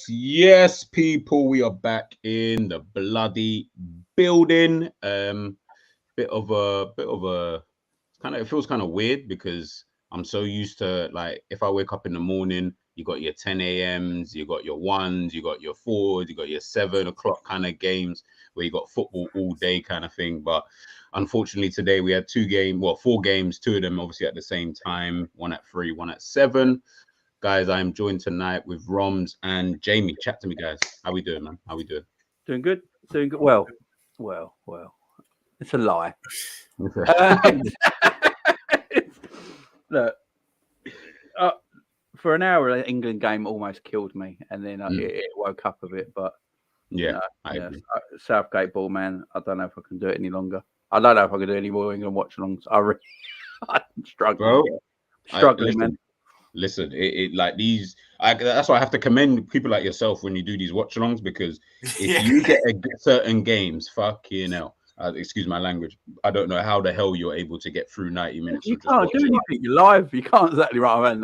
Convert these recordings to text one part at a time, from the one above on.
Yes, people. We are back in the bloody building. Bit of a kind of, it feels kind of weird because I'm so used to, like, if I wake up in the morning, you got your 10 a.m.s, you got your 1s, you got your 4s, you got your 7 o'clock kind of games where you got football all day kind of thing. But unfortunately today we had 4 games, 2 of them obviously at the same time, 1 at 3, 1 at 7. Guys, I'm joined tonight with Romz and Jamie. Chat to me, guys. How we doing, man? How we doing? Doing good. Well. It's a lie. Look, for an hour, the England game almost killed me, and then it woke up a bit. But Southgate ball, man. I don't know if I can do it any longer. I don't know if I can do any more England watch-alongs. I'm struggling. Bro, Struggling, man. Listen, like these. That's why I have to commend people like yourself when you do these watch-alongs, because if you get certain games, fucking hell. Excuse my language. I don't know how the hell you're able to get through 90 minutes. You can't do anything. You're live. You can't exactly right.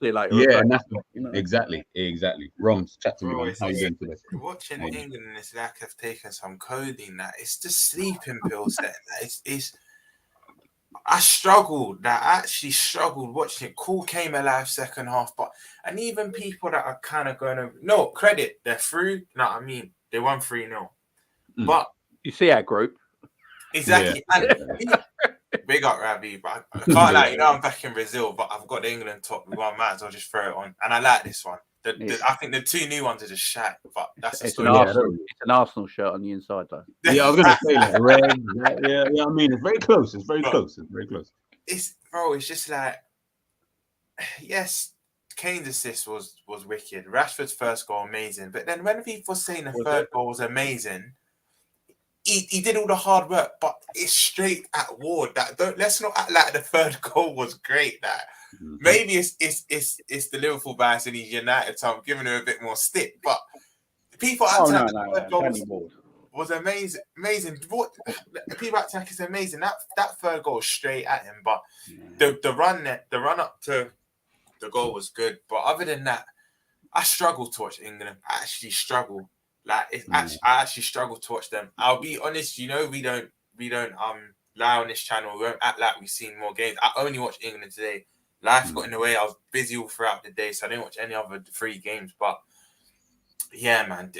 See you later. And that's exactly. Romz, chat to me, man. How you doing today? Watching England is like I've taken some codeine. That it's the sleeping pills. I struggled. I actually struggled watching it. Cool came alive second half, and even people that are kind of going to credit, they're through. You know what I mean? They won 3-0. But you see our group. Exactly. And big up Ravi, but I can't I'm back in Brazil, but I've got the England top. We might as well just throw it on. And I like this one. I think the 2 new ones are just shat, but that's it's an Arsenal shirt on the inside, though. Yeah, I was gonna say that. Red, yeah. I mean, it's very close. It's very close. It's just like, yes, Kane's assist was wicked. Rashford's first goal amazing, but then when people were saying the third goal was amazing, he did all the hard work, but it's straight at Ward. Let's not act like the third goal was great. Maybe it's the Liverpool bias and he's United, so I'm giving him a bit more stick. But people acting like the third goal was amazing. People acting like it's amazing. That third goal was straight at him, but the run up to the goal was good. But other than that, I struggle to watch England. I actually struggle. I actually struggle to watch them. I'll be honest, we don't lie on this channel. We won't act like we've seen more games. I only watched England today. Life got in the way. I was busy all throughout the day, so I didn't watch any other 3 games. But yeah, man,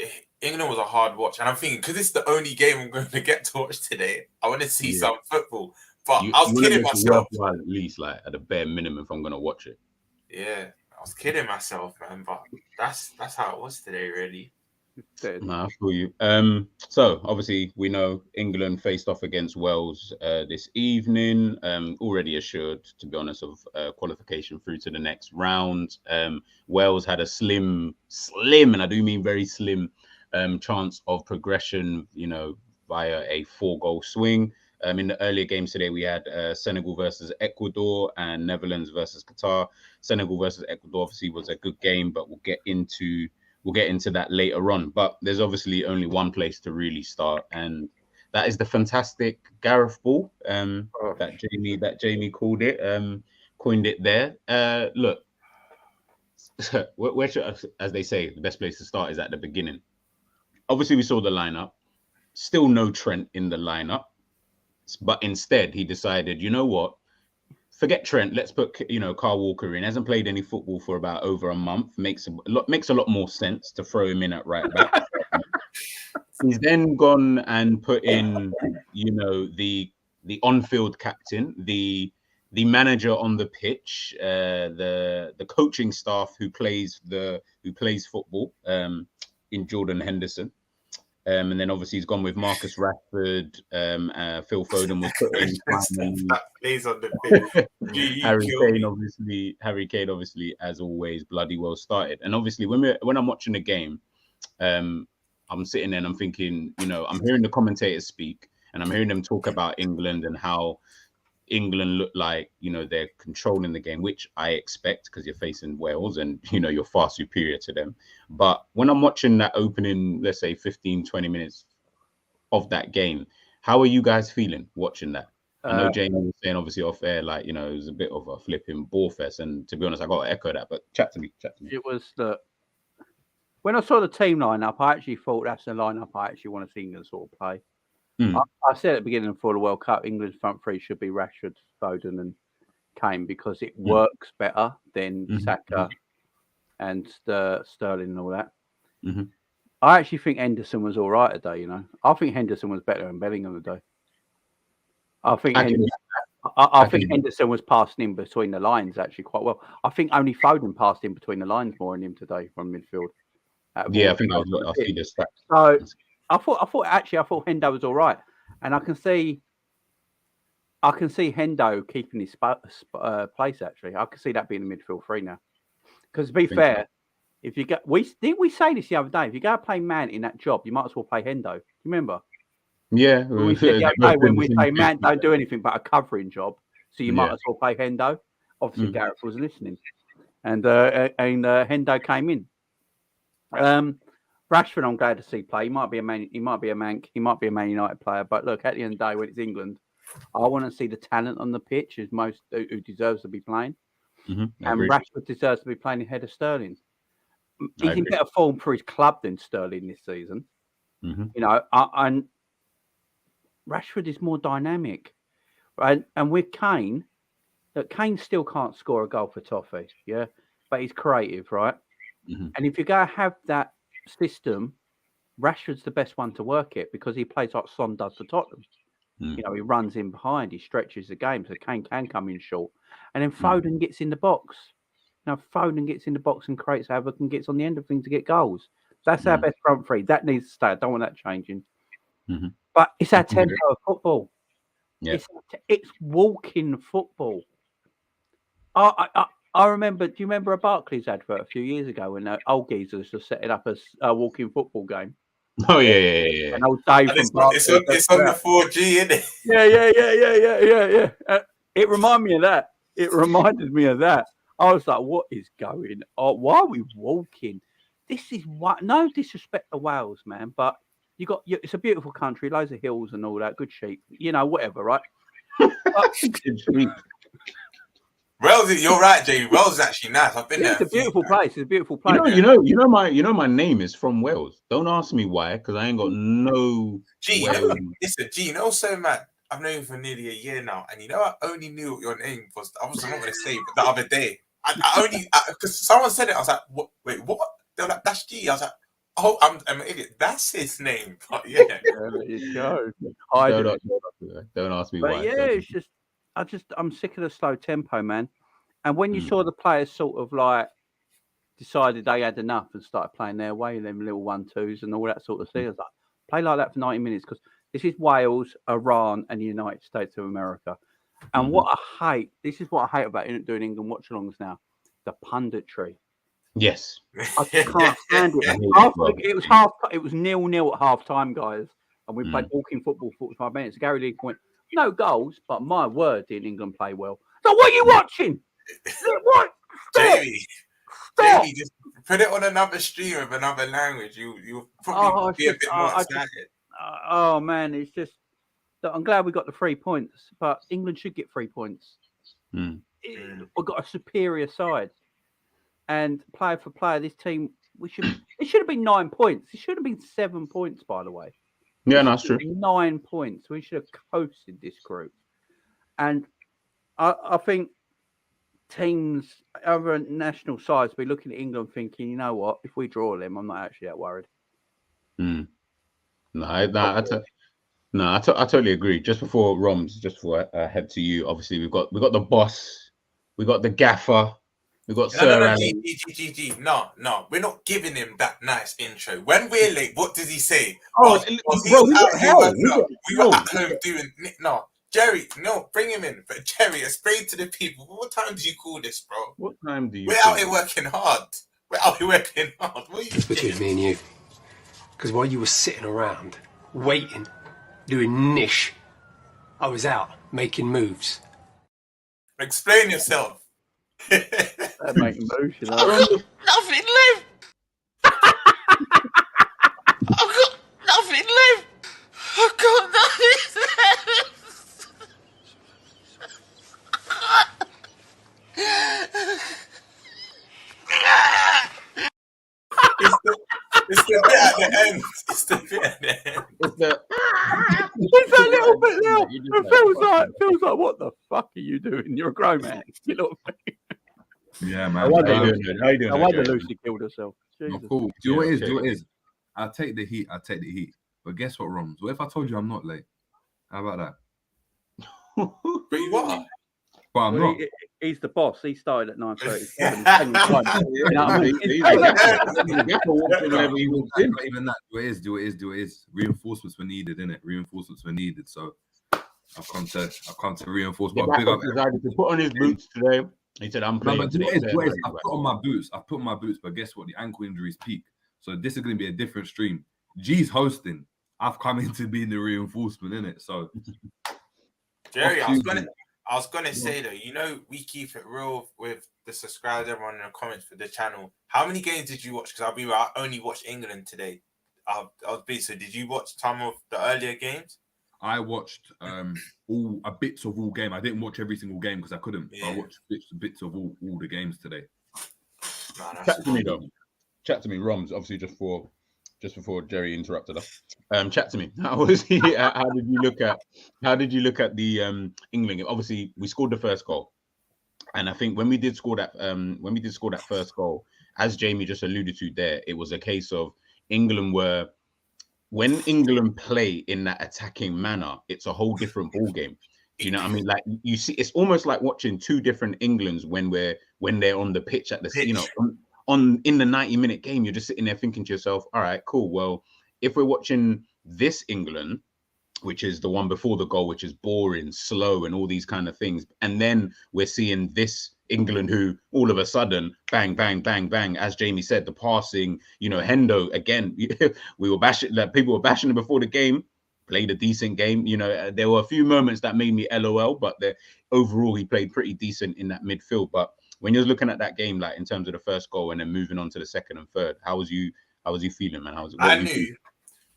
England was a hard watch. And I'm thinking, because it's the only game I'm going to get to watch today, I want to see some football. But I was kidding myself. At least, like, at a bare minimum, if I'm going to watch it. Yeah, I was kidding myself, man. But that's how it was today, really. I feel you. So obviously we know England faced off against Wales this evening. Already assured, to be honest, of qualification through to the next round. Wales had a slim, and I do mean very slim, chance of progression, via a 4-goal swing. In the earlier games today, we had Senegal versus Ecuador and Netherlands versus Qatar. Senegal versus Ecuador obviously was a good game, but we'll get into that later on. But there's obviously only one place to really start, and that is the fantastic Gareth ball that Jamie coined it there. Look, where should, as they say, the best place to start is at the beginning. Obviously, we saw the lineup. Still no Trent in the lineup, but instead he decided, you know what? Forget Trent. Let's put Kyle Walker in. Hasn't played any football for about over a month. Makes a lot more sense to throw him in at right back. He's then gone and put in, the on-field captain, the manager on the pitch, the coaching staff who plays football, in Jordan Henderson. And then obviously he's gone with Marcus Rashford. Phil Foden was put in. Plays on the pitch. Harry Kane, obviously, as always, bloody well started. And obviously, when I'm watching the game, I'm sitting there and I'm thinking, I'm hearing the commentators speak, and I'm hearing them talk about England and how England look like, they're controlling the game, which I expect because you're facing Wales and, you're far superior to them. But when I'm watching that opening, let's say 15, 20 minutes of that game, how are you guys feeling watching that? I know Jamie was saying, obviously, off air, like, it was a bit of a flipping ball fest. And to be honest, I got to echo that, but chat to me. It was the when I saw the team lineup, I actually thought that's the lineup I actually want to see England sort of play. I said at the beginning of the World Cup, England's front three should be Rashford, Foden, and Kane because it works better than Saka and Sterling and all that. I actually think Henderson was all right today. You know, I think Henderson was better than Bellingham today. I think Henderson was passing in between the lines actually quite well. I think only Foden passed in between the lines more than him today from midfield. Yeah, I think I see the stats. So I thought Hendo was all right, and I can see Hendo keeping his place. Actually, I can see that being the midfield three now. Because to be fair, if you get we say this the other day, if you go play Man in that job, you might as well play Hendo. You remember? Yeah, we said the other day when we say Man don't do anything but a covering job, so you might as well play Hendo. Obviously, Gareth was listening, and Hendo came in. Rashford, I'm glad to see play. He might be a Man United player, but look, at the end of the day, when it's England, I want to see the talent on the pitch as most who deserves to be playing, and Rashford deserves to be playing ahead of Sterling. He's in better form for his club than Sterling this season. You know, and Rashford is more dynamic, right? And with Kane, look, Kane still can't score a goal for Toffee, yeah, but he's creative, right? And if you go have that system, Rashford's the best one to work it because he plays like Son does for Tottenham. You know, he runs in behind, he stretches the game, so Kane can come in short. And then Foden gets in the box. Now, Foden gets in the box and creates havoc and gets on the end of things to get goals. That's our best front three. That needs to stay. I don't want that changing. But it's our tempo of football. Yeah. It's walking football. I remember, do you remember a Barclays advert a few years ago when old geezers just set it up as a walking football game? Oh, yeah. And old Dave from Barclays. It's on the 4G, isn't it? Yeah. It reminded me of that. I was like, what is going on? Why are we walking? This is what, no disrespect to Wales, man, but it's a beautiful country, loads of hills and all that, good sheep, you know, whatever, right? Wales, you're right, Jay. Wales is actually nice. I've been there. It's a beautiful place. It's a beautiful place. You know my name is from Wales. Don't ask me why, because I ain't got no. Listen, you know, so man, I've known you for nearly a year now, and you know, I only knew what your name was. I was not going to say, but the other day, I only because someone said it. I was like, what? Wait, what? They were like, that's G. I was like, oh, I'm an idiot. That's his name. But yeah, there you go. Don't ask me but why. Yeah, it's just. I'm sick of the slow tempo, man. And when you saw the players sort of like decided they had enough and started playing their way, them little 1-2s and all that sort of thing, I was like, play like that for 90 minutes because this is Wales, Iran, and the United States of America. And this is what I hate about doing England watch-alongs now, the punditry. Yes. I just can't stand it. It was 0-0 at half time, guys. And we played walking football 45 minutes. Gary Lee went, no goals, but my word, did England play well? So what are you watching? What? Jamie, just put it on another stream of another language. You'll probably be a bit more excited. Oh man, it's just. I'm glad we got the 3 points, but England should get 3 points. We've got a superior side, and player for player, this team it should have been 9 points. It should have been 7 points, by the way. Yeah, that's true. 9 points. We should have coasted this group. And I think teams, other national sides, be looking at England thinking, you know what, if we draw them, I'm not actually that worried. No, I totally agree. Just before Romz, I head to you, obviously we've got the boss, we got the gaffer, we got Sir Alan. No, we're not giving him that nice intro. When we're late, what does he say? We were at home doing Jerry, no, bring him in. But Jerry, explain to the people, what time do you call this, bro? What time do you We're out here working hard. What are you it's between me and you. Because while you were sitting around, waiting, doing niche, I was out making moves. Explain yourself. Making moves, you know. Nothing left. I've got nothing left. I've got nothing left. just the. It's a little bit now. It feels like, what the fuck are you doing? You're a grown man. You know what I mean? Yeah, man. How you doing? I wonder Lucy killed herself. Oh, cool. Do you know what it is? Do you know what it is? I'll take the heat. But guess what, Romz? What if I told you I'm not late? How about that? But you are. But I'm not. He's the boss. He started at 9:30. Even that. Do it is. Reinforcements were needed, innit? Reinforcements were needed. So I've come to reinforce. But decided to put on his boots today. He said, "I'm playing." I put on my boots. But guess what? The ankle injuries peak. So this is going to be a different stream. G's hosting. I've come in to be in the reinforcement, innit? So, Jerry, I was gonna say though, you know, we keep it real with the subscribers, everyone in the comments for the channel. How many games did you watch? Because I only watched England today. I was busy. So did you watch some of the earlier games? I watched all bits of all game. I didn't watch every single game because I couldn't. Yeah. I watched bits of all the games today. Chat to me though. Chat to me, Romz. Obviously, just before Jerry interrupted us. Chat to me. How did you look at the England game? Obviously, we scored the first goal, and I think when we did score that first goal, as Jamie just alluded to there, it was a case of when England play in that attacking manner, it's a whole different ball game. Do you know what I mean? Like you see, it's almost like watching two different Englands when they're on the pitch at the pitch. You know, in the 90-minute game, you're just sitting there thinking to yourself, all right, cool. Well, if we're watching this England, which is the one before the goal, which is boring, slow, and all these kind of things, and then we're seeing this England who all of a sudden, bang, bang, bang, bang, as Jamie said, the passing, you know, Hendo, again, people were bashing him before the game, played a decent game. You know, there were a few moments that made me LOL, but overall, he played pretty decent in that midfield. But when you're looking at that game, like in terms of the first goal and then moving on to the second and third, how was you feeling, man? I knew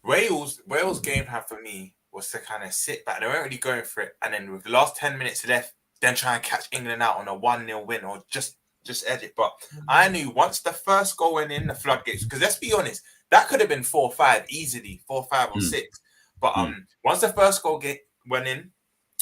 Wales game plan for me was to kind of sit back. They weren't really going for it. And then with the last 10 minutes left, then try and catch England out on a 1-0 win or just edge it. But I knew once the first goal went in, the floodgates, because let's be honest, that could have been 4-5 easily, 4-5 or 6. But once the first goal went in,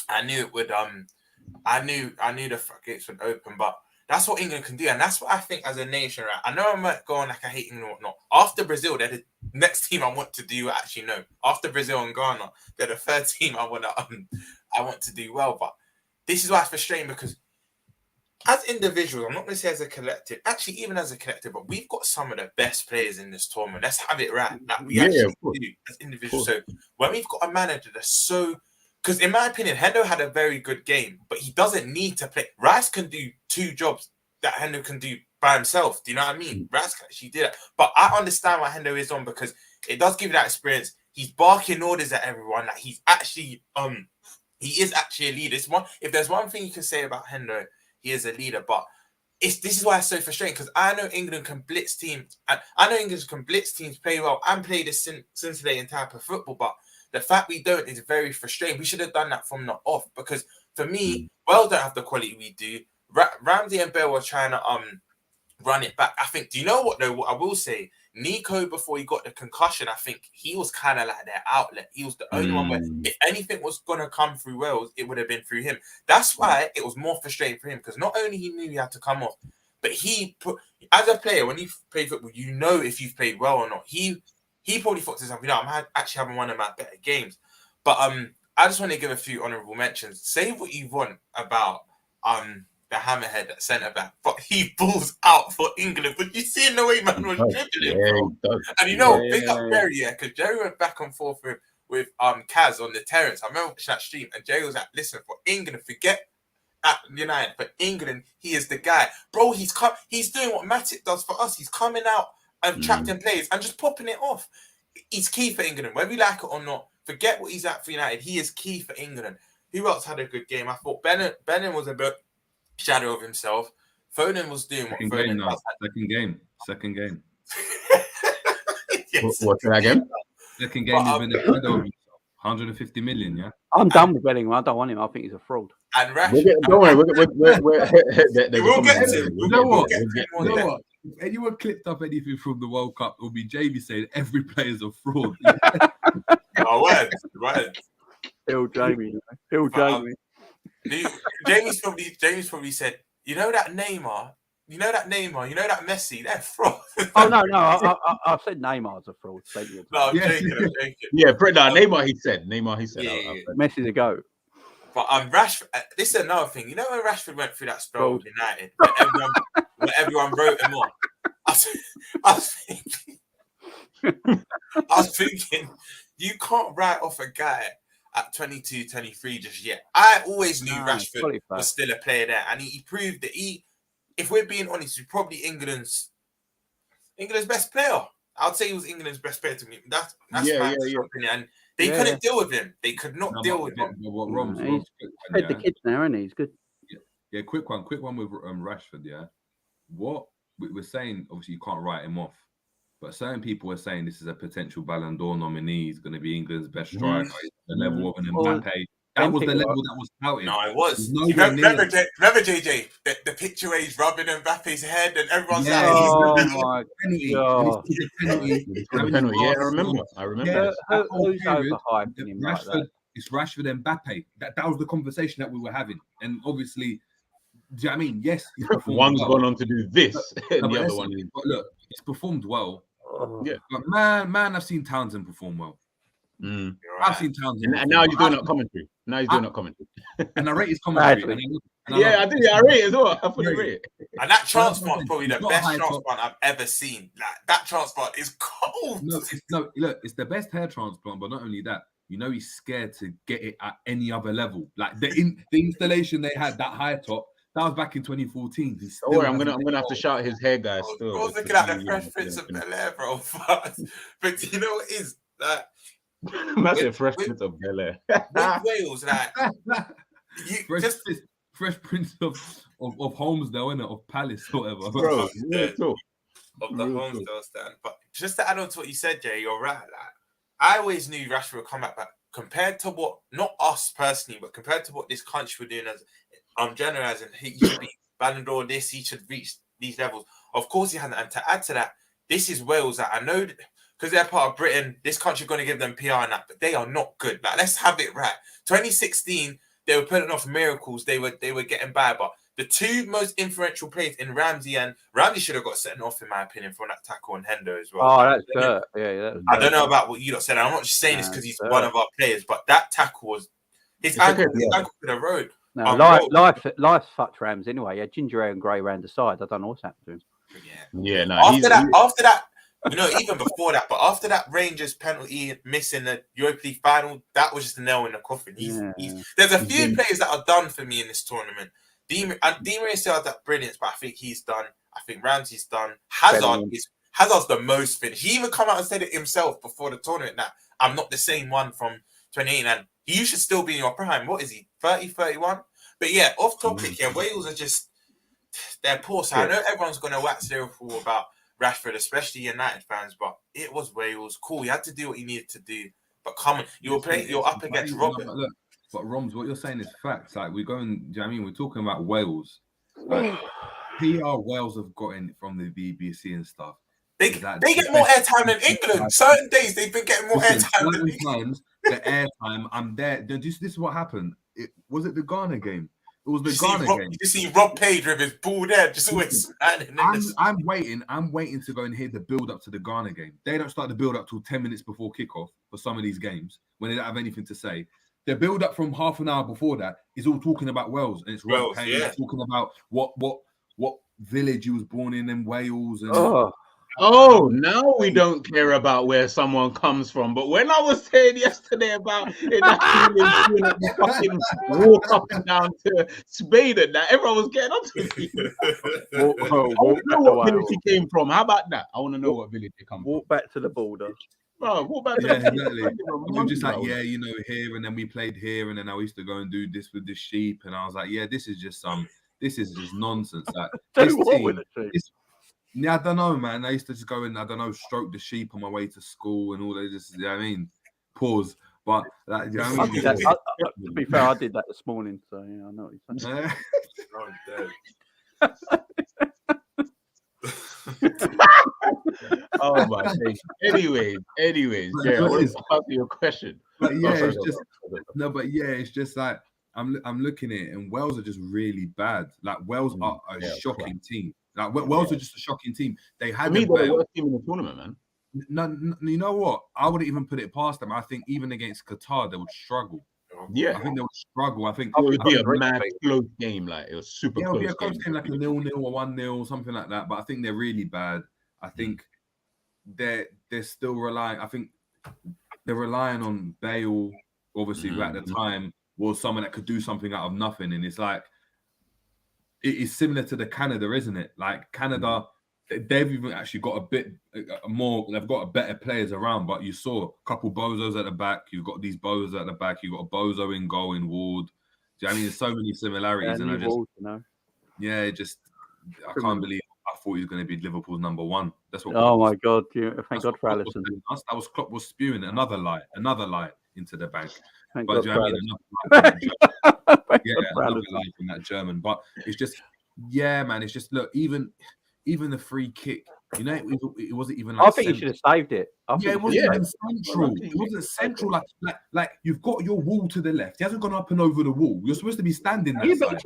I knew it would I knew the floodgates would open. But that's what England can do, and that's what I think as a nation, right? I know I might go on like I hate England or whatnot. After Brazil, they're the next team I want to do. Actually, no. After Brazil and Ghana, they're the third team I want to do well. But this is why it's frustrating, because as individuals, I'm not going to say as a collective, actually even as a collective, but we've got some of the best players in this tournament. Let's have it right. Like we actually do as individuals. So when we've got a manager that's so... Because in my opinion, Hendo had a very good game, but he doesn't need to play. Rice can do 2 jobs that Hendo can do by himself. Do you know what I mean? Rice can actually do that. But I understand why Hendo is on, because it does give you that experience. He's barking orders at everyone. Like he's actually, he is actually a leader. If there's one thing you can say about Hendo, he is a leader. But this is why it's so frustrating, because I know England can blitz teams. And I know England can blitz teams, play well, and play this scintillating type of football. But the fact we don't is very frustrating. We should have done that from the off, because for me, Wales don't have the quality we do. Ramsey and Bale were trying to run it back. I think, do you know what though? What I will say, Nico, before he got the concussion, I think he was kind of like their outlet. He was the only one where if anything was going to come through Wales, it would have been through him. That's why it was more frustrating for him, because not only he knew he had to come off, but as a player, when you play football, you know if you've played well or not. He probably thought to himself, you know, I'm actually having one of my better games. But I just want to give a few honourable mentions. Say what you want about the hammerhead at centre back, but he balls out for England. But you see in the way man was dribbling, bro. And you know, big up Jerry, because Jerry went back and forth with Kaz on the terrace. I remember watching that stream, and Jerry was like, "Listen, for England, forget at United. For England, he is the guy, bro. He's doing what Matic does for us. He's coming out and trapped in plays and just popping it off. He's key for England, whether you like it or not. Forget what he's at for United. He is key for England. Who else had a good game? I thought Bennett was a bit shadow of himself. Foden was doing what Foden does. Second game. Yes. What's that again? Second game, he's been a shadow of himself. 150 million, yeah? I'm done with Bellingham. I don't want him. I think he's a fraud. And Rashford. Don't worry, we'll get to him. You know what? If anyone clipped up anything from the World Cup, it'll be Jamie saying every player's a fraud. Oh, Right. Phil Jamie. Phil Jamie. Jamie's probably said, you know that Neymar, you know that Messi, they're fraud. Oh no, I said Neymar's a fraud. No, I'm joking. Yeah, Neymar. He said. Yeah. Messi's a goat. But Rashford. This is another thing. You know when Rashford went through that spell with United, when everyone wrote him off. I was thinking, you can't write off a guy at 22, 23 just yet. I always knew Rashford was still a player there, and he proved that if we're being honest, he's probably England's best player. I'd say he was England's best player to me. That's my opinion. And they couldn't deal with him. They could not deal with him. He's fed the kids now, isn't he? He's good. Yeah, quick one with Rashford. Yeah, what we're saying, obviously you can't write him off, but certain people are saying this is a potential Ballon d'Or nominee. He's going to be England's best striker. The level of an Mbappe. That was the level that was touted. No, it was. Remember, JJ, the picture where he's rubbing Mbappe's head and everyone's like, my God. Penalty. Yeah, I remember. Who's overhyping him like that? It's Rashford and Mbappe. That was the conversation that we were having. And obviously, do you know what I mean? Yes. One's gone on to do this, and the other one is. But look, it's performed well. Yeah. But man, I've seen Townsend perform well. Right. I've seen Townsend. And now he's doing that commentary. And I rate his commentary. I do. I rate it as well. I fully rate it. And that transplant is probably the best transplant I've ever seen. Like, that transplant is cold. Look, it's the best hair transplant, but not only that, you know he's scared to get it at any other level. Like the installation they had, that high top, that was back in 2014. I'm gonna have to shout his hair guy still. I was looking at the Fresh Prince of Bel-Air, bro. But you know what is that? Massive Fresh Prince of Bel-Air. With Wales, like Fresh Prince of Holmesdale, innit? Of Palace, or whatever. Bro, of the Holmesdale stand. But just to add on to what you said, Jay, you're right. Like, I always knew Rashford would come back, but compared to what, not us personally, but compared to what this country were doing as generalizing, he should be Ballon d'Or this, he should reach these levels. Of course he hadn't. And to add to that, this is Wales that I know, because they're part of Britain, this country going to give them PR and that, but they are not good. Like, let's have it right. 2016, they were putting off miracles. They were getting by, but the two most influential players in Ramsey should have got sent off, in my opinion, for that tackle on Hendo as well. Oh, that's good. Yeah. I don't know about what you lot said. I'm not just saying this because he's one of our players, but that tackle was his ankle to the road. No, life's fucked Rams anyway. Yeah, ginger ale and grey round the side. I don't know what's happened to him. Yeah. No. After that, you know, even before that, but after that Rangers penalty, missing the Europa League final, that was just a nail in the coffin. There's a few players that are done for me in this tournament. Di Maria still has that brilliance, but I think he's done. I think Ramsey's done. Hazard's the most finished. He even come out and said it himself before the tournament that I'm not the same one from 2018, and you should still be in your prime. What is he, 30, 31? But yeah, off topic, Wales are just, they're poor. So I know everyone's going to wax Liverpool about Rashford, especially United fans, but it was Wales. Cool, you had to do what you needed to do. But come on, you're up against Robert. But Romz, what you're saying is facts. Like, we're going, do you know what I mean? We're talking about Wales. Like, PR Wales have gotten from the BBC and stuff. They get more airtime than England. Certain days they've been getting more airtime than England. The airtime, I'm there. This is what happened. Was it the Ghana game? It was the Ghana game. You see Rob Page with his bald head, just always standing. I'm waiting to go and hear the build up to the Ghana game. They don't start the build up till 10 minutes before kickoff for some of these games when they don't have anything to say. The build up from half an hour before that is all talking about Wales, and it's Rob Page talking about what village he was born in Wales. And now we don't care about where someone comes from. But when I was saying yesterday about it, fucking walk up and down to Spain and that, everyone was getting up to me. I want to know what village he came from. How about that? I want to know what village he come from. Walk back to the border. Bro, walk back to the exactly. You're just like, you know, here, and then we played here, and then I used to go and do this with the sheep, and I was like, this is just nonsense. Like, this team, I don't know, man. I used to just go and, stroke the sheep on my way to school and all that. Just, you know what I mean? Pause. But, like, you know what I mean? To be fair, I did that this morning, so, yeah, I know what you're saying. Oh my gosh. Anyways, yeah, I want to ask you a question. But yeah, it's just like I'm looking at it, and Wales are just really bad. Like Wales are a shocking team. Like Wales are just a shocking team. They had they're the worst team in the tournament, man. No, you know what? I wouldn't even put it past them. I think even against Qatar, they would struggle. Yeah, I think they would struggle. I think it would be a mad close game. Like it was super close. It would be a close game, like a 0-0 or 1-0, something like that. But I think they're really bad. I think they're still relying. I think they're relying on Bale. Obviously, who at the time was someone that could do something out of nothing, and it's like it is similar to the Canada, isn't it? Like Canada. They've even actually got a bit more. They've got better players around, but you saw a couple bozos at the back. You've got these bozos at the back. You've got a bozo in goal in Ward. Do you know what I mean? There's so many similarities, and I just, Ward, I can't believe I thought he was going to be Liverpool's number one. That's what. Oh my God! Thank God for Alisson. That was Klopp was spewing another lie into the bank. Thank but God for another lie Alisson. from that German. But it's just, man. It's just look even the free kick, it wasn't even. Like I think you should have saved it. It wasn't even central. It wasn't central. Like you've got your wall to the left. He hasn't gone up and over the wall. You're supposed to be standing there. But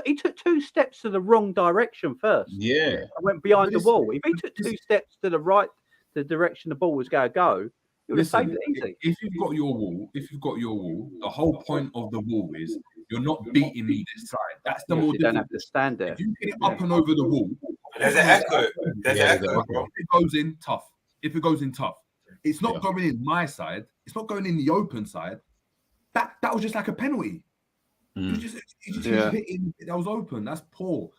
he took two steps to the wrong direction first. Yeah, I went behind the wall. If he took two steps to the right, the direction the ball was going to go, he would have saved it easy. If you've got your wall, the whole point of the wall is you're not beating me this side. That's the more. You don't have to stand there. If you get it up and over the wall. There's an echo. There's an echo. If it goes in tough, it's not going in my side. It's not going in the open side. That was just like a penalty. He just hit in. That was open. That's poor.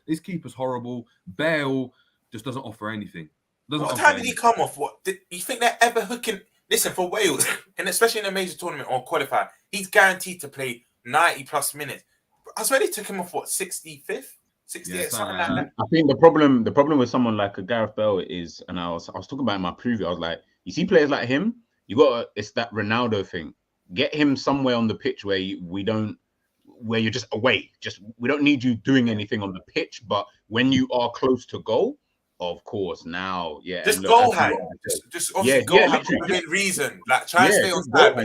This keeper's horrible. Bale just doesn't offer anything. What time did he come off? You think they're ever hooking? Listen, for Wales, and especially in a major tournament or qualifier, he's guaranteed to play 90 plus minutes. I swear they took him off 65th. 68, something like that. I think the problem with someone like a Gareth Bale is, and I was talking about in my preview, I was like, you see players like him, it's that Ronaldo thing. Get him somewhere on the pitch where you're just away. We don't need you doing anything on the pitch, but when you are close to goal, of course, now, just goal high. Just goal high within reason. Like try and stay on side.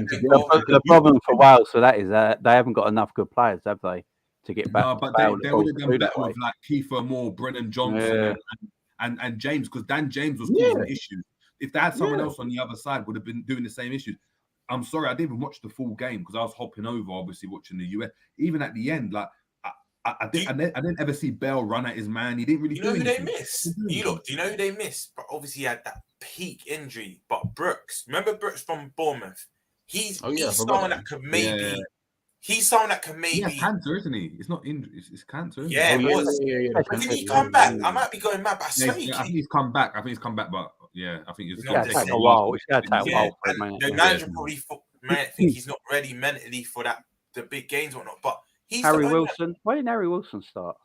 The problem for Wales for that is that they haven't got enough good players, have they? To get back. No, but they would have done better with like Kiefer Moore, Brennan Johnson, and James, because Dan James was causing issues. If they had someone else on the other side, would have been doing the same issues. I'm sorry, I didn't even watch the full game because I was hopping over, obviously watching the US. Even at the end, like I didn't ever see Bale run at his man. He didn't really. Do you know who they miss? Do you know who they miss? But obviously he had that peak injury. But Brooks, remember Brooks from Bournemouth? He's someone that could maybe. Yeah. He's someone that can maybe. He has cancer, isn't he? It's not injury. It's cancer. Yeah, it was. Did he come back? I might be going mad, but I think he's come back. But yeah, I think it's going to take a while. It's going to take a while. The manager probably might think he's not ready mentally for the big games or whatnot. But he's Harry Wilson. Why didn't Harry Wilson start?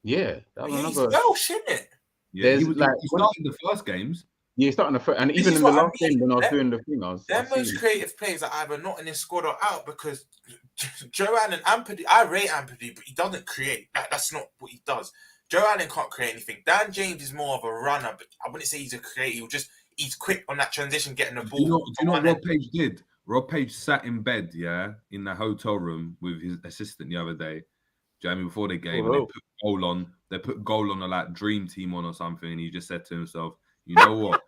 Yeah, that was he's Welsh, isn't it? Yeah, he started the first games. Yeah, starting the first, and even in the last game when I was doing the thing, they're most creative players are either not in this squad or out because Joe Allen, Ampadu, I rate Ampadu, but he doesn't create. That's not what he does. Joe Allen can't create anything. Dan James is more of a runner, but I wouldn't say he's a creator. He's quick on that transition, getting the ball. Do you know what Rob Page did? Rob Page sat in bed, in the hotel room with his assistant the other day. Do you know what I mean? Before the game, and they put goal on a like dream team on or something, and he just said to himself, "You know what?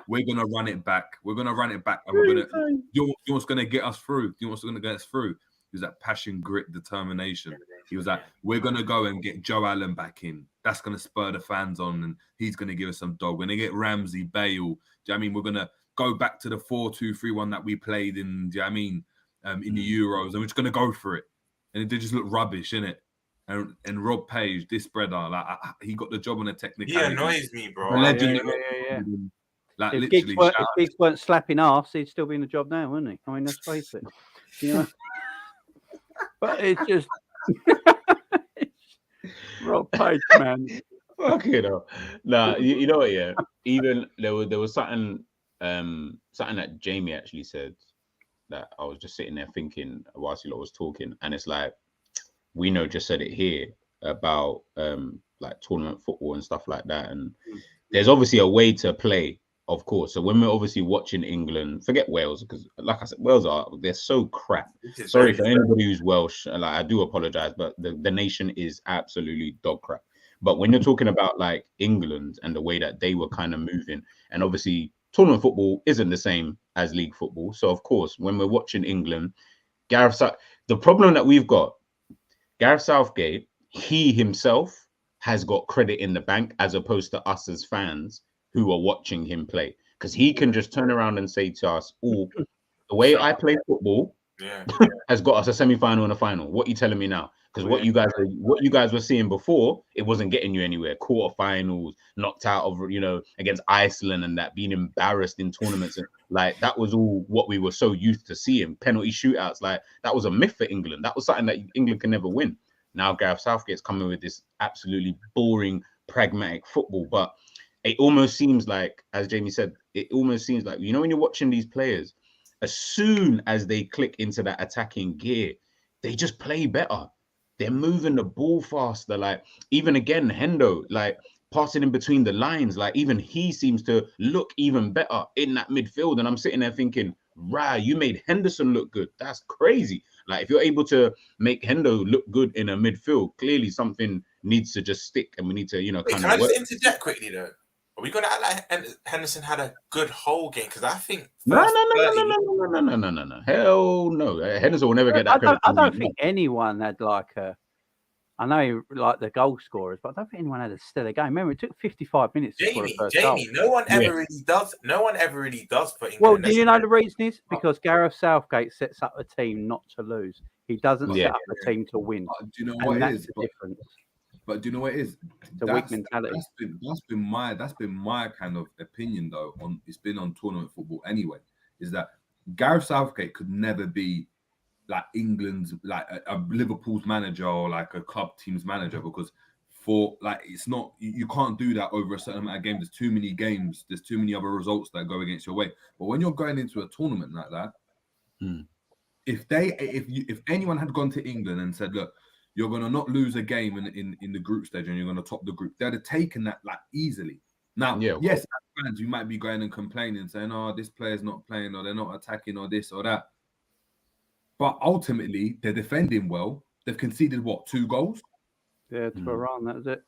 We're gonna run it back. We're gonna run it back, and we're gonna. You know what's gonna get us through? You know what's gonna get us through? He was that passion, grit, determination. He was like, we're gonna go and get Joe Allen back in. That's gonna spur the fans on, and he's gonna give us some dog. We're gonna get Ramsey, Bale. Do you know what I mean? We're gonna go back to the 4-2-3-1 that we played in. Do you know what I mean? In the Euros, and we're just gonna go for it. And it did just look rubbish, innit? And Rob Page, this brother, like he got the job on the technicality. He annoys me, bro. Legend. Yeah. Like if literally, Giggs weren't slapping arse, he'd still be in the job now, wouldn't he? I mean, let's face it. You know? But it's just Rob Page, man. Fuck it up. Nah, you know what? Yeah, even there was something that Jamie actually said that I was just sitting there thinking whilst you lot was talking, and it's like we just said it here about like tournament football and stuff like that. And there's obviously a way to play, of course. So when we're obviously watching England, forget Wales, because like I said, they're so crap. Sorry for anybody who's Welsh. Like, I do apologize, but the nation is absolutely dog crap. But when you're talking about like England and the way that they were kind of moving, and obviously tournament football isn't the same as league football. So of course, when we're watching England, the problem that we've got, Gareth Southgate, he himself has got credit in the bank as opposed to us as fans who are watching him play, because he can just turn around and say to us, "Oh, the way I play football has got us a semi-final and a final. What are you telling me now? Because what you guys were seeing before, it wasn't getting you anywhere. Quarterfinals, knocked out of against Iceland, and that, being embarrassed in tournaments, and like that was all what we were so used to seeing. Penalty shootouts, like that was a myth for England. That was something that England can never win. Now Gareth Southgate's coming with this absolutely boring, pragmatic football, but it almost seems like, as Jamie said, it almost seems like, when you're watching these players, as soon as they click into that attacking gear, they just play better. They're moving the ball faster. Like, even again, Hendo, like passing in between the lines, like even he seems to look even better in that midfield. And I'm sitting there thinking, you made Henderson look good. That's crazy. Like, if you're able to make Hendo look good in a midfield, clearly something needs to just stick, and we need to, kind can of I just interject quickly though? Are we going to act like Henderson had a good whole game? Because I think no. Hell no. Henderson will never get that credit. I don't think anyone had like a. I know like the goal scorers, but I don't think anyone had a stellar game. Remember, it took 55 minutes to score the first goal. No one ever really does. No one ever really does put England. Well, do you know the reason is? Because Gareth Southgate sets up a team not to lose. He doesn't set up a team to win. Do you know what it is? The difference. But do you know what it is? It's a weak mentality. That's been my kind of opinion though. It's been on tournament football anyway. Is that Gareth Southgate could never be like England's, like a Liverpool's manager or like a club team's manager, because it's not, you can't do that over a certain amount of games. There's too many games. There's too many other results that go against your way. But when you're going into a tournament like that, if anyone had gone to England and said, look, you're going to not lose a game in the group stage and you're going to top the group, they'd have taken that like easily. Now, yes, as fans, you might be going and complaining, saying, oh, this player's not playing, or they're not attacking, or this or that. But ultimately, they're defending well. They've conceded, 2 goals? Yeah, to Iran, that was it.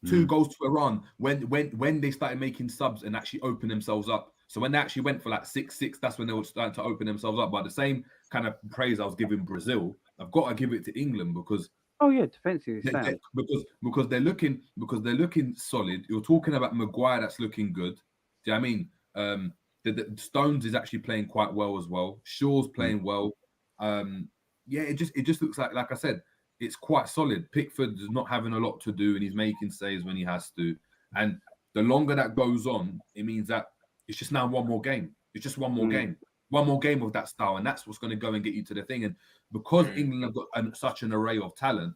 2 goals to Iran when they started making subs and actually open themselves up. So when they actually went for like 6-6, that's when they were starting to open themselves up. But the same kind of praise I was giving Brazil, I've got to give it to England, because defensively sound. Because they're looking solid. You're talking about Maguire that's looking good. Do you know what I mean? The Stones is actually playing quite well as well. Shaw's playing well. It just looks like I said, it's quite solid. Pickford is not having a lot to do, and he's making saves when he has to. And the longer that goes on, it means that it's just now one more game. It's just one more game. One more game of that style, and that's what's going to go and get you to the thing. And because England have got such an array of talent,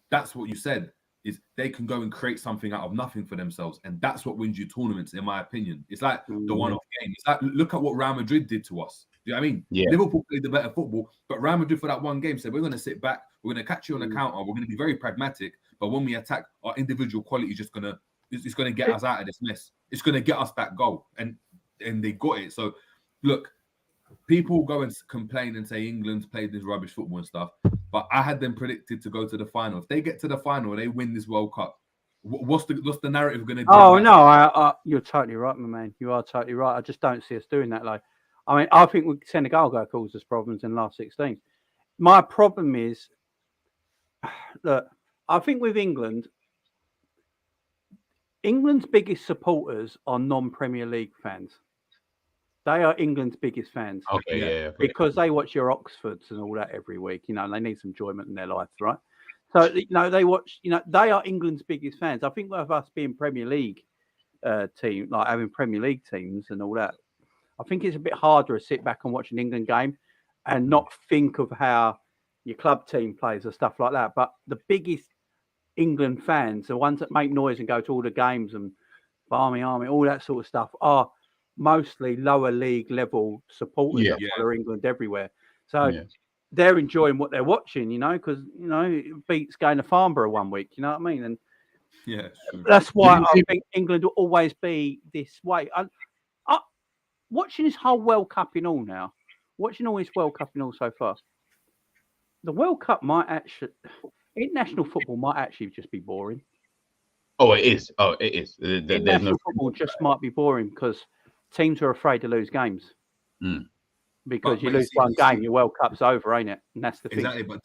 that's what you said, is they can go and create something out of nothing for themselves. And that's what wins you tournaments, in my opinion. It's like the one-off game. It's like, look at what Real Madrid did to us. Do you know what I mean? Yeah. Liverpool played the better football, but Real Madrid for that one game said, we're going to sit back, we're going to catch you on the counter, we're going to be very pragmatic, but when we attack, our individual quality is just going to get us out of this mess. It's going to get us that goal. And they got it. So, look, people go and complain and say England's played this rubbish football and stuff, but I had them predicted to go to the final. If they get to the final, they win this World Cup. What's the narrative going to do? Oh, no, you're totally right, my man. You are totally right. I just don't see us doing that. Like, I mean, I think Senegal going to cause us problems in the last 16. My problem is, look, I think with England's biggest supporters are non-Premier League fans. They are England's biggest fans. Okay, because they watch your Oxfords and all that every week. They need some enjoyment in their life, right? So, they watch, they are England's biggest fans. I think with us being Premier League team, like having Premier League teams and all that, I think it's a bit harder to sit back and watch an England game and not think of how your club team plays or stuff like that. But the biggest England fans, the ones that make noise and go to all the games and Army, all that sort of stuff, are mostly lower league level supporters that follow England everywhere. So they're enjoying what they're watching, because, it beats going to Farnborough one week, you know what I mean? And Yeah, true. That's why I think England will always be this way. Watching this whole World Cup in all now, watching all this World Cup in all so far, the World Cup might actually, international football might actually just be boring. Oh, it is. Oh, it is. International football just might be boring because teams are afraid to lose games. Because you lose one game, your World Cup's over, ain't it? And that's the thing. Exactly, but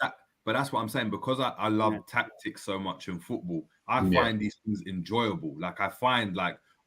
that's what I'm saying. Because I love tactics so much in football, I find these things enjoyable. Like I find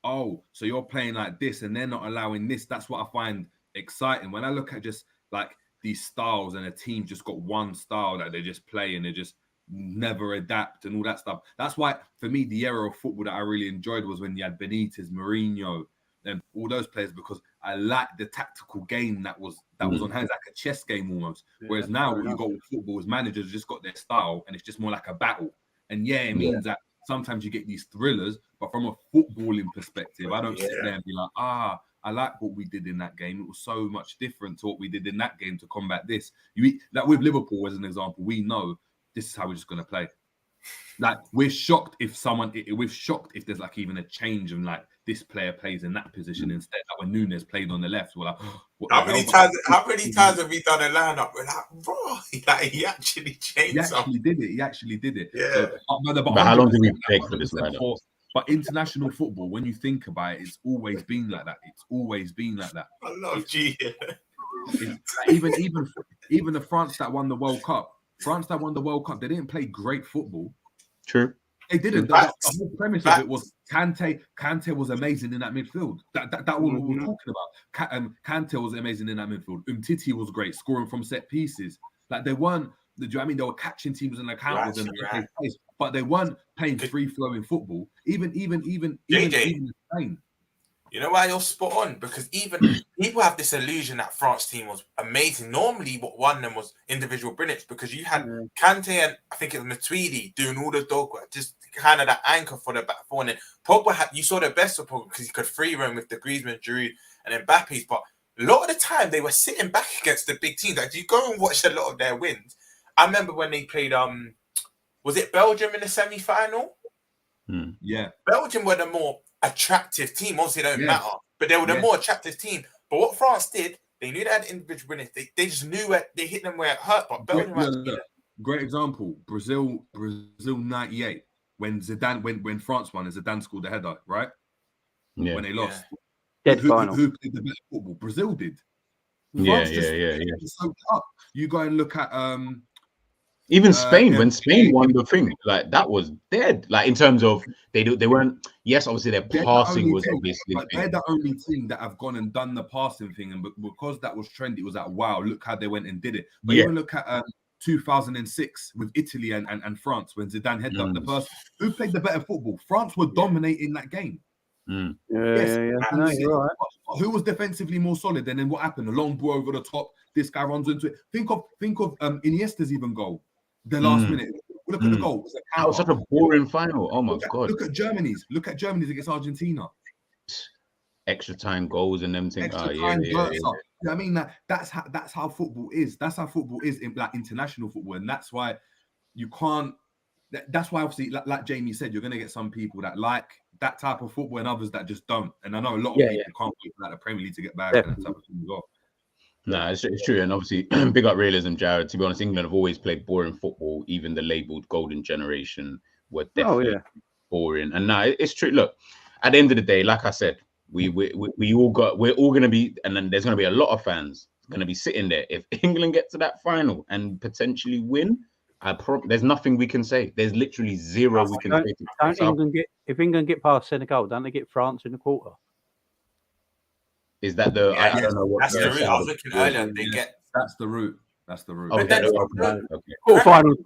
oh, so you're playing like this and they're not allowing this. That's what I find exciting. When I look at just like these styles and a team just got one style that they just play and they just never adapt and all that stuff. That's why, for me, the era of football that I really enjoyed was when you had Benitez, Mourinho, and all those players, because I liked the tactical game that was on hands, like a chess game almost. Whereas now what you got with football is managers just got their style and it's just more like a battle. And it means that sometimes you get these thrillers, but from a footballing perspective, I don't sit there and be like, I like what we did in that game. It was so much different to what we did in that game to combat this. Like with Liverpool, as an example, we know this is how we're just going to play. Like we're shocked if there's like even a change and like this player plays in that position instead. Like when Nunes played on the left, we're like, how many times have we done a lineup? We're like, bro, he actually changed. He actually did it. Yeah. So, but how long did we beg for this lineup? But international football, when you think about it, it's always been like that. I love G. Even the France that won the World Cup. They didn't play great football. True. They didn't. The whole premise of it was Kante was amazing in that midfield. That what we were talking about. Kante was amazing in that midfield. Umtiti was great, scoring from set pieces. Like they weren't. Do you know what I mean? They were catching teams in the counters but they weren't playing free-flowing football. Even in Spain. You know why you're spot on? Because even people have this illusion that France team was amazing. Normally, what won them was individual brilliance because you had Kante and I think it was Matuidi doing all the dog work, just kind of that anchor for the back four. And then Pogba you saw the best of Pogba because he could free roam with the Griezmann, Giroud, and Mbappe's. But a lot of the time, they were sitting back against the big teams. Like, you go and watch a lot of their wins. I remember when they played, was it Belgium in the semi-final? Yeah. Belgium were the more attractive team. Obviously, they don't matter, but they were the more attractive team. But what France did, they knew they had individual winners. They just knew where they hit them where it hurt. But Belgium great example. Brazil 98 when France won and Zidane scored the header, right? Yeah. When they lost. Dead final. Who played the better football? Brazil did. Yeah. You go and look at even Spain, when Spain won the thing, like that was dead. Like in terms of they weren't. Yes, obviously their passing was obviously. But they're the only team that have gone and done the passing thing, and because that was trendy, it was like, wow, look how they went and did it. But even look at 2006 with Italy and France when Zidane headed up the person. Who played the better football? France were dominating that game. Yeah. No, you're right. Who was defensively more solid? And then what happened? A long ball over the top. This guy runs into it. Think of Iniesta's even goal. The last minute. Look at the goal. That was such a boring final. Oh my god! Look at Germany's against Argentina. Extra time goals and them things. I mean that's how football is. That's how football is in like international football, and that's why you can't. That's why obviously, like Jamie said, you're going to get some people that like that type of football and others that just don't. And I know a lot of people can't wait for the Premier League to get back and that type of thing as well. No, it's true. And obviously, big up realism, Jared. To be honest, England have always played boring football. Even the labelled golden generation were definitely boring. And now it's true. Look, at the end of the day, like I said, we're all going to be, and then there's going to be a lot of fans going to be sitting there. If England get to that final and potentially win, there's nothing we can say. There's literally zero we can say. If England get past Senegal, don't they get France in the quarter? Is that the? I don't know what. That's the route. I was looking earlier. They get. That's the route. That's the route. Oh, Quarterfinals.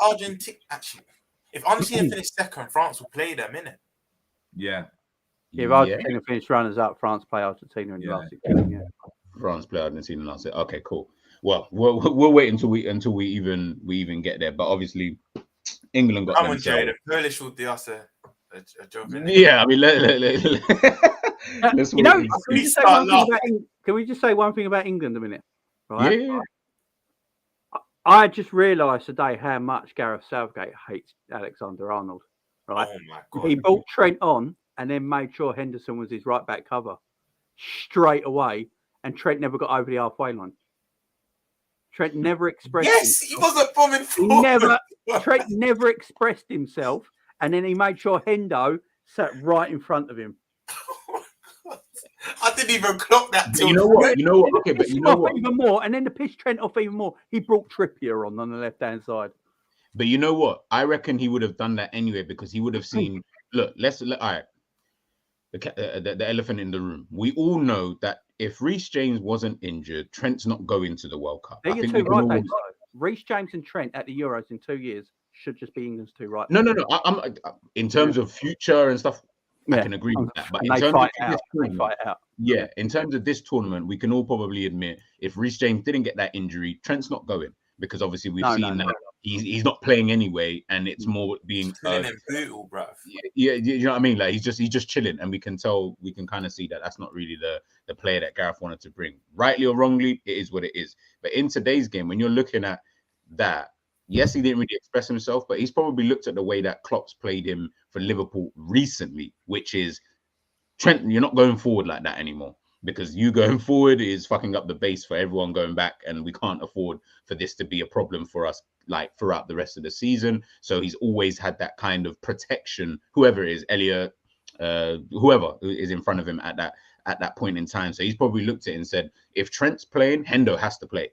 Argentina. Actually, if Argentina finish second, France will play them, innit? Yeah. If Argentina finish runners up, France play Argentina in the last 6 games. France play Argentina in the last 6. Okay, cool. Well, we'll wait until we even get there. But obviously, England got. Come on, Jay. The Polish will do us a job. Yeah, I mean, let's can we just say one thing about England a minute? Right? Yeah. I just realised today how much Gareth Southgate hates Alexander-Arnold. Right? Oh my God. He brought Trent on and then made sure Henderson was his right back cover straight away, and Trent never got over the halfway line. Trent never expressed. Yes, he wasn't bombing forward. Trent never expressed himself, and then he made sure Hendo sat right in front of him. I didn't even clock that. You know what? Okay, but you know what? Even more, and then to piss Trent off even more, he brought Trippier on the left-hand side. But you know what? I reckon he would have done that anyway because he would have seen. Look, all right. The elephant in the room. We all know that if Reece James wasn't injured, Trent's not going to the World Cup. You're too right, Reece James and Trent at the Euros in 2 years should just be England's two right. No. I'm in terms of future and stuff. I can agree with that. But in terms of this tournament, in terms of this tournament, we can all probably admit if Reece James didn't get that injury, Trent's not going because obviously we've seen that he's not playing anyway, and it's more being brutal, bro. Yeah, you know what I mean. Like he's just chilling, and we can kind of see that that's not really the player that Gareth wanted to bring. Rightly or wrongly, it is what it is. But in today's game, when you're looking at that. Yes, he didn't really express himself, but he's probably looked at the way that Klopp's played him for Liverpool recently, which is Trent, you're not going forward like that anymore because you going forward is fucking up the base for everyone going back, and we can't afford for this to be a problem for us like throughout the rest of the season. So he's always had that kind of protection, whoever it is, Elliot, whoever is in front of him at that point in time. So he's probably looked at it and said, if Trent's playing, Hendo has to play.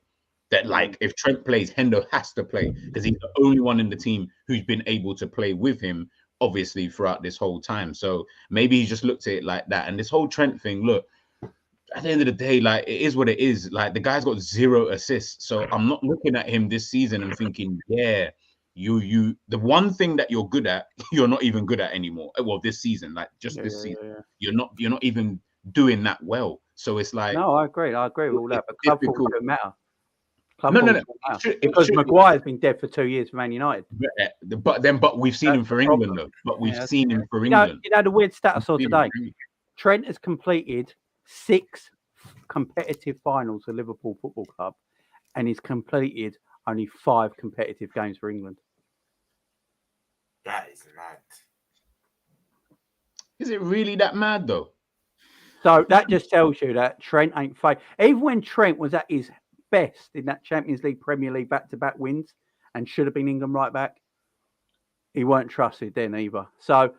That like if Trent plays, Hendo has to play because he's the only one in the team who's been able to play with him, obviously, throughout this whole time. So maybe he just looked at it like that. And this whole Trent thing, look, at the end of the day, like it is what it is. Like the guy's got 0 assists. So I'm not looking at him this season and thinking, yeah, you the one thing that you're good at, you're not even good at anymore. Well, this season, like just this season, you're not even doing that well. So it's like no, I agree with all that, but club football doesn't matter. No. Because Maguire's been dead for 2 years for Man United. But we've seen him for England, though. But we've seen him for England. You know the weird stat I saw today? Trent has completed 6 competitive finals for Liverpool Football Club, and he's completed only 5 competitive games for England. That is mad. Is it really that mad, though? So that just tells you that Trent ain't fake. Even when Trent was at his best in that Champions League, Premier League back-to-back wins and should have been England right back, he weren't trusted then either. So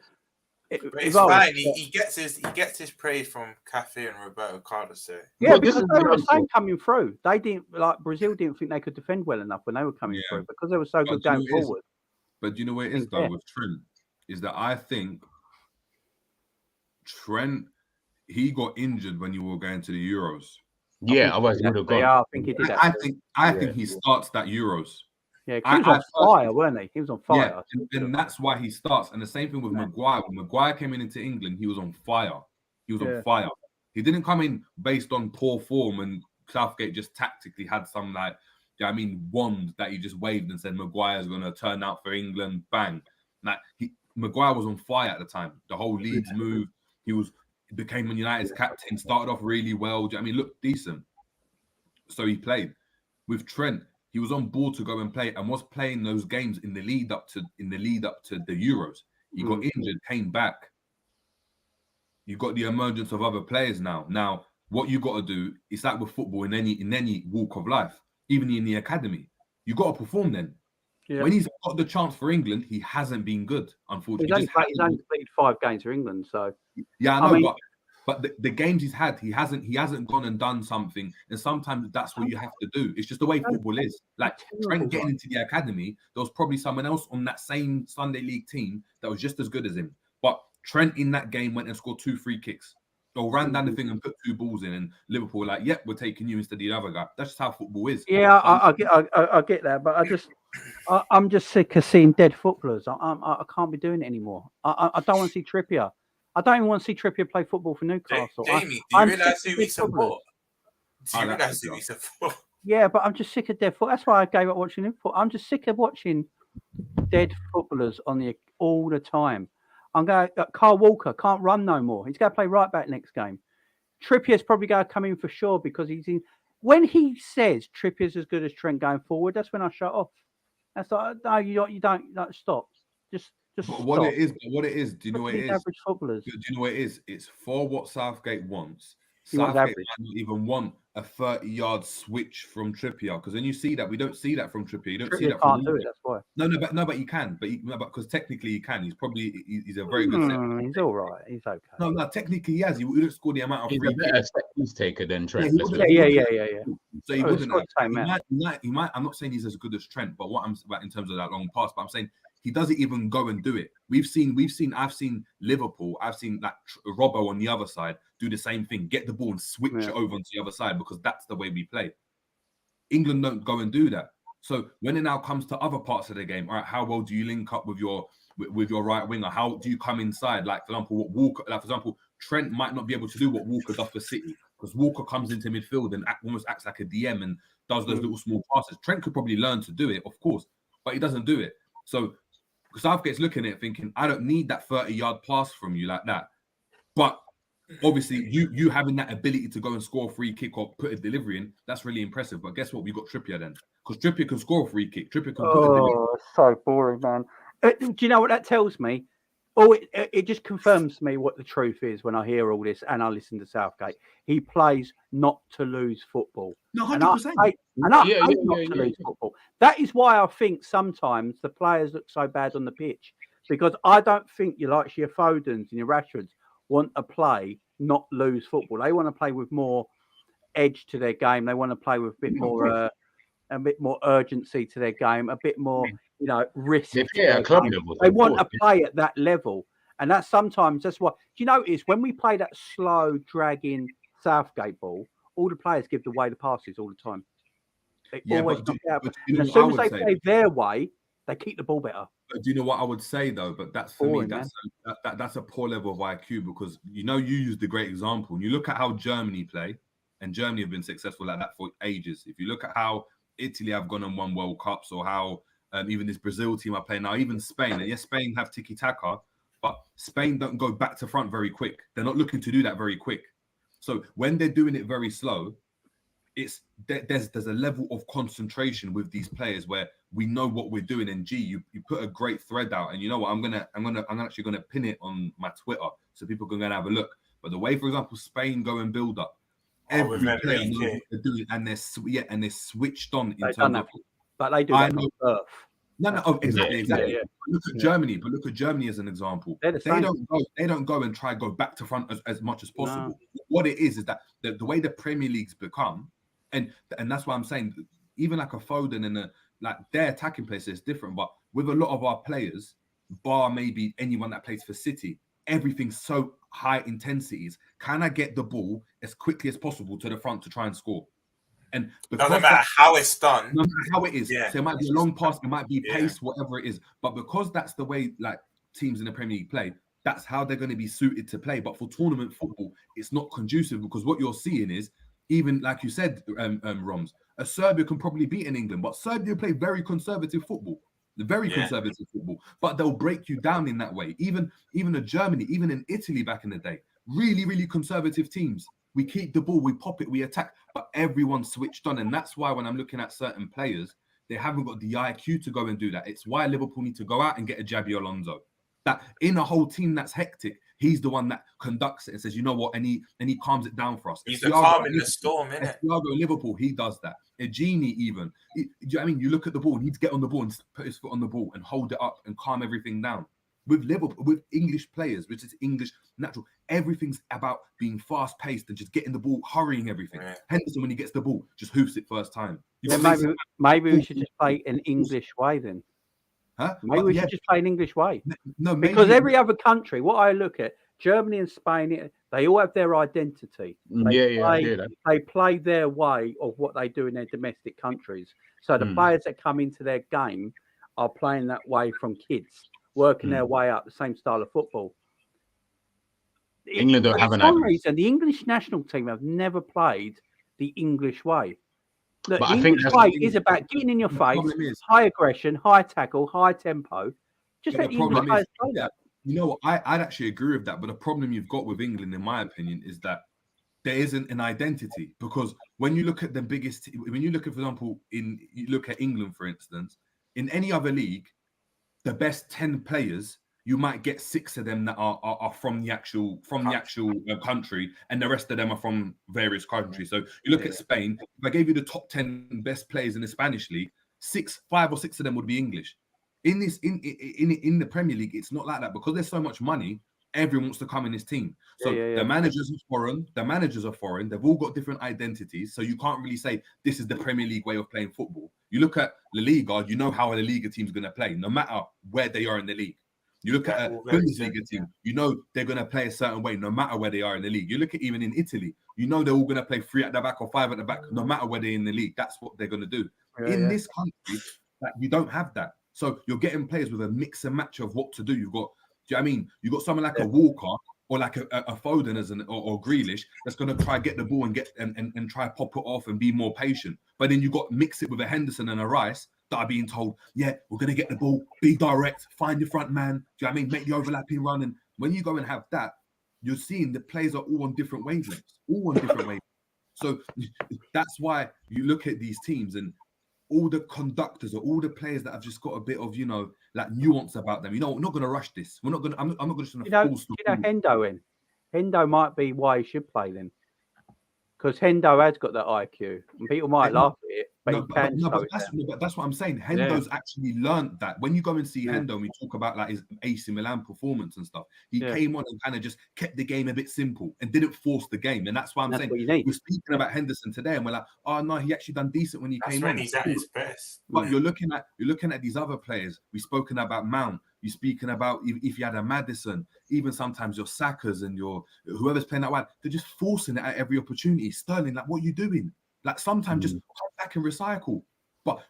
it's fine. He gets his praise from Cafe and Roberto Carlos. So. Yeah, because they were the same coming through. They didn't Brazil didn't think they could defend well enough when they were coming through because they were so good going forward. But do you know what it is though with Trent? Is that I think Trent he got injured when you were going to the Euros. Yeah, otherwise he would have gone. Yeah, I think he did that. I think he starts that Euros. Yeah, he was on fire, weren't he? He was on fire. Yeah, and that's why he starts. And the same thing with Maguire. When Maguire came into England, he was on fire. He was on fire. He didn't come in based on poor form, and Southgate just tactically had some wand that he just waved and said Maguire's going to turn out for England. Bang! Maguire was on fire at the time. The whole Leeds move. He became Man United's captain. Started off really well. Looked decent. So he played with Trent. He was on board to go and play, and was playing those games in the lead up to the Euros. He got injured, came back. You got the emergence of other players now. Now, what you got to do is like with football in any walk of life, even in the academy, you got to perform. Then, when he's got the chance for England, he hasn't been good. Unfortunately, he's only played 5 games for England. So yeah, I know, but the games he's had, he hasn't gone and done something. And sometimes that's what you have to do. It's just the way football is. Like Trent getting into the academy, there was probably someone else on that same Sunday League team that was just as good as him. But Trent in that game went and scored 2 free kicks. Or ran down the thing and put 2 balls in, and Liverpool were like, "Yep, we're taking you instead of the other guy." That's just how football is. Yeah, I get that, but I'm just sick of seeing dead footballers. I can't be doing it anymore. I don't want to see Trippier. I don't even want to see Trippier play football for Newcastle. Jamie, do you realise who we support? Yeah, but I'm just sick of dead football. That's why I gave up watching Liverpool. I'm just sick of watching dead footballers all the time. I'm going. Carl Walker can't run no more. He's going to play right back next game. Trippier's probably going to come in for sure because he's in. when he says Trippier's as good as Trent going forward, that's when I shut off. That's like, no, you don't stop. Just but what it is, do you know what it is? Average footballers. Do you know what it is? It's for what Southgate wants. Southgate might not even want a 30-yard switch from Trippier, because when you see that, we don't see that from Trippier. You don't see that from can't do it. That's why. No, but you can. But because technically he can. He's a very good set. He's all right. He's okay. No, technically he has. He wouldn't score the amount of free kicks. He's taker than Trent. Yeah. So he wouldn't. He might. I'm not saying he's as good as Trent, but what I'm about in terms of that long pass. But I'm saying he doesn't even go and do it. I've seen Liverpool. I've seen that Robbo on the other side do the same thing. Get the ball and switch it over onto the other side, because that's the way we play. England don't go and do that. So when it now comes to other parts of the game, all right, how well do you link up with your right winger? How do you come inside? Like, for example, Trent might not be able to do what Walker does for City, because Walker comes into midfield and almost acts like a DM and does those little small passes. Trent could probably learn to do it, of course, but he doesn't do it. So Southgate's looking at it thinking, I don't need that 30-yard pass from you like that. But obviously, you having that ability to go and score a free kick or put a delivery in, that's really impressive. But guess what? We've got Trippier then. Because Trippier can score a free kick. Trippier can put a delivery. So boring, man. Do you know what that tells me? Oh, it just confirms to me what the truth is when I hear all this and I listen to Southgate. He plays not to lose football. No, 100%. I hate not to lose football. That is why I think sometimes the players look so bad on the pitch, because I don't think your Fodens and your Rashfords want to play, not lose football. They want to play with more edge to their game. They want to play with a bit more urgency to their game, a bit more, risk. They club level. They want to play at that level. And that's what, do you notice when we play that slow, dragging Southgate ball, all the players give away the passes all the time. They always knock out. As soon as they play their way, they keep the ball better. But do you know what I would say though? But that's for me, that's a poor level of IQ, because you used the great example. And you look at how Germany play, and Germany have been successful like that for ages. If you look at how Italy have gone and won World Cups, or how even this Brazil team are playing now, even Spain. And yes, Spain have tiki-taka, but Spain don't go back to front very quick. They're not looking to do that very quick. So when they're doing it very slow, there's a level of concentration with these players where we know what we're doing. And you put a great thread out, and you know what, I'm actually gonna pin it on my Twitter so people can go and have a look. But the way, for example, Spain go and build up, every player knows what they're doing, and they're switched on in terms of. But they do that on Earth. No, exactly. Yeah. Look at Germany, but look at Germany as an example. They don't go and try go back to front as much as possible. No. What it is that the way the Premier League's become, and that's why I'm saying, even like a Foden and their attacking place is different. But with a lot of our players, bar maybe anyone that plays for City, everything's so high intensities. Can I get the ball as quickly as possible to the front to try and score? And doesn't matter how it's done, no matter how it is. Yeah. So it might be a long pass, it might be pace, whatever it is. But because that's the way teams in the Premier League play, that's how they're going to be suited to play. But for tournament football, it's not conducive, because what you're seeing is, even like you said, Romz, a Serbia can probably beat in England, but Serbia play very conservative football. Conservative football, but they'll break you down in that way. Even in Germany, even in Italy back in the day, really, really conservative teams. We keep the ball, we pop it, we attack, but everyone's switched on. And that's why when I'm looking at certain players, they haven't got the IQ to go and do that. It's why Liverpool need to go out and get a Xabi Alonso. That in a whole team that's hectic, he's the one that conducts it and says, you know what, and he calms it down for us. He's the calm in the storm, isn't it? Thiago in Liverpool, he does that. A Genie even. You look at the ball and he'd get on the ball and put his foot on the ball and hold it up and calm everything down. With Liverpool, with English players, which is English natural, everything's about being fast-paced and just getting the ball, hurrying everything. Yeah. Henderson, when he gets the ball, just hoofs it first time. Maybe we should just play an English way then. Huh? Maybe we should just play an English way. No, because every other country, what I look at, Germany and Spain, they all have their identity. They play their way of what they do in their domestic countries. So the players that come into their game are playing that way from kids, working their way up, the same style of football. England don't have an For some reason, the English national team have never played the English way. Look, the English way is about getting in your face, high aggression, high tackle, high tempo. Just let the English players play that. You know what? I'd actually agree with that. But the problem you've got with England, in my opinion, is that there isn't an identity, because when you look at the biggest, when you look at, for example, you look at England, for instance, in any other league, the best 10 players, you might get 6 of them that are from the actual country, and the rest of them are from various countries. So you look at Spain. If I gave you the top 10 best players in the Spanish league, 5 or 6 of them would be English. In the Premier League, it's not like that, because there's so much money. Everyone wants to come in this team. So the managers are foreign. The managers are foreign. They've all got different identities. So you can't really say this is the Premier League way of playing football. You look at La Liga, you know how a La Liga team's going to play, no matter where they are in the league. You look at a Bundesliga team, you know they're going to play a certain way, no matter where they are in the league. You look at even in Italy, you know they're all going to play 3 at the back or 5 at the back, no matter where they're in the league. That's what they're going to do. This country, you don't have that. So you're getting players with a mix and match of what to do. You've got, do you know what I mean? You've got someone like a Walker or like a Foden or Grealish that's going to try get the ball and try pop it off and be more patient. But then you got mix it with a Henderson and a Rice that are being told, yeah, we're going to get the ball, be direct, find your front man. Do you know what I mean? Make the overlapping run. And when you go and have that, you're seeing the players are all on different wavelengths, So that's why you look at these teams and all the conductors or all the players that have just got a bit of, like nuance about them. We're not going to rush this. I'm not going to force Hendo Hendo might be why he should play then. Because Hendo has got that IQ. And people might laugh at it, but he can. But that's what I'm saying. Hendo's actually learned that. When you go and see Hendo and we talk about like his AC Milan performance and stuff, he came on and kind of just kept the game a bit simple and didn't force the game. And that's why I'm saying we're speaking about Henderson today, and we're like, oh no, he actually done decent when he came on. He's at his best. But you're looking at these other players. We've spoken about Mount. You're speaking about if you had a Maddison, even sometimes your Sackers and your whoever's playing that wide, they're just forcing it at every opportunity. Sterling, like, what are you doing? Like, sometimes just come back and recycle.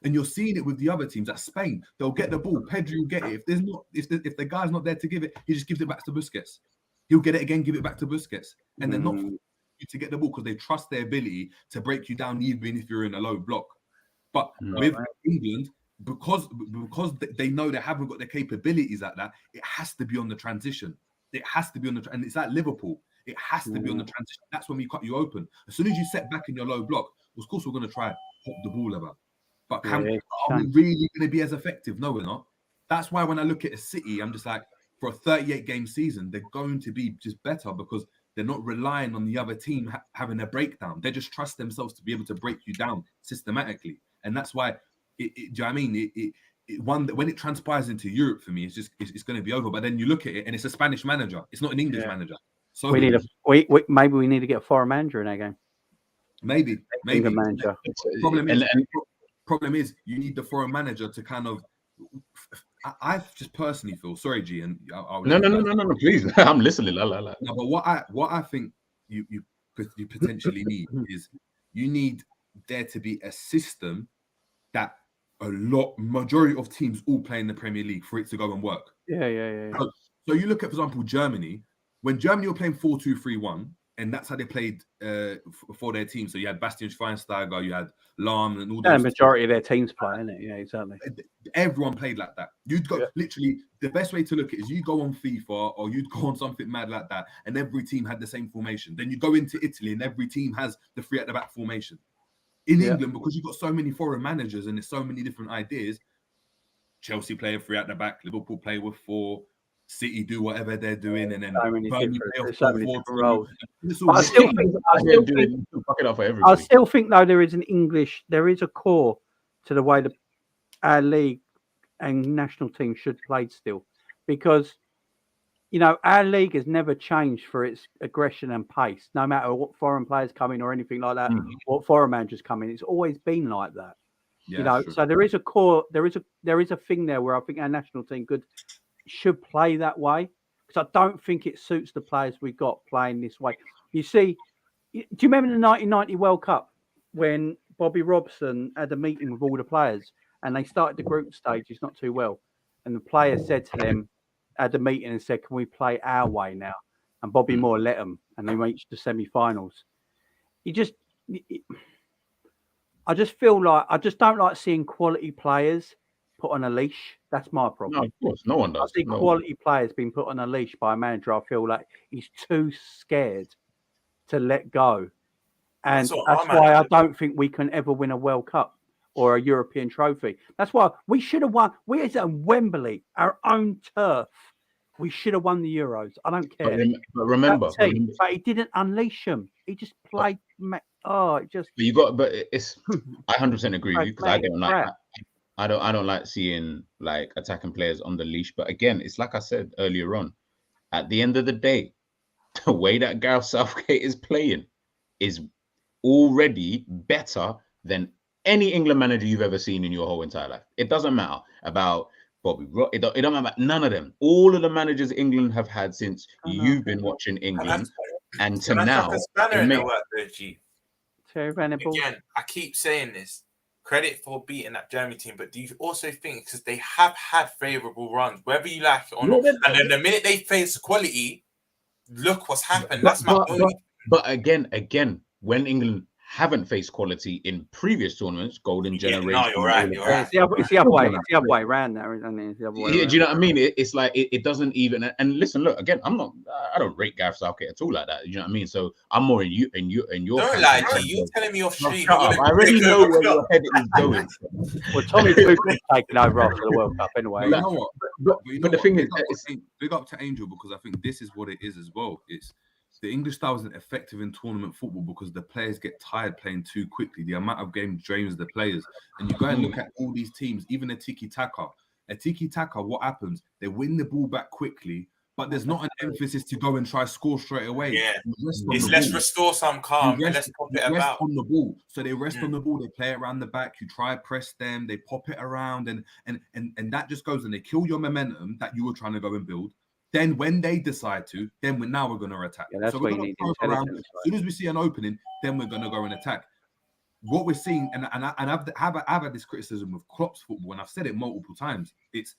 And you're seeing it with the other teams. At Spain, they'll get the ball. Pedri will get it. If the guy's not there to give it, he just gives it back to Busquets. He'll get it again, give it back to Busquets, and they're not you to get the ball because they trust their ability to break you down, even if you're in a low block. But with England, because they know they haven't got the capabilities at that, it has to be on the transition. It has to be on the and it's like Liverpool. It has to be on the transition. That's when we cut you open. As soon as you set back in your low block, of course we're going to try pop the ball about. But are we really going to be as effective? No, we're not. That's why when I look at a City, I'm just like, for a 38-game season, they're going to be just better because they're not relying on the other team having a breakdown. They just trust themselves to be able to break you down systematically. And that's why, do you know what I mean? When it transpires into Europe, for me, it's going to be over. But then you look at it, and it's a Spanish manager. It's not an English manager. So maybe we need to get a foreign manager in our game. Maybe manager. Problem is you need the foreign manager to kind of. I just personally feel sorry, G, and no, please, I'm listening. La. No, but what I think you potentially need is you need there to be a system that majority of teams all play in the Premier League for it to go and work. Yeah. So you look at, for example, Germany. When Germany were playing 4-2-3-1, and that's how they played for their team. So you had Bastian Schweinsteiger, you had Lahm, and all those. The majority of their teams play, isn't it? Yeah, exactly. Everyone played like that. You'd go literally. The best way to look at it is you go on FIFA or you'd go on something mad like that, and every team had the same formation. Then you go into Italy, and every team has the 3 at the back formation. In England, because you've got so many foreign managers and there's so many different ideas, Chelsea play a 3 at the back, Liverpool play with 4, City do whatever they're doing, and then so many different roles. I still think though there is a core to the way that our league and national team should play still, because our league has never changed for its aggression and pace, no matter what foreign players come in or anything like that, what foreign managers come in. It's always been like that. So there is a core, there is a thing there where I think our national team should play that way, because I don't think it suits the players we got playing this way. You see, do you remember the 1990 World Cup when Bobby Robson had a meeting with all the players and they started the group stages not too well, and the players said to them at the meeting and said, "Can we play our way now?" And Bobby Moore let them, and they reached the semi-finals. I just feel like I just don't like seeing quality players put on a leash. That's my problem. No, of course, no one does. I see quality players being put on a leash by a manager. I feel like he's too scared to let go. And That's that's why I don't think we can ever win a World Cup or a European trophy. That's why we should have won. We is at Wembley, our own turf. We should have won the Euros. I don't care. But remember, but he didn't unleash them. He just played. But it's. I 100% agree with you because I don't like seeing like attacking players on the leash. But again, it's like I said earlier on. At the end of the day, the way that Gareth Southgate is playing is already better than any England manager you've ever seen in your whole entire life. It doesn't matter about Bobby Rock. It don't matter about none of them. All of the managers England have had since you've been watching England and to now. Again, I keep saying this. Credit for beating that Germany team, but do you also think because they have had favourable runs, whether you like it or not, and then the minute they face quality, look what's happened. That's my only. But again, when England haven't faced quality in previous tournaments, Golden Generation. No, you're right. It's the other way. It's the other way around there, isn't it? It's the other way do you know what I mean? It's like it doesn't even. And listen, look again. I don't rate Gareth Southgate at all like that. You know what I mean? So I'm more in your. Don't lie, G. You're telling me off street. I already know where your head is going. Well, Tommy Tuchel's taking over after the World Cup anyway. You know what? But the thing is, big up to Angel because I think this is what it is as well. It's the English style isn't effective in tournament football because the players get tired playing too quickly. The amount of games drains the players. And you go and look at all these teams, even a tiki-taka. A tiki-taka, what happens? They win the ball back quickly, but there's not an emphasis to go and try score straight away. Yeah, let's restore some calm and let's pop it about. On the ball. So they rest on the ball, they play around the back, you try press them, they pop it around, and that just goes and they kill your momentum that you were trying to go and build. Then when they decide to, then we're going to attack. Yeah, that's so we're going to throw around. As soon as we see an opening, then we're going to go and attack. What we're seeing, and I've had this criticism of Klopp's football, and I've said it multiple times. It's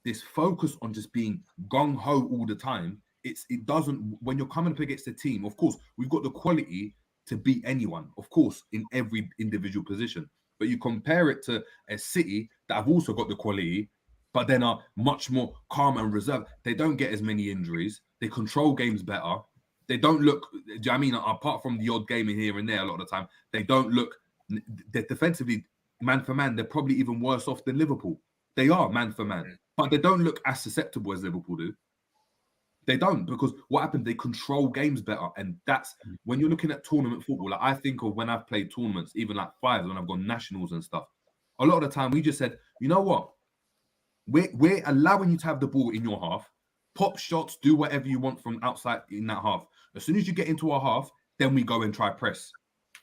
this focus on just being gung ho all the time. It doesn't. When you're coming up against a team, of course, we've got the quality to beat anyone, of course, in every individual position. But you compare it to a City that have also got the quality, but then are much more calm and reserved. They don't get as many injuries. They control games better. They don't look, do you know what I mean? Apart from the odd game in here and there, a lot of the time, they don't look, they're defensively, man for man, they're probably even worse off than Liverpool. They are man for man, but they don't look as susceptible as Liverpool do. They don't, because what happened, they control games better. And that's, when you're looking at tournament football, like I think of when I've played tournaments, even like fives, when I've gone nationals and stuff, a lot of the time we just said, you know what? We're allowing you to have the ball in your half, pop shots, do whatever you want from outside in that half. As soon as you get into our half, then we go and try press.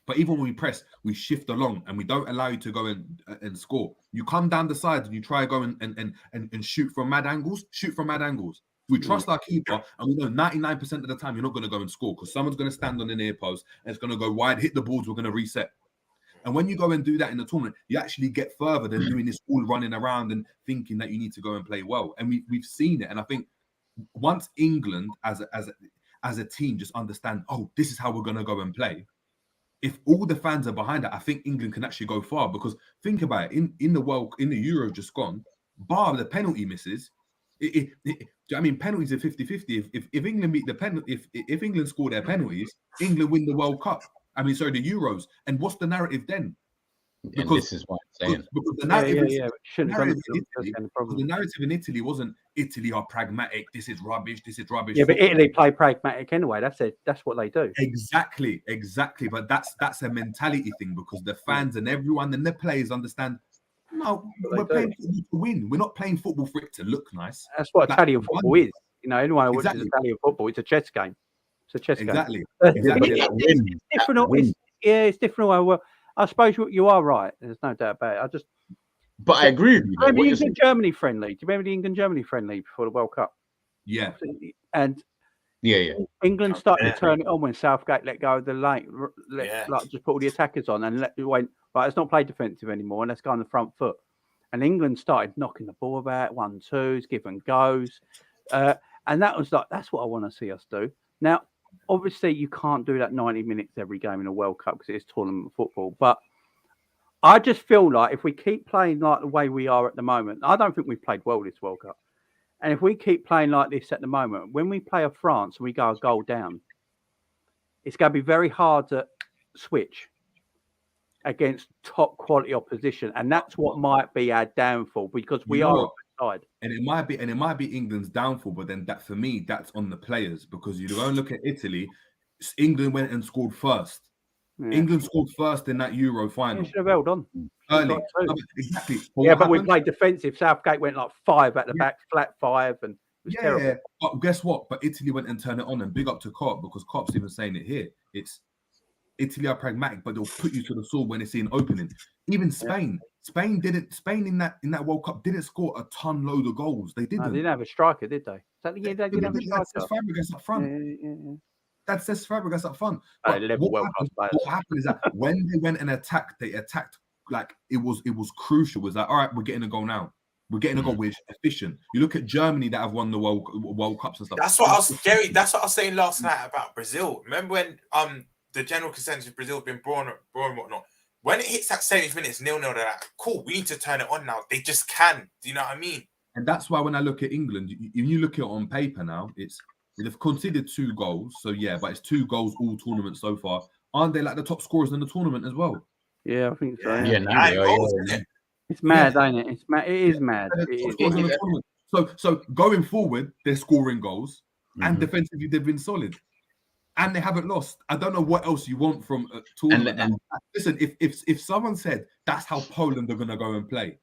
But even when we press, we shift along and we don't allow you to go and score. You come down the sides and you try to go and shoot from mad angles. Shoot from mad angles. We trust our keeper and we know 99% of the time you're not going to go and score because someone's going to stand on the near post and it's going to go wide, hit the balls, we're going to reset. And when you go and do that in the tournament, you actually get further than doing this all running around and thinking that you need to go and play well. And we've seen it. And I think once England as a team just understand, oh, this is how we're going to go and play. If all the fans are behind it, I think England can actually go far. Because think about it, in the Euro just gone, bar the penalty misses, I mean, penalties are 50-50. If England meet the penalty, if England score their penalties, England win the World Cup. I mean, sorry, the Euros. And what's the narrative then? Because this is what I'm saying. Because the narrative in Italy wasn't Italy are pragmatic. This is rubbish. This is rubbish. Yeah, but Italy play pragmatic anyway. That's it. That's what they do. Exactly. But that's a mentality thing because the fans and everyone and the players understand. No, we're playing football to win. We're not playing football for it to look nice. That's what Italian football is. You know, anyone who watches Italian football, it's a chess game. It's a chess game. Exactly. It's different. It's different. Well, I suppose you are right. There's no doubt about it. But I agree with you. Remember the England-Germany friendly? Do you remember the England-Germany friendly before the World Cup? Yeah. And England started to turn it on when Southgate let go of the lane, just put all the attackers on and went, right, let's not play defensive anymore and let's go on the front foot. And England started knocking the ball about, 1-2s, give and goes. And that was like, that's what I want to see us do. Now, obviously, you can't do that 90 minutes every game in a World Cup because it's tournament football. But I just feel like if we keep playing like the way we are at the moment, I don't think we've played well this World Cup. And if we keep playing like this at the moment, when we play a France and we go a goal down, it's going to be very hard to switch against top quality opposition, and that's what might be our downfall because we are side. And it might be England's downfall, but then that for me, that's on the players because you go and look at Italy. England went and scored first. Yeah. England scored first in that Euro final. Should have held on early. Exactly. But we played defensive. Southgate went like 5 at the back, flat 5, and it was terrible. Yeah. But guess what? But Italy went and turned it on, and big up to Klopp because Klopp's even saying it here. It's Italy are pragmatic, but they'll put you to the sword when they see an opening. Even Spain. Spain in that World Cup didn't score a load of goals. They didn't. They didn't have a striker, did they? They didn't have a striker. That's Fabregas up front. Yeah. That's Fabregas up front. What happened is that when they went and attacked, they attacked like it was crucial. It was like, all right, we're getting a goal now. We're getting a goal. We're efficient. You look at Germany that have won the World Cups and stuff. That's what I was saying last night about Brazil. Remember when the general consensus of Brazil has been born and whatnot. When it hits that 70 minutes 0-0, they're like, cool, we need to turn it on now. They just can. Do you know what I mean? And that's why when I look at England, if you look at it on paper now, they've conceded 2 goals. So yeah, but it's 2 goals all tournaments so far. Aren't they like the top scorers in the tournament as well? Yeah, I think so. Yeah. It's mad, ain't it? It's mad. It is mad. So going forward, they're scoring goals and defensively they've been solid. And they haven't lost. I don't know what else you want from a tournament. And listen, if someone said that's how Poland are going to go and play,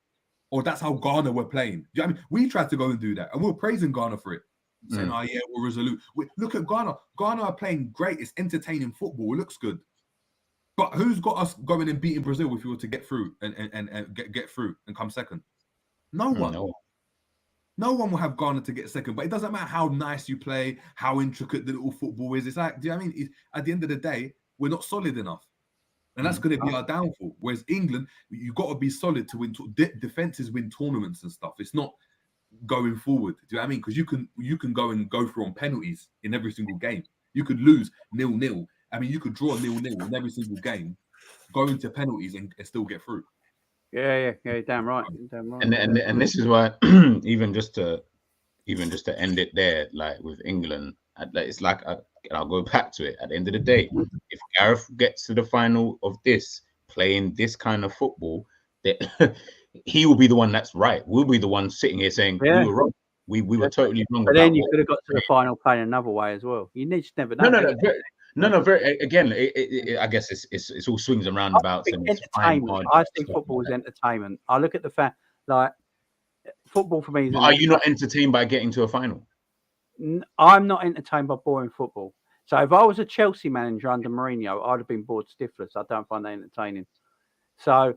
or that's how Ghana were playing, do you know what I mean? We tried to go and do that, and we're praising Ghana for it, saying, "Oh yeah, we're resolute." Look at Ghana. Ghana are playing great. It's entertaining football. It looks good. But who's got us going and beating Brazil if we were to get through and get through and come second? No one. No one will have Ghana to get second, but it doesn't matter how nice you play, how intricate the little football is. It's like, do you know what I mean? At the end of the day, we're not solid enough. And that's going to be our downfall. Whereas England, you've got to be solid to win. Defenses win tournaments and stuff. It's not going forward. Do you know what I mean? Because you can go through on penalties in every single game. You could lose 0-0. I mean, you could draw 0-0 in every single game, go into penalties and still get through. Yeah, damn right. And this is why even just to end it there, like with England, it's like I'll go back to it. At the end of the day, if Gareth gets to the final of this, playing this kind of football, that he will be the one that's right. We'll be the one sitting here saying we were wrong. We were totally wrong. But then you could have got to the final playing another way as well. You just never know. No. Again, I guess it's all swings and roundabouts. Entertainment. I think football is entertainment. I look at the fact, like football for me. Are you not entertained by getting to a final? I'm not entertained by boring football. So if I was a Chelsea manager under Mourinho, I'd have been bored stiffless. I don't find that entertaining. So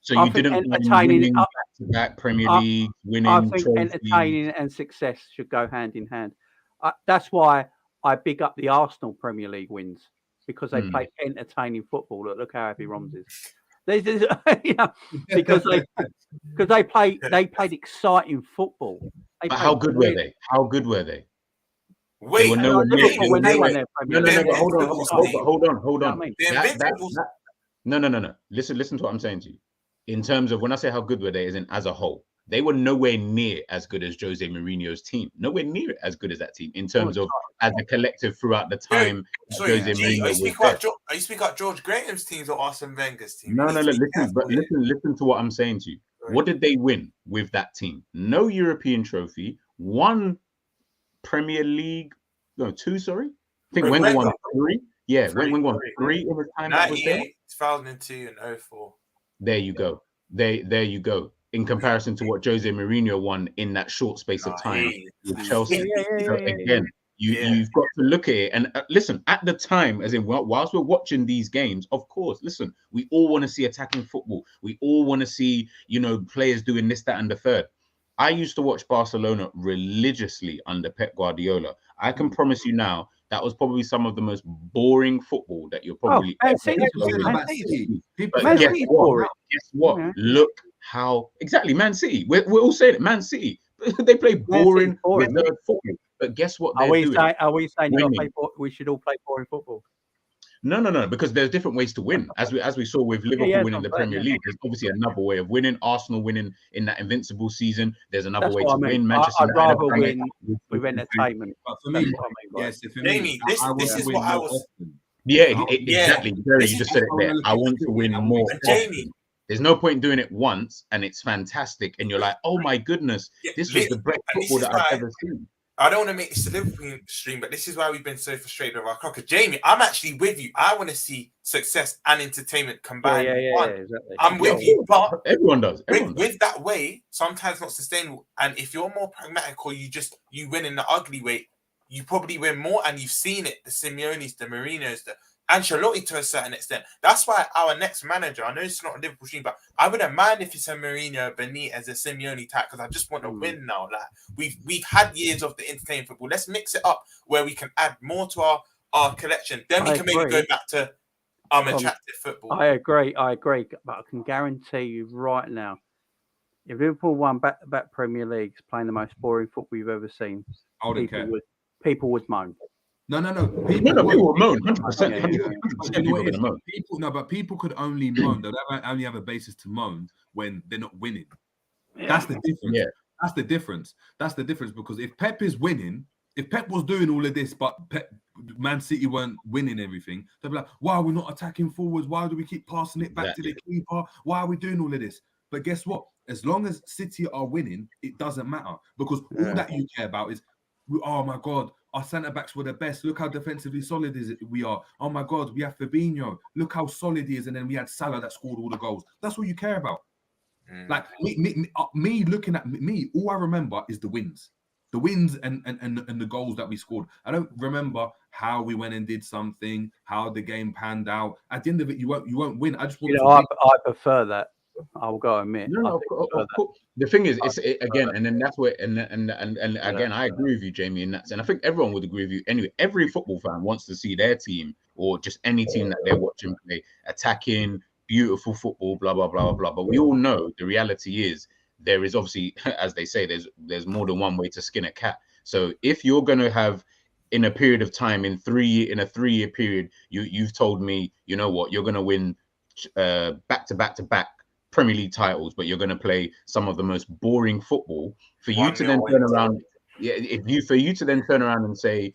you didn't entertaining back Premier League winning. I think entertaining and success should go hand in hand. That's why I big up the Arsenal Premier League wins because they play entertaining football. Look how happy Romz is. Because they played exciting football. How good were they? How good were they? Wait, when they won their Premier League. Hold on. No. Listen to what I'm saying to you. In terms of when I say how good were they, as a whole. They were nowhere near as good as Jose Mourinho's team. Nowhere near as good as that team in terms of as a collective throughout the time. Are you speaking about George Graham's teams or Arsene Wenger's team? No. Listen to what I'm saying to you. Right. What did they win with that team? No European trophy. 1 Premier League. No, 2. Sorry, I think Wenger won 3. Yeah, Wenger won 3 in the time that was there. 2002 and 2004. There you go. There you go. In comparison to what Jose Mourinho won in that short space of time with Chelsea. So again, you've got to look at it. And listen, at the time, as in whilst we're watching these games, of course, listen, we all want to see attacking football. We all want to see, players doing this, that, and the third. I used to watch Barcelona religiously under Pep Guardiola. I can promise you now, that was probably some of the most boring football that you're probably ever see. But guess what? Yeah. Look how exactly Man City. We're all saying it. Man City. They play boring reserved football. But guess what? Are we saying we should all play boring football? No, because there's different ways to win. As we saw with Liverpool winning the Premier League, there's obviously another way of winning. Arsenal winning in that invincible season, there's another way to win. Manchester I'd rather win with entertainment. But for me, Jamie, this is what I was. Yeah, exactly. Gary, you just said it there. I want to win more. Jamie, there's no point in doing it once and it's fantastic, and you're like, oh my goodness, this was the best football that I've ever seen. I don't want to make this a Liverpool stream, but this is why we've been so frustrated with our clock. Jamie, I'm actually with you. I want to see success and entertainment combined. Yeah, exactly. I'm with you, but everyone does. With that way, sometimes not sustainable. And if you're more pragmatic or you win in the ugly way, you probably win more. And you've seen it, the Simeones, the Mourinhos, the Ancelotti to a certain extent. That's why our next manager, I know it's not a Liverpool stream, but I wouldn't mind if it's a Mourinho, Benitez, a Simeone type, because I just want to win now. Like we've had years of the entertaining football. Let's mix it up where we can add more to our collection. Then we can maybe go back to attractive football. I agree, but I can guarantee you right now, if Liverpool won back-to-back Premier Leagues playing the most boring football you've ever seen, people would moan. No. People will moan. 100%. People are going to moan. But people could only moan. They only have a basis to moan when they're not winning. Yeah. That's the difference. Yeah. That's the difference. Because if Pep is winning, if Pep was doing all of this, but Man City weren't winning everything, they'd be like, why are we not attacking forwards? Why do we keep passing it back to the keeper? Why are we doing all of this? But guess what? As long as City are winning, it doesn't matter. Because all that you care about is, oh my God, our centre-backs were the best. Look how defensively solid we are. Oh my God, we have Fabinho. Look how solid he is. And then we had Salah that scored all the goals. That's what you care about. Like me looking at me, all I remember is the wins. The wins and the goals that we scored. I don't remember how we went and did something, how the game panned out. At the end of it, you won't win. I just want I prefer that. I'll go admit. No, the thing is, again, and then that's where, and again, I agree with you, Jamie, in that, and I think everyone would agree with you. Anyway, every football fan wants to see their team or just any team that they're watching play attacking, beautiful football, blah blah blah blah. But we all know the reality is there is obviously, as they say, there's more than one way to skin a cat. So if you're going to have in a period of time, in a 3-year period, you've told me, you know what, you're going to win back to back Premier League titles, but you're going to play some of the most boring football. For you to then turn around, for you to then turn around and say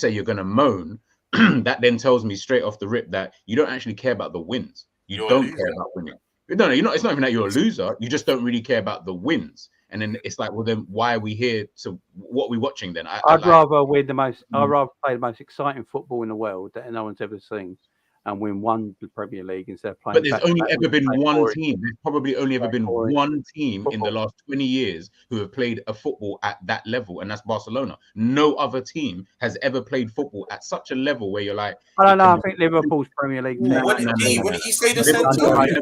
you're going to moan, that then tells me straight off the rip that you don't actually care about the wins. You don't care about winning. No, you're not. It's not even that you're a loser. You just don't really care about the wins. And then it's like, well, then why are we here? So what are we watching then? I'd rather win the most. I'd rather play the most exciting football in the world that no one's ever seen, and win one Premier League instead of playing. But there's only ever been one team. There's probably only ever been one team in the last 20 years who have played a football at that level, and that's Barcelona. No other team has ever played football at such a level where you're like, I don't know. I think Liverpool's Premier League team. What did you say the Centurion?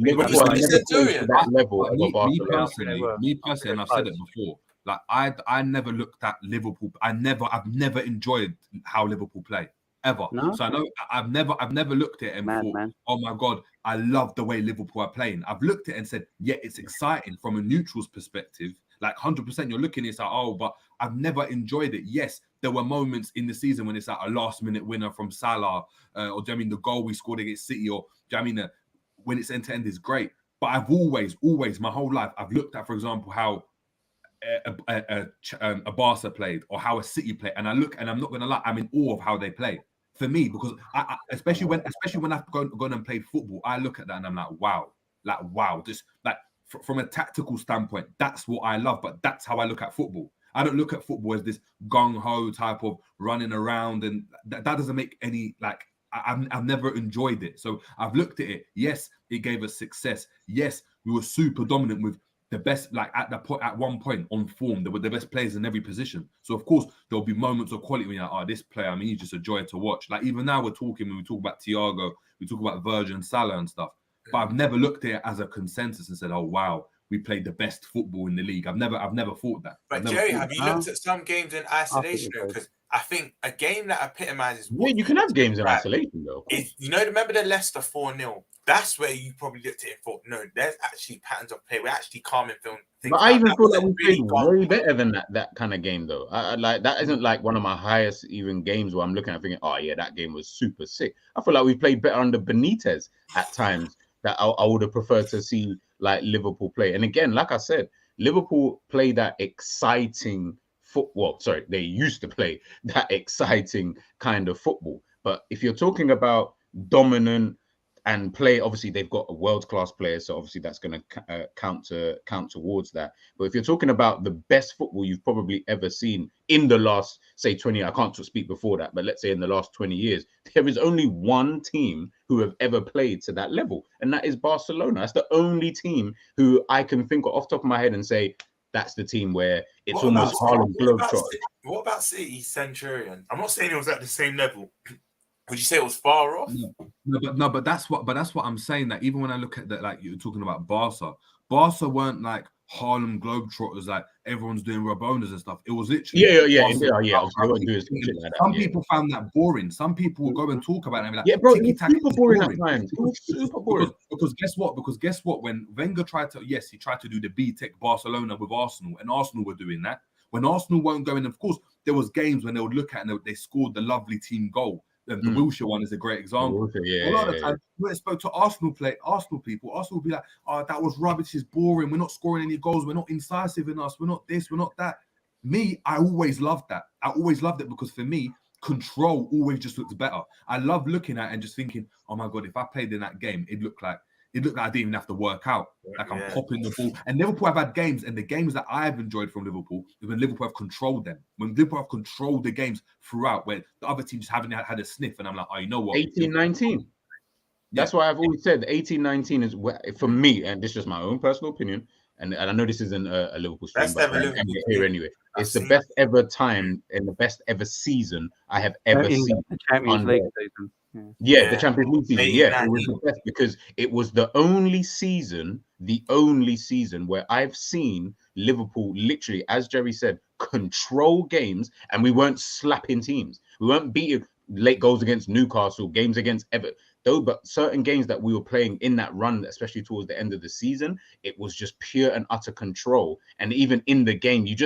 Liverpool has never played to that level of Barcelona. Me personally, and I've said it before. Like I never looked at Liverpool. I've never enjoyed how Liverpool play. Ever. No? So I know I've never looked at it and thought, oh my God, I love the way Liverpool are playing. I've looked at it and said, yeah, it's exciting from a neutral's perspective. Like 100%, you're looking, it's like, oh, but I've never enjoyed it. Yes, there were moments in the season when it's like a last-minute winner from Salah, or do you mean the goal we scored against City, or do you mean when it's end-to-end is great. But I've always, my whole life, I've looked at, for example, how a Barca played or how a City played, and I look, and I'm not going to lie, I'm in awe of how they play. For me, because I especially when I've gone and played football, I look at that and I'm like, wow, just like from a tactical standpoint, that's what I love. But that's how I look at football. I don't look at football as this gung ho type of running around, and that doesn't make any like. I've never enjoyed it. So I've looked at it. Yes, it gave us success. Yes, we were super dominant with the best, like at one point on form, they were the best players in every position. So of course there'll be moments of quality when you're like, oh, this player, I mean, he's just a joy to watch. Like even now when we talk about Thiago, we talk about Virgin, Salah and stuff. But I've never looked at it as a consensus and said, oh wow, we played the best football in the league. I've never thought that. But Jerry, have you looked at some games in isolation? Because I think a game that epitomizes. Yeah, you can have games in isolation though. Remember the Leicester 4-0? That's where you probably looked at it and thought, no, there's actually patterns of play. We're actually calm and feeling things. But I even feel like we played way better than that kind of game though. I like that isn't like one of my highest even games where I'm looking at thinking, oh yeah, that game was super sick. I feel like we played better under Benitez at times that I would have preferred to see like Liverpool play. And again, like I said, Liverpool play that exciting football. Sorry, they used to play that exciting kind of football. But if you're talking about dominant and play, obviously they've got a world-class player, so obviously that's going to count towards that. But if you're talking about the best football you've probably ever seen in the last, say, 20, I can't speak before that, but let's say in the last 20 years, there is only one team who have ever played to that level, and that is Barcelona. That's the only team who I can think of off the top of my head and say, that's the team where it's almost Harlem Globetrotters. What about City Centurion? I'm not saying it was at the same level. Would you say it was far off? No, but that's what I'm saying. That even when I look at that, like you're talking about Barca weren't like Harlem Globetrotters, like everyone's doing Rabonas and stuff. It was literally Some people found that boring. Some people will go and talk about it and be like, yeah, bro, it's super boring at times. It was super boring. Because guess what? When Wenger tried to, he tried to do the B-Tech Barcelona with Arsenal, and Arsenal were doing that. When Arsenal weren't going, of course, there was games when they would look at and they scored the lovely team goal. The Wilshere one is a great example. A lot of the time, when I spoke to Arsenal people, Arsenal would be like, "Oh, that was rubbish. It's boring. We're not scoring any goals. We're not incisive enough. We're not this. We're not that." Me, I always loved that. I always loved it because for me, control always just looks better. I love looking at it and just thinking, "Oh my god, if I played in that game, it looked like I didn't even have to work out. Like I'm popping the ball." And Liverpool have had games, and the games that I've enjoyed from Liverpool is when Liverpool have controlled them. When Liverpool have controlled the games throughout, where the other teams haven't had a sniff, and I'm like, "Oh, you know what? 18-19. That's why I've always said 18-19 is for me, and this is just my own personal opinion. And I know this isn't a Liverpool stream, but I'm here anyway. It's the best ever time and the best ever season I have ever seen. The Champions League season. The Champions League season. Yeah, it was the best because it was the only season where I've seen Liverpool literally, as Jerry said, control games, and we weren't slapping teams. We weren't beating late goals against Newcastle, games against Everton. Though, but certain games that we were playing in that run, especially towards the end of the season, it was just pure and utter control. And even in the game, you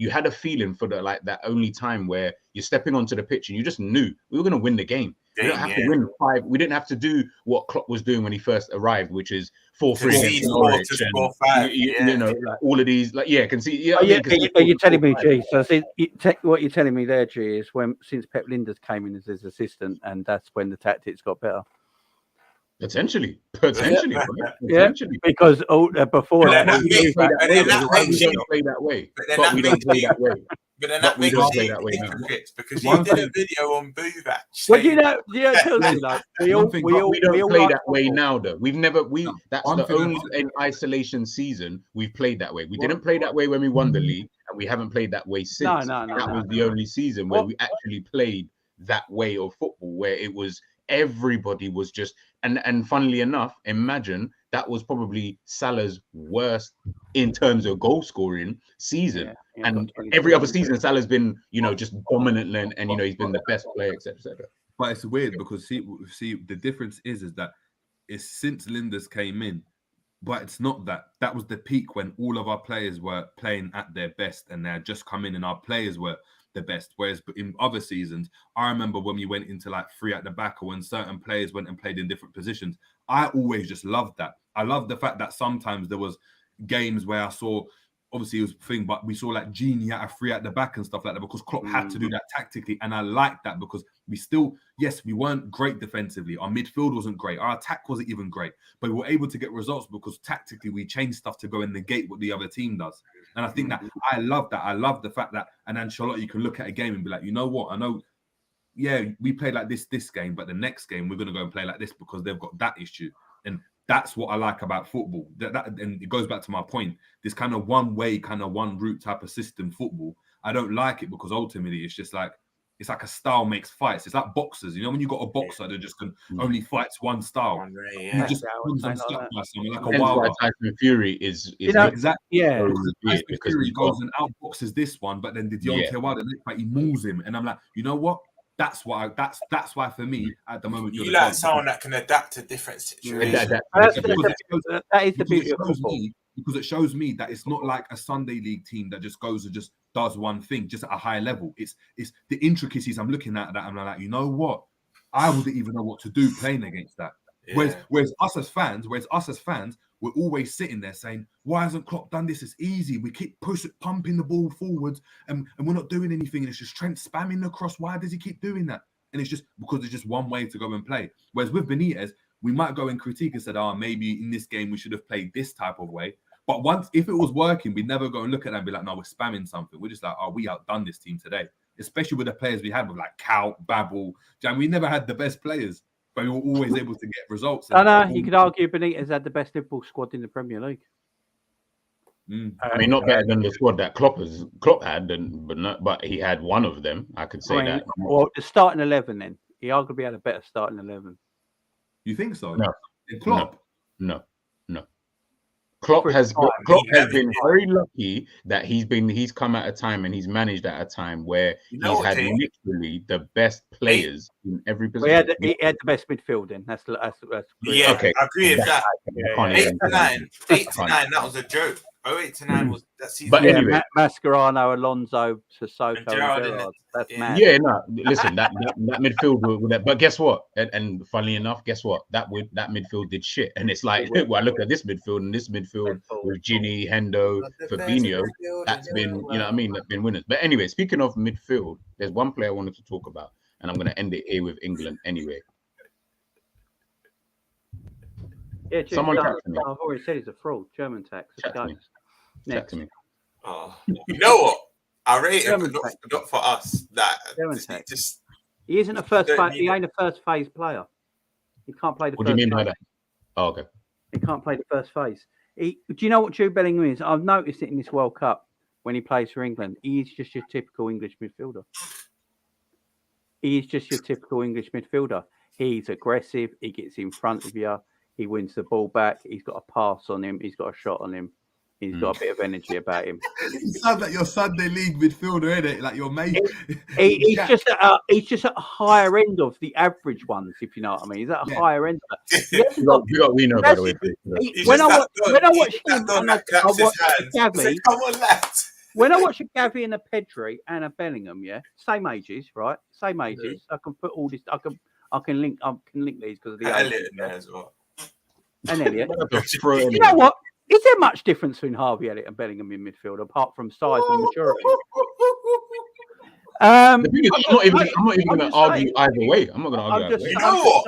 had a feeling for that only time where you're stepping onto the pitch and you just knew we were going to win the game. We don't have to win 5. We didn't have to do what Klopp was doing when he first arrived, which is 4-3 against Norwich. You know, like all of these, like can see. Are you telling me, G? So what you're telling me there, G, is since Pep Linders came in as his assistant, and that's when the tactics got better. Potentially. Yeah, because before we don't play that way. But we don't play that way. But then that makes play that way now. Because you did a video on Buvac. Well, you know, we don't play that way now, though. That's the only in isolation season we've played that way. We didn't play that way when we won the league, and we haven't played that way since. That was the only season where we actually played that way of football, where it was everybody was just and funnily enough, imagine that was probably Salah's worst in terms of goal scoring season. And every other season, Salah's been, just dominant and he's been the best player, etc., etc. But it's weird because see, the difference is that it's since Linders came in, but it's not that. That was the peak when all of our players were playing at their best, and they had just come in, and our players were the best. Whereas in other seasons, I remember when we went into like 3 at the back, or when certain players went and played in different positions. I always just loved that. I love the fact that sometimes there was games where I saw, obviously it was a thing, but we saw like Genie at a 3 at the back and stuff like that because Klopp had to do that tactically. And I liked that because we weren't great defensively. Our midfield wasn't great. Our attack wasn't even great. But we were able to get results because tactically we changed stuff to go and negate what the other team does. And I think that I love that. I love the fact that, and Ancelotti, you can look at a game and be like, you know what? I know, we played like this game, but the next game we're going to go and play like this because they've got that issue. And that's what I like about football. And it goes back to my point. This kind of one way, kind of one route type of system football. I don't like it because ultimately it's just like, it's like a style makes fights. It's like boxers. You know, when you got a boxer that just can only fights one style. You just like a wild. Tyson Fury is exactly. Yeah. Tyson Fury goes and outboxes this one, but then the Deontay Wilder, he mauls him. And I'm like, you know what? That's why for me at the moment you like someone that can adapt to different situations. That is the beauty of football. Because it shows me that it's not like a Sunday league team that just goes and just does one thing just at a high level. It's the intricacies I'm looking at that I'm like, you know what? I wouldn't even know what to do playing against that. Yeah. Whereas us as fans, we're always sitting there saying, why hasn't Klopp done this? It's easy. We keep pumping the ball forwards and we're not doing anything. And it's just Trent spamming across. Why does he keep doing that? and it's just because there's just one way to go and play. Whereas with Benitez, we might go and critique and said, maybe in this game we should have played this type of way. But once, if it was working, we'd never go and look at that and be like, no, we're spamming something. We're just like, we outdone this team today. Especially with the players we had with like Cow, Babel. We never had the best players, but we were always able to get results. I know, you could argue Benitez had the best Liverpool squad in the Premier League. I mean, not better than the squad that Klopp had, but he had one of them. I could say that. Well, the starting 11 then. He arguably had a better starting 11. You think so? No. Klopp? No. Klopp has been very lucky that he's come at a time and he's managed at a time where he's had literally the best players in every position. Well, he had the best midfield then. That's yeah, okay. I agree with that. Yeah. 8 to 9, that was a joke. 08 to 9 was that season. But anyway, Mascherano, Alonso, Sissoko, and Gerrard. That's mad. Yeah, no. Listen, that midfield with that. But guess what? And funnily enough, guess what? That midfield did shit. And it's like, well, I look at this midfield and this midfield with Gini, Hendo, Fabinho. That's been, you know what I mean? That's been winners. But anyway, speaking of midfield, there's one player I wanted to talk about, and I'm going to end it here with England anyway. Yeah, someone chat to me. I've already said he's a fraud. German tax. Chat to me. Oh, you know what? I rate him not for us. He isn't a first phase. He ain't a first phase player. He can't play the. What do you mean by that? Oh, okay. He can't play the first phase. Do you know what Jude Bellingham is? I've noticed it in this World Cup when he plays for England. He's just your typical English midfielder. He's aggressive. He gets in front of you. He wins the ball back. He's got a pass on him. He's got a shot on him. He's got a bit of energy about him. You sound like your Sunday League midfielder, isn't it? Like your mate. He's just at a higher end of the average ones, if you know what I mean. He's at a higher end of that. We know, by the way. When I watch him, Gavi, come on, lads. When I watch a Gavi and a Pedri and a Bellingham, same ages, right? Same ages. I can put all this. I can link these because of the Elliot there as well. And Elliot. You know what? Is there much difference between Harvey Elliott and Bellingham in midfield apart from size and maturity? I'm not even going to argue either way. I'm not going to argue either way. You know what?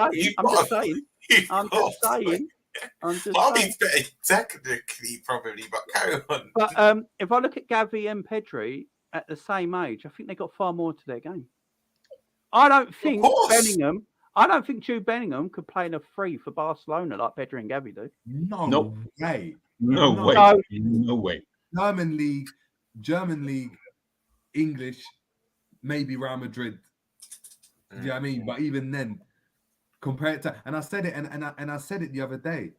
I'm just saying. Harvey's better technically, probably, but carry on. But if I look at Gavi and Pedri at the same age, I think they got far more to their game. I don't think Jude Bellingham could play in a free for Barcelona like Pedri and Gavi do. No way. No way. German League, English, maybe Real Madrid. Do you know what I mean? But even then, compared to, and I said it, and I said it the other day,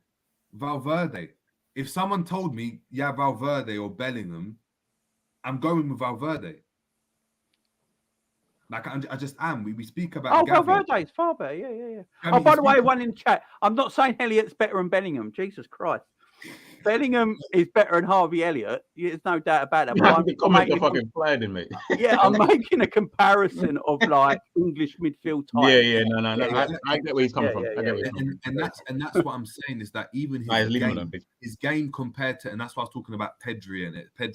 Valverde. If someone told me, Valverde or Bellingham, I'm going with Valverde. Like I just am. We speak about. Valverde is far better. Yeah. Oh, by the way, one in the chat. I'm not saying Elliott's better than Bellingham. Jesus Christ. Bellingham is better than Harvey Elliott. There's no doubt about that. I'm making a comparison of like English midfield type. No. I get where he's coming from. And that's what I'm saying is that even his game compared to, and that's why I was talking about Pedri,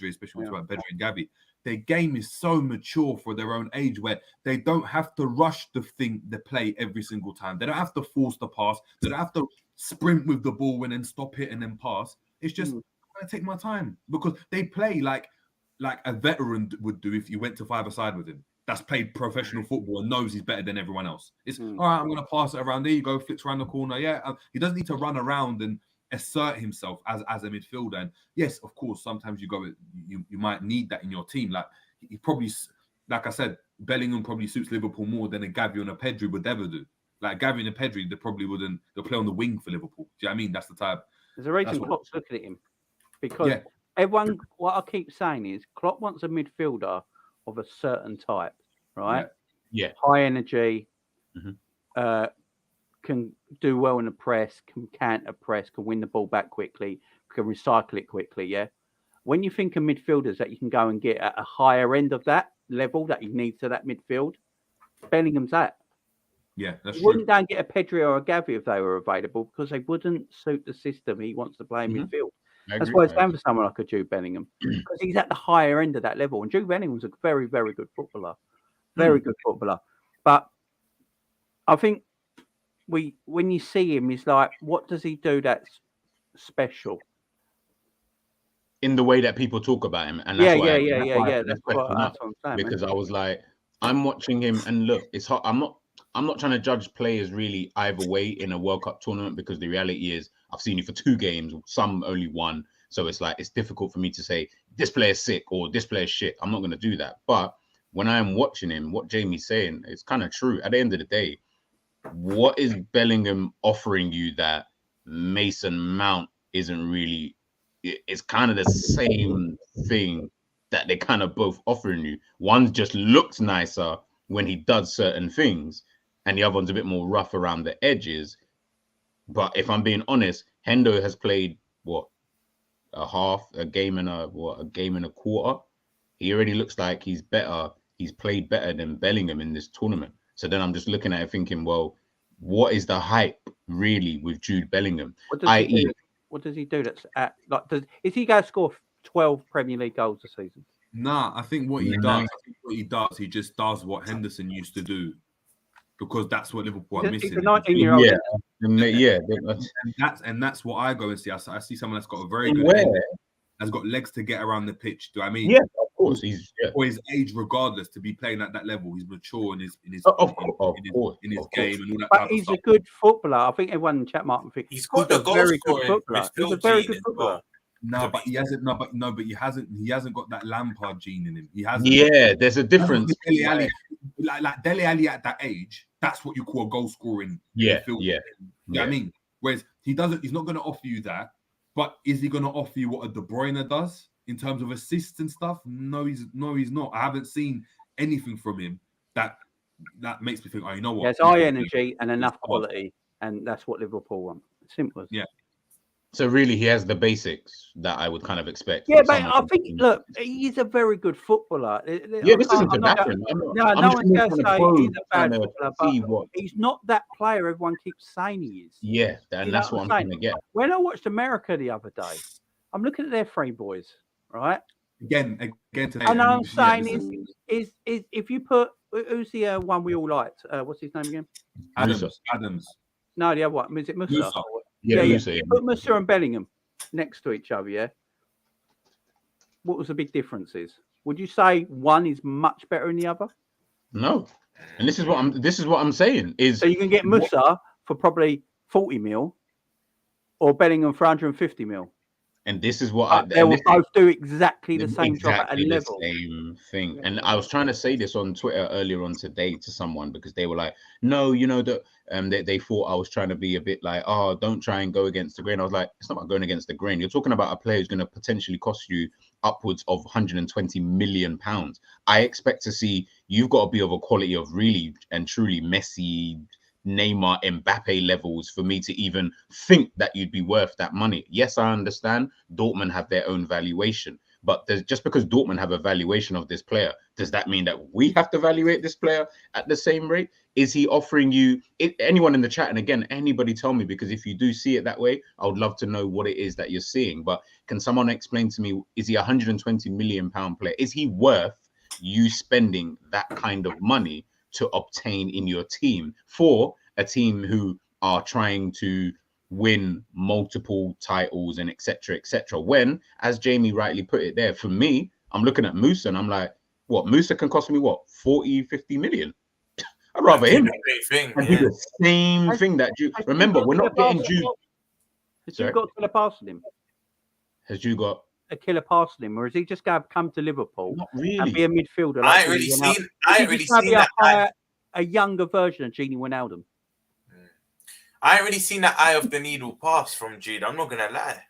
especially about Pedri and Gavi. Their game is so mature for their own age where they don't have to rush the play every single time. They don't have to force the pass. They don't have to sprint with the ball and then stop it and then pass. It's just, I'm going to take my time because they play like a veteran would do if you went to five-a-side with him. That's played professional football and knows he's better than everyone else. It's, all right, I'm going to pass it around. There you go, flicks around the corner. He doesn't need to run around and assert himself as a midfielder. And yes, of course, sometimes you might need that in your team. Like he probably, like I said, Bellingham probably suits Liverpool more than a Gavi and a Pedri would ever do. Like Gavi and a Pedri, they probably wouldn't. They'll play on the wing for Liverpool. Do you know what I mean? That's the type. There's a reason Klopp's looking at him because everyone. What I keep saying is Klopp wants a midfielder of a certain type, right? Yeah. High energy. Can do well in the press, can counter press, can win the ball back quickly, can recycle it quickly, When you think of midfielders that you can go and get at a higher end of that level that you need to that midfield, Bellingham's that. Yeah, that's true. Wouldn't go and get a Pedri or a Gavi if they were available because they wouldn't suit the system he wants to play in midfield. That's why it's going for someone like a Jude Bellingham because he's at the higher end of that level. And Jude Bellingham's a very, very good footballer. Very good footballer. But I think when you see him, he's like, what does he do that's special? In the way that people talk about him, and that's why That's what I'm saying, because I was like, I'm watching him, and look, it's hard. I'm not trying to judge players really either way in a World Cup tournament, because the reality is I've seen you for 2 games, some only 1, so it's like it's difficult for me to say this player's sick or this player's shit. I'm not going to do that. But when I am watching him, what Jamie's saying, it's kind of true. At the end of the day, what is Bellingham offering you that Mason Mount isn't really? It's kind of the same thing that they kind of both offering you. One just looks nicer when he does certain things, and the other one's a bit more rough around the edges. But if I'm being honest, Hendo has played a game and a quarter. He already looks like he's better. He's played better than Bellingham in this tournament. So then I'm just looking at it thinking, well, what is the hype really with Jude Bellingham? What does he do that's is he going to score 12 Premier League goals a season? Nah, I think what he does, he just does what Henderson used to do, because that's what Liverpool are missing. He's a 19-year-old. And that's what I go and see. I see someone that's got a very good head, has got legs to get around the pitch. Do I mean? Yeah, of course. For his age, regardless, to be playing at that level, he's mature in his game and all that. But he's a good footballer. I think everyone in chat might think he's got the goal scoring. He's a very good footballer. No, but he hasn't. He hasn't got that Lampard gene in him. He hasn't. Yeah, there's a difference. Dele Alli, like Dele Alli at that age, that's what you call a goal scoring. Midfield. You know what I mean? Whereas he's not going to offer you that. But is he going to offer you what a De Bruyne does in terms of assists and stuff? No, he's not. I haven't seen anything from him that makes me think, oh, you know what? There's high energy and enough quality, and that's what Liverpool want. Simple as. Yeah. So really, he has the basics that I would kind of expect. Yeah, but I think, look, he's a very good footballer. Yeah, this isn't a bad thing. No one's going to say he's a bad footballer, but he's not that player everyone keeps saying he is. Yeah, and that's what I'm trying to get. When I watched America the other day, I'm looking at their 3 boys, right? Again today. And I'm saying is if you put, who's the one we all liked? What's his name again? Adams. No, the other one. Is it Musa? Yeah. Put Musa and Bellingham next to each other, yeah? What was the big differences? Would you say one is much better than the other? No. And this is what I'm saying is, so you can get Musa for probably 40 mil or Bellingham for 150 mil. And this is what they will both do exactly the same job at a level. Same thing. And I was trying to say this on Twitter earlier on today to someone, because they were like, no, you know, that they thought I was trying to be a bit like, oh, don't try and go against the grain. I was like, it's not about going against the grain. You're talking about a player who's going to potentially cost you upwards of £120 million. I expect to see, you've got to be of a quality of really and truly Messi, Neymar, Mbappe levels for me to even think that you'd be worth that money. Yes, I understand Dortmund have their own valuation, but just because Dortmund have a valuation of this player, does that mean that we have to evaluate this player at the same rate? Is he offering you, anyone in the chat, and again, anybody tell me, because if you do see it that way, I would love to know what it is that you're seeing. But can someone explain to me, is he £120 million player? Is he worth you spending that kind of money to obtain in your team for a team who are trying to win multiple titles and etc., when, as Jamie rightly put it there, for me, I'm looking at Musa and I'm like, what, Musa can cost me what, 40, 50 million? I'd rather him do the same thing that Jude. Remember, we're not getting Jude. Has Jude got a killer pass in him? Has Jude got a killer pass in him, or is he just going to come to Liverpool and be a midfielder? I ain't really seen that. A younger version of Gini Wijnaldum. I ain't really seen that eye of the needle pass from Jude. I'm not gonna lie,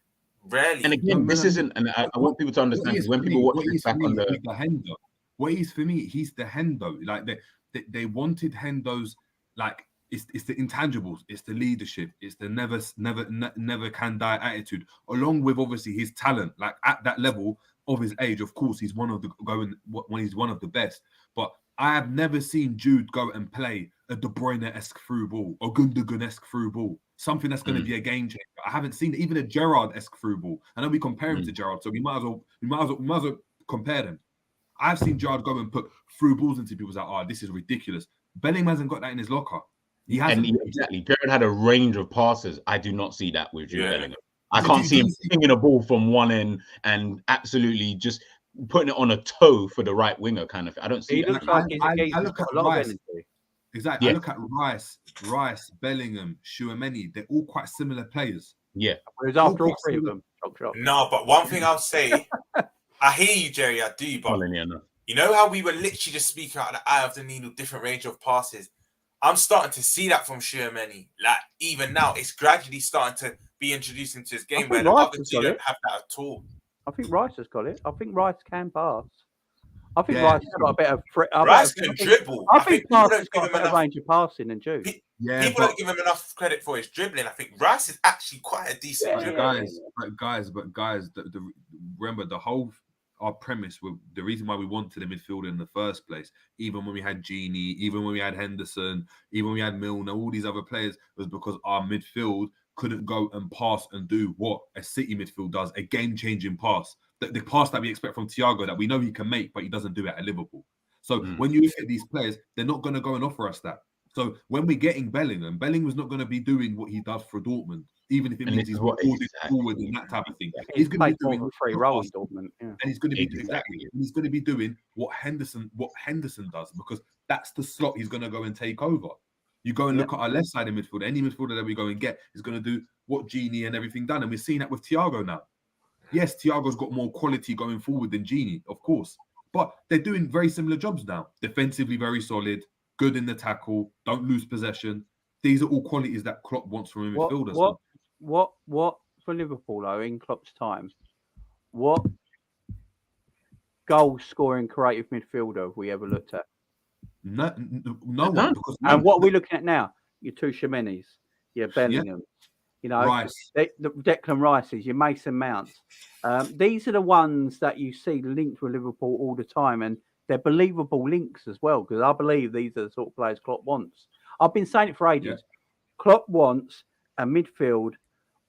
rarely. And again, this isn't. And I want people to understand, because when people watch this back on the Hendo, what is for me, he's the Hendo. Like they wanted Hendo's, like it's the intangibles, it's the leadership, it's the never can die attitude, along with obviously his talent. Like at that level of his age, of course, he's one of the best. But I have never seen Jude go and play a De Bruyne-esque through ball or Gundogan-esque through ball, something that's going to be a game changer. I haven't seen even a Gerrard-esque through ball. I know we compare him to Gerrard, so we might as well compare them. I've seen Gerrard go and put through balls into people's like, oh, this is ridiculous. Bellingham hasn't got that in his locker. Exactly. Jared had a range of passes. I do not see that with Jude Bellingham. I can't see him pinging a ball from one end and absolutely just putting it on a toe for the right winger kind of thing. I don't see that. I look at Rice. Exactly. Yeah. I look at Rice, Bellingham, Tchouaméni. They're all quite similar players. Yeah. Whereas after all three of them. No, but one thing I'll say, I hear you, Jerry, I do, but you know how we were literally just speaking out of the eye of the needle, different range of passes? I'm starting to see that from Tchouaméni. Like, even now, it's gradually starting to be introduced into his game where the other two don't have that at all. I think Rice has got it. I think Rice can pass. I think Rice has got a better... Rice can dribble. I think Rice has got a better range of passing than Jude. People don't give him enough credit for his dribbling. I think Rice is actually quite a decent dribbler. Guys, remember the whole... Our premise, the reason why we wanted a midfielder in the first place, even when we had Genie, even when we had Henderson, even when we had Milner, all these other players, was because our midfield couldn't go and pass and do what a City midfield does, a game-changing pass. The pass that we expect from Thiago that we know he can make, but he doesn't do it at Liverpool. So when you look at these players, they're not going to go and offer us that. So when we're getting Bellingham's not going to be doing what he does for Dortmund, even if it means he's forward and that type of thing. He's going to be doing 3 roles, Dortmund, and he's going to be he's going to be doing what Henderson does, because that's the slot he's going to go and take over. You go and look at our left side of midfield. Any midfielder that we go and get is going to do what Genie and everything done, and we're seeing that with Thiago now. Yes, Thiago's got more quality going forward than Genie, of course, but they're doing very similar jobs now. Defensively, very solid. Good in the tackle, don't lose possession. These are all qualities that Klopp wants from a midfielder. What for Liverpool though in Klopp's time? What goal-scoring creative midfielder have we ever looked at? No one. And what are we looking at now? Your two Tchouaménis, your Bellingham, Rice. the Declan Rices, your Mason Mounts. These are the ones that you see linked with Liverpool all the time, and they're believable links as well, because I believe these are the sort of players Klopp wants. I've been saying it for ages. Klopp wants a midfield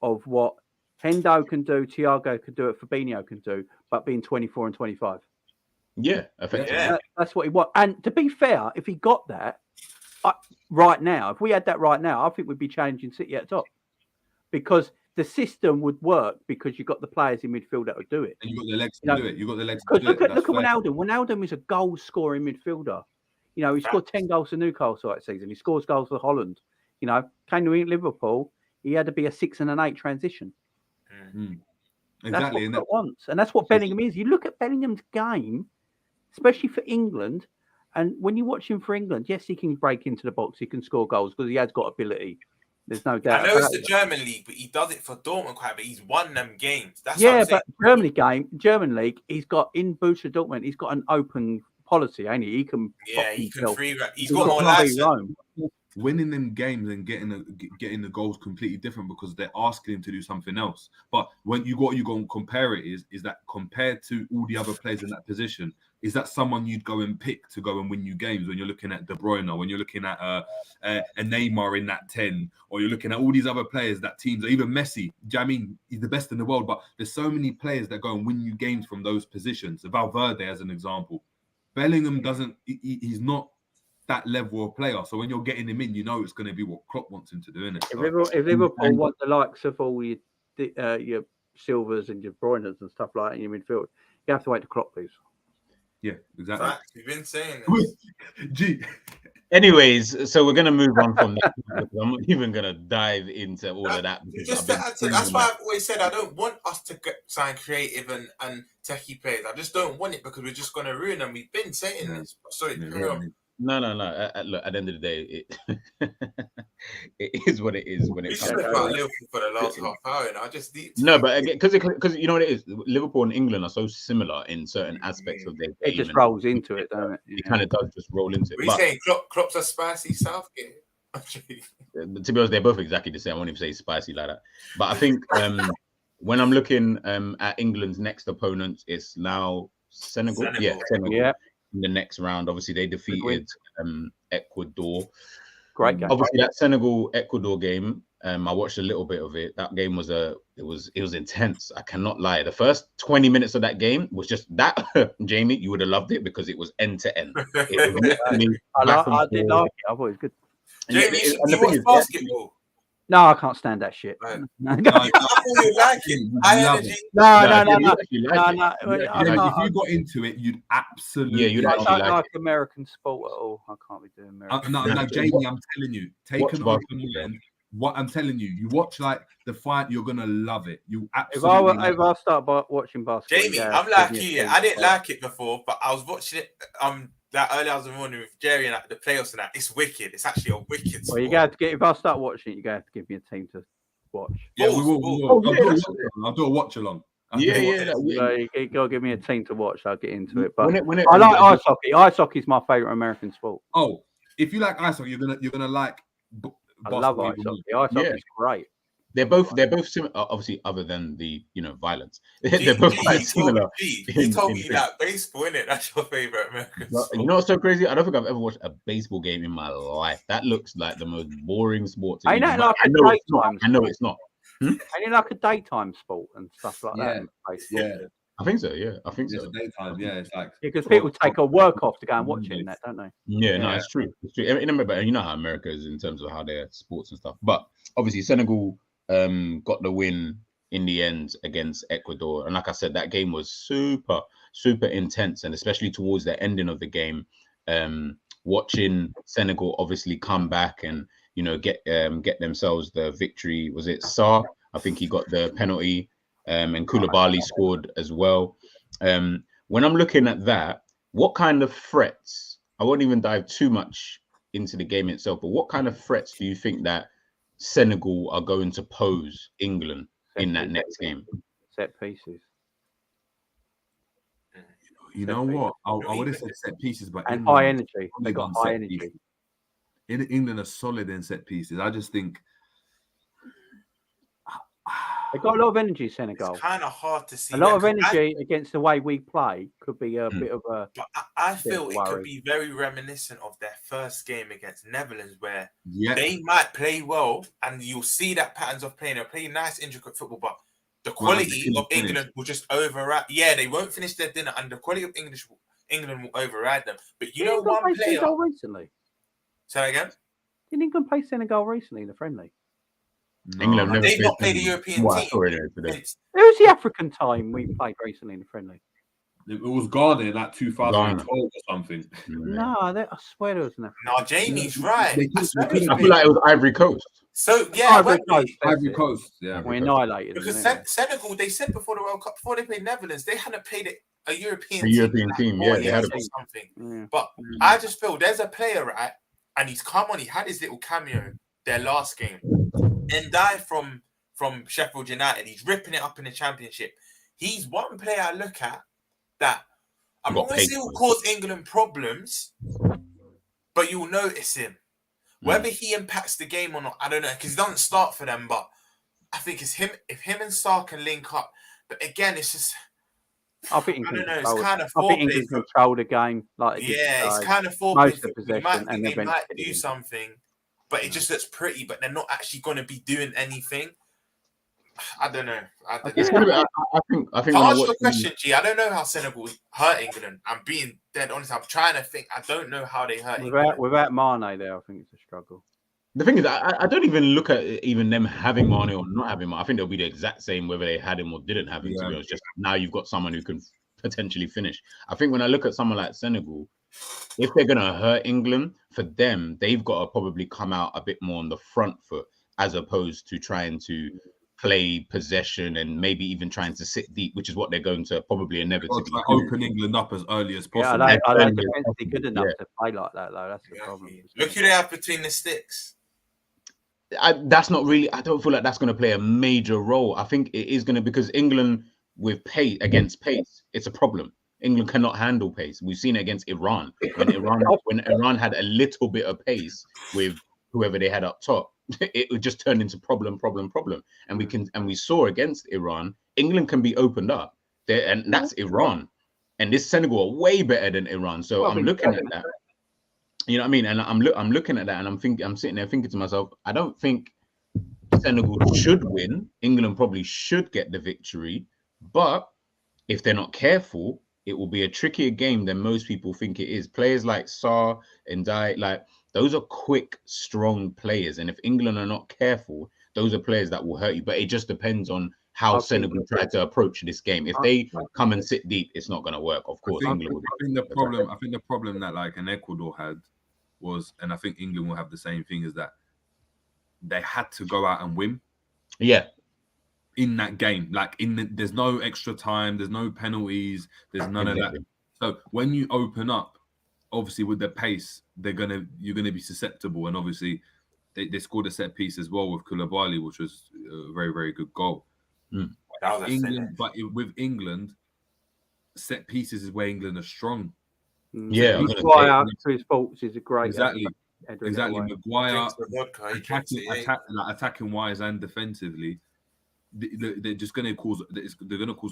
of what Hendo can do, Thiago can do it, Fabinho can do, but being 24 and 25. Yeah, effectively. That's what he wants. And to be fair, if he got that right now, if we had that right now, I think we'd be challenging City at the top, because the system would work because you've got the players in midfield that would do it. And you've got the legs to do it. You've got the legs to do it. Look at Wijnaldum. Wijnaldum is a goal-scoring midfielder. He scored 10 goals for Newcastle that season. He scores goals for Holland. Came to Liverpool, he had to be a 6 and an 8 transition. Exactly. That's what wants. And that's what Bellingham is. You look at Bellingham's game, especially for England, and when you watch him for England, yes, he can break into the box. He can score goals because he has got ability. There's no doubt. I know it's the German league, but he does it for Dortmund quite a bit. He's won them games. That's but German league, he's got in Borussia Dortmund, he's got an open policy, ain't he? He can. He's got more license. Winning them games and getting the goals completely different, because they're asking him to do something else. But when you go and compare it, is that compared to all the other players in that position, is that someone you'd go and pick to go and win you games? When you're looking at De Bruyne, when you're looking at a Neymar in that 10, or you're looking at all these other players that teams, or even Messi. I mean, he's the best in the world, but there's so many players that go and win you games from those positions. Valverde as an example. Bellingham doesn't. He's not that level of player. So when you're getting him in, it's going to be what Klopp wants him to do, isn't it? If Liverpool want the likes of all your Silvers and your Bruynes and stuff like that in your midfield, you have to wait to Klopp, please. Yeah, exactly. Facts. We've been saying this. Anyways, so we're going to move on from that. I'm not even going to dive into all of that. That's why I've always said I don't want us to sign creative and techie players. I just don't want it, because we're just going to ruin them. We've been saying this. Sorry, No. Look, at the end of the day, it is what it is when it comes to Liverpool for the last half hour. And I just need to... No, but because you know what it is, Liverpool and England are so similar in certain aspects of their game. It just rolls into it, don't it? It kind of does just roll into it. We're saying Klopp's a spicy Southgate. To be honest, they're both exactly the same. I won't even say spicy like that. But I think when I'm looking at England's next opponents, it's now Senegal. Yeah, Senegal. Yeah. In the next round, obviously they defeated Ecuador. Great game. Obviously that Senegal-Ecuador game, I watched a little bit of it. That game was it was intense. I cannot lie. The first 20 minutes of that game was just that. Jamie, you would have loved it because it was end to end. I did like it. I thought it was good. Jamie, do you watch basketball? No, I can't stand that shit. Right. I thought you like it. High energy. No. If you got into it, you'd absolutely. Yeah, you'd I actually don't like American sport at all. I can't be doing American. No, Jamie, I'm telling you, take an open mind. What I'm telling you, you watch like the fight, you're gonna love it. You absolutely. If I start watching basketball, Jamie, I'm like you. I didn't like it before, but I was watching it. That early hours of the morning with Jerry and the playoffs and that. It's wicked. It's actually a wicked sport. Well, you have to get. If I start watching it, you have to give me a team to watch. Yeah, we will. I'll do a watch along. So you gotta give me a team to watch. I'll get into it. But I like ice hockey. Ice hockey is my favorite American sport. Oh, if you like ice hockey, you're gonna like. I love ice hockey. Ice hockey is great. They're both similar, obviously, other than the violence. They're both quite similar. He told me that baseball, innit? That's your favorite American sport. You know what's so crazy? I don't think I've ever watched a baseball game in my life. That looks like the most boring sport. I know it's not. Ain't it like a daytime sport and stuff like that? Yeah. I think so. Yeah, I think so. Daytime, yeah, it's like because people take a work off to go and watch it, that, don't they? Yeah, no, it's true. It's true. And you know how America is in terms of how their sports and stuff. But obviously, Senegal got the win in the end against Ecuador, and like I said, that game was super intense, and especially towards the ending of the game, watching Senegal obviously come back and get themselves the victory. Was it Sarr? I think he got the penalty. And Koulibaly scored as well. When I'm looking at that, what kind of threats? I won't even dive too much into the game itself, but what kind of threats do you think that Senegal are going to pose England in that next game? Set pieces. You know what? I would have said set pieces, but and high energy. They got high energy. England are solid in set pieces. I just think. They got a lot of energy, Senegal. It's kind of hard to see. A lot of energy against the way we play could be a bit of a. But I feel it could be very reminiscent of their first game against Netherlands, where they might play well, and you'll see that patterns of playing. They'll play nice, intricate football, but the quality of England will just override. Yeah, they won't finish their dinner, and the quality of England will override them. But you know, one player. Senegal recently. Say that again. Didn't England play Senegal recently in the friendly? No, England they've not played a European team. It was the African time we played recently in the friendly. It was Ghana in like 2012 or something. No, I swear there was an African. No, Jamie's right. I feel like it was Ivory Coast. So yeah, Ivory Coast. Yeah, we annihilated because Senegal. They said before the World Cup, before they played Netherlands, they hadn't played a European team. Yeah, they had something. Yeah. But I just feel there's a player, right, and he's come on. He had his little cameo their last game. Ndai from Sheffield United, he's ripping it up in the Championship. He's one player I look at that I'm not going to say will cause England problems, but you'll notice him. Whether he impacts the game or not, I don't know, because he doesn't start for them, but I think it's him. If him and Sarr can link up, but again, it's just I think it's kind of four England control the game. It's kind of four most of the possession, and they might do something. But it just looks pretty, but they're not actually going to be doing anything. I don't know. It's going to be. I think. To answer the question, G, I don't know how Senegal hurt England. I'm being dead honest. I'm trying to think. I don't know how they hurt England. Without Mane there, I think it's a struggle. The thing is, I don't even look at even them having Mane or not having Mane. I think they'll be the exact same whether they had him or didn't have him. To be honest, just now you've got someone who can potentially finish. I think when I look at someone like Senegal, if they're going to hurt England, for them, they've got to probably come out a bit more on the front foot as opposed to trying to play possession and maybe even trying to sit deep, which is what they're going to probably inevitably do. Open England up as early as possible. I don't think they're good enough to play like that, though. That's the problem. Look who they have between the sticks. That's not really. I don't feel like that's going to play a major role. I think it is going to, because England with pace against pace, it's a problem. England cannot handle pace. We've seen it against Iran. When Iran had a little bit of pace with whoever they had up top, it would just turn into problem. And we saw against Iran, England can be opened up there, and that's Iran. And this Senegal are way better than Iran. So I'm looking at that. You know what I mean? And I'm looking at that, and I'm sitting there thinking to myself, I don't think Senegal should win. England probably should get the victory, but if they're not careful, it will be a trickier game than most people think it is. Players like Sarr and Ndai, like those are quick, strong players. And if England are not careful, those are players that will hurt you. But it just depends on how Senegal try to approach this game. If they come and sit deep, it's not going to work. Of course, I think the problem that like an Ecuador had was, and I think England will have the same thing, is that they had to go out and win. Yeah. In that game, like there's no extra time, there's no penalties, there's none of that. So when you open up, obviously with the pace, you're gonna be susceptible. And obviously they scored a set piece as well with Koulibaly, which was a very, very good goal. With England, set pieces is where England are strong. Yeah, Maguire to his faults is a great exactly. Maguire attacking wise and defensively, they're just going to cause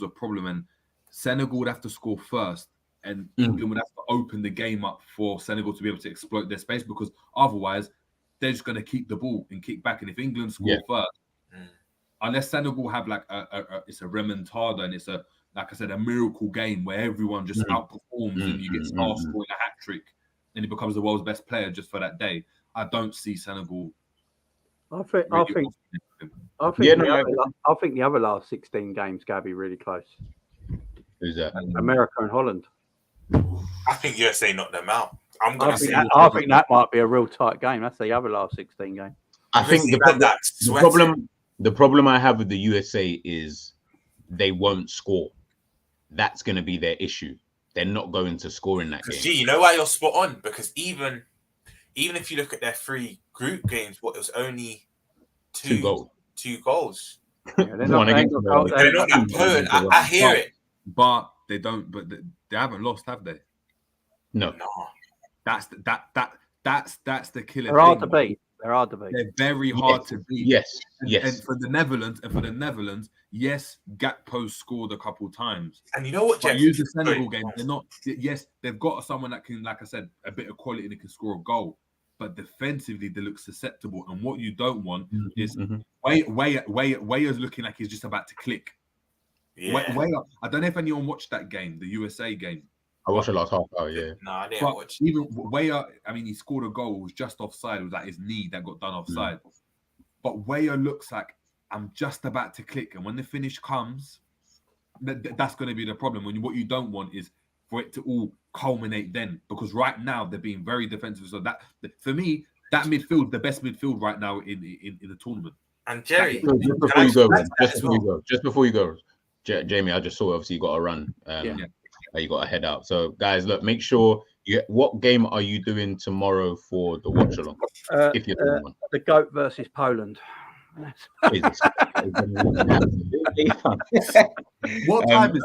a problem, and Senegal would have to score first, and England would have to open the game up for Senegal to be able to exploit their space, because otherwise they're just going to keep the ball and kick back. And if England score first, unless Senegal have like it's a remontada and it's a, like I said, a miracle game where everyone just outperforms and you get Star scoring a hat trick and he becomes the world's best player just for that day, I don't see Senegal. I think the other last 16 games going to be really close. Who's that? America and Holland. I think USA knocked them out. I think that might be a real tight game. That's the other last 16 game. I think the problem I have with the USA is they won't score. That's going to be their issue. They're not going to score in that game. Gee, you know why you're spot on? Because even if you look at their 3 group games, it was only two goals. Yeah, they're not that potent. I hear it, but they don't. But they haven't lost, have they? No. That's the killer. They're hard to beat. They're very hard to beat. Yes. And for the Netherlands, yes, Gakpo scored a couple times. And you know what, Jeff? Use the Senegal game. They're not. Yes, they've got someone that can, like I said, a bit of quality and can score a goal. But defensively, they look susceptible. And what you don't want is Weah's looking like he's just about to click. Yeah. Weah, I don't know if anyone watched that game, the USA game. I watched the last half hour, yeah. No, I didn't watch. Even Weah, I mean, he scored a goal. It was just offside. It was like his knee that got done offside. But Weah looks like, I'm just about to click. And when the finish comes, that's going to be the problem. What you don't want is for it to all culminate then. Because right now, they're being very defensive. So that, for me, that midfield, the best midfield right now in the tournament. And Jerry, just before you go, Jamie, I just saw obviously you got to run. You got to head out. So guys, look, make sure what game are you doing tomorrow for the watch along? If you're doing one, the GOAT versus Poland. What time is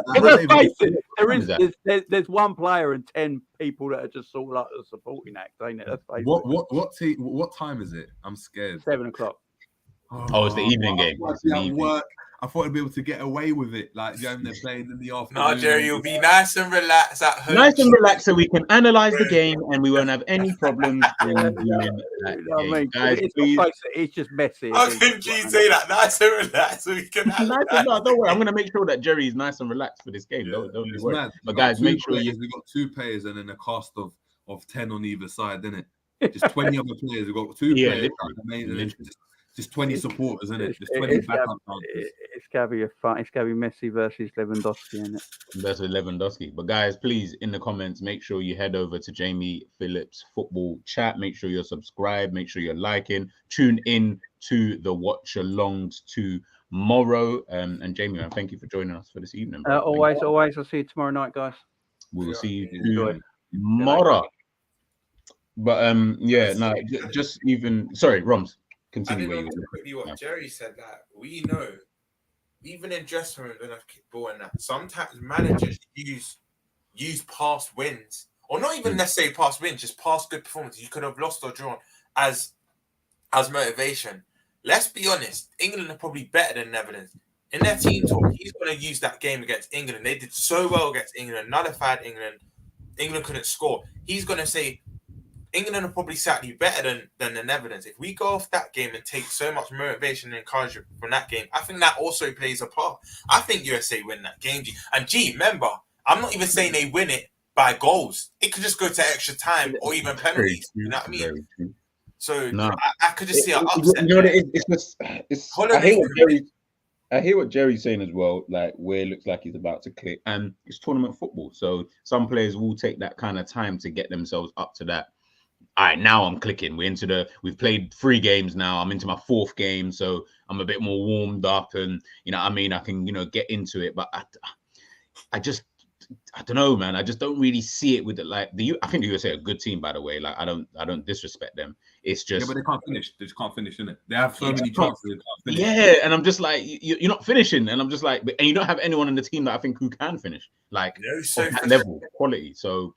that? There's one player and 10 people that are just sort of like a supporting act, ain't it? What time is it? I'm scared. 7:00. Oh, it's the evening game. I thought I'd be able to get away with it, like they're playing in the afternoon. No, Jerry, you'll be nice and relaxed at home. Nice and relaxed, so we can analyze the game and we won't have any problems doing that game. Guys, please. It's just messy. How can you say that? Nice and relaxed, so we can. No, don't worry. I'm going to make sure that Jerry is nice and relaxed for this game. Don't be worried. But guys, make sure we've got 2 players and then a cast of 10 on either side, isn't it? Just 20 other players. We've got 2 players. Just 20 supporters, isn't it? Just 20 backup dancers. It's gotta be fun. It's gotta be Messi versus Lewandowski, isn't it? Versus Lewandowski. But guys, please, in the comments, make sure you head over to Jamie Phillips Football Chat. Make sure you're subscribed. Make sure you're liking. Tune in to the watch alongs tomorrow. And Jamie, man, thank you for joining us for this evening. Always. I'll see you tomorrow night, guys. We'll see you tomorrow. But just even. Sorry, Romz. Continue. I didn't know quickly what Jerry said. That we know, even in dressing rooms when I kick ball and that, sometimes managers use past wins, or not even necessarily past wins, just past good performances you could have lost or drawn as motivation. Let's be honest, England are probably better than Netherlands. In their team talk, he's going to use that game against England. They did so well against England, nullified England. England couldn't score. He's going to say, England are probably slightly better than the Netherlands. If we go off that game and take so much motivation and encouragement from that game, I think that also plays a part. I think USA win that game. And remember, I'm not even saying they win it by goals. It could just go to extra time or even penalties. You know what I mean? So I could just see an upset. You know what it is? It's just I hear what Jerry's saying as well, like where it looks like he's about to click, and it's tournament football. So some players will take that kind of time to get themselves up to that. All right, now I'm clicking. We've played 3 games now. I'm into my 4th game, so I'm a bit more warmed up, and you know what I mean, I can get into it. But I don't know, man. I just don't really see it with I think the USA are a good team, by the way. Like I don't disrespect them. It's just but they can't finish. They just can't finish, innit? They have so many chances. They can't finish. Yeah, and I'm just like, you're not finishing, and I'm just like, and you don't have anyone in the team that I think who can finish, like that level quality. So,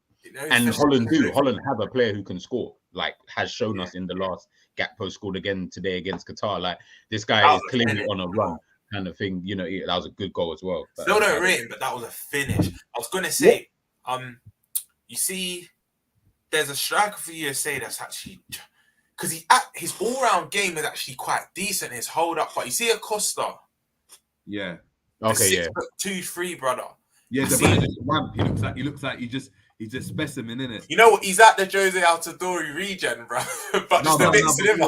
and Holland do. Holland have a player who can score, like has shown us in the last. Gakpo scored again today against Qatar. Like this guy is clearly on a run. Kind of thing, that was a good goal as well. Still don't rate him, but that was a finish. I was gonna say, you see, there's a striker for USA that's actually because his all-round game is actually quite decent. His hold up, but you see Acosta, yeah, okay, yeah, 2-3, brother. Yeah, the brother just ramp. He looks like he's a specimen, innit? You know what? He's at the Jose Altidore regen, bro. But just a bit slimmer.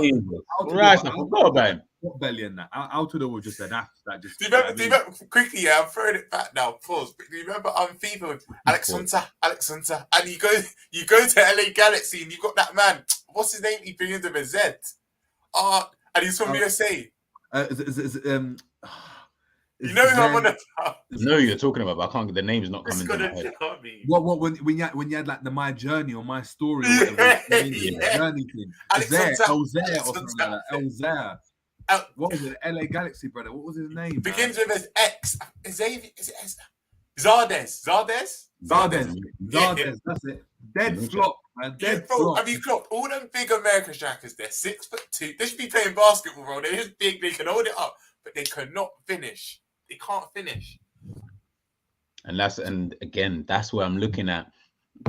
Right, I forgot about him. What belly in that? Altidore was just an ass that just. Do you remember quickly? Yeah, I'm throwing it back now. Pause. Do you remember FIFA with Alex Hunter, and you go to LA Galaxy and you got that man. What's his name? He begins with a Z. And he's from USA. You know who I'm on about? No, you're talking about, but I can't get the name's not coming to my head. What when you had like the My Journey or My Story or whatever, journey thing. Elzair or something like that. Elzair. What was it? LA Galaxy, brother. What was his name? Begins with an X. Zardes. That's it. Dead flop, man. Dead flop. Have you clocked all them big American strikers? They're 6'2". They should be playing basketball, bro. They're just big. They can hold it up, but they cannot finish. They can't finish. And again, that's where I'm looking at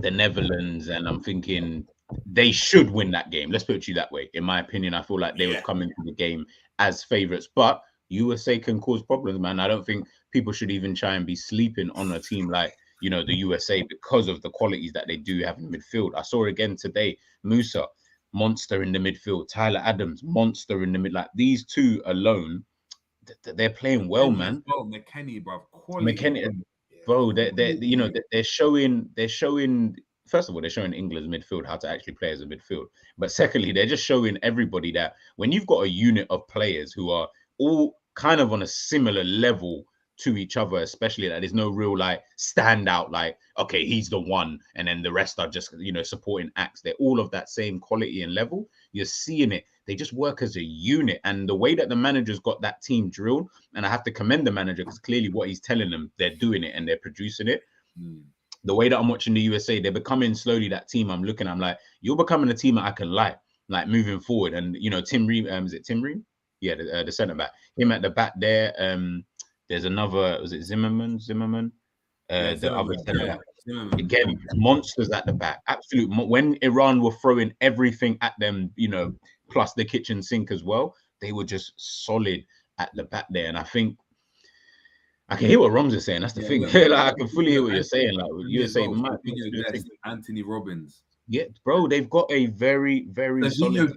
the Netherlands, and I'm thinking they should win that game. Let's put it to you that way. In my opinion, I feel like they would come into the game as favourites, but USA can cause problems, man. I don't think people should even try and be sleeping on a team like, the USA because of the qualities that they do have in midfield. I saw again today, Musa, monster in the midfield. Tyler Adams, monster in the mid. Like these two alone, they're playing well, man. McKennie, bro. McKennie, bro. They're showing. First of all, they're showing England's midfield how to actually play as a midfield. But secondly, they're just showing everybody that when you've got a unit of players who are all kind of on a similar level to each other, especially that there's no real like standout, like, okay, he's the one, and then the rest are just, supporting acts. They're all of that same quality and level. You're seeing it. They just work as a unit. And the way that the manager's got that team drilled, and I have to commend the manager because clearly what he's telling them, they're doing it and they're producing it. The way that I'm watching the USA, they're becoming slowly that team I'm like, you're becoming a team that I can like moving forward. And, Tim Ream, is it Tim Ream? Yeah, the centre back. Him at the back there. There's another, was it Zimmerman? The other centre back. Again, monsters at the back. Absolute. When Iran were throwing everything at them, plus the kitchen sink as well, they were just solid at the back there. And I think I can hear what Romz is saying. That's the thing. I can fully hear what you're saying. Like USA might Anthony Robbins. Yeah, bro, they've got a very, very solid.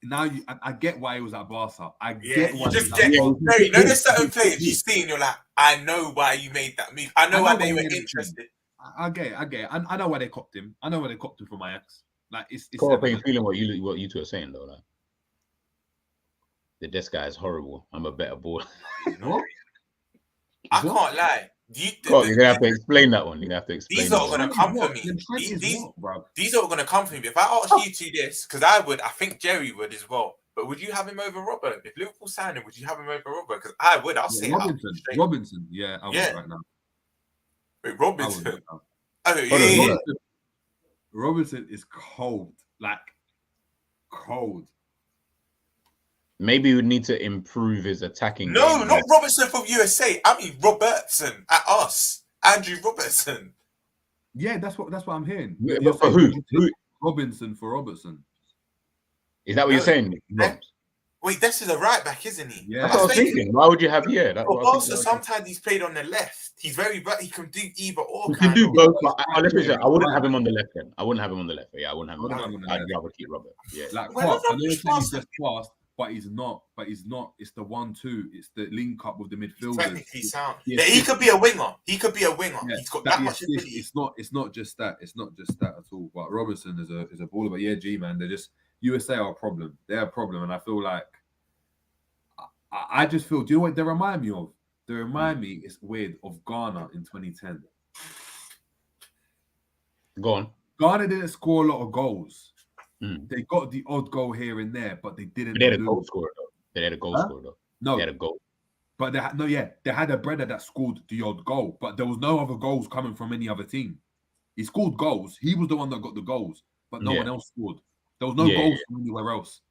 Now I get why he was at Barca. I get why. There's certain players you see and you're like, I know why you made that move. I know why they were interested. I get it. I know why they copped him. I know why they copped him from Ajax. Like it's feeling what you two are saying though. Like this guy is horrible. I'm a better baller. I can't lie. You're gonna have to explain that one. These are gonna come for me. These are gonna come for me. If I ask you to this, because I think Jerry would as well. But would you have him over Robert? If Liverpool signed him, would you have him over Robert? Because I would. I'll say Robinson. Yeah, I would right now. Wait, Robinson. Robinson is cold. Like cold. Maybe he would need to improve his attacking. No, game. Not Robertson from USA. I mean Robertson at us. Andrew Robertson. Yeah, that's what I'm hearing. Yeah, but for who? Robinson for Robertson. Is that what you're saying? Yeah. Wait, this is a right back, isn't he? Yeah. That's what I was thinking. Why would you have Also, sometimes he's played on the left. He's very right. He can do either or. He can do both. But I wouldn't have him on the left then. I wouldn't have him on the left. Yeah, I wouldn't have him on the left. I'd rather keep Robert. Yeah. Like Klopp, I know he's just fast, but he's not. It's the 1-2. It's the link up with the midfielders. Technically sound. Yeah, he could be a winger. He's got that much ability. It's not just that. It's not just that at all. But Robertson is a baller. But yeah, man, they're just USA are a problem. They're a problem, and I feel like I just feel. Do you know what they remind me of? They remind me, it's weird, of Ghana in 2010. Go on. Ghana didn't score a lot of goals. They got the odd goal here and there, but they didn't. They had a goal scorer though. They had a goal scorer though. No, they had a goal. But they had a brother that scored the odd goal, but there was no other goals coming from any other team. He scored goals. He was the one that got the goals, but no one else scored. There was no goals from anywhere else.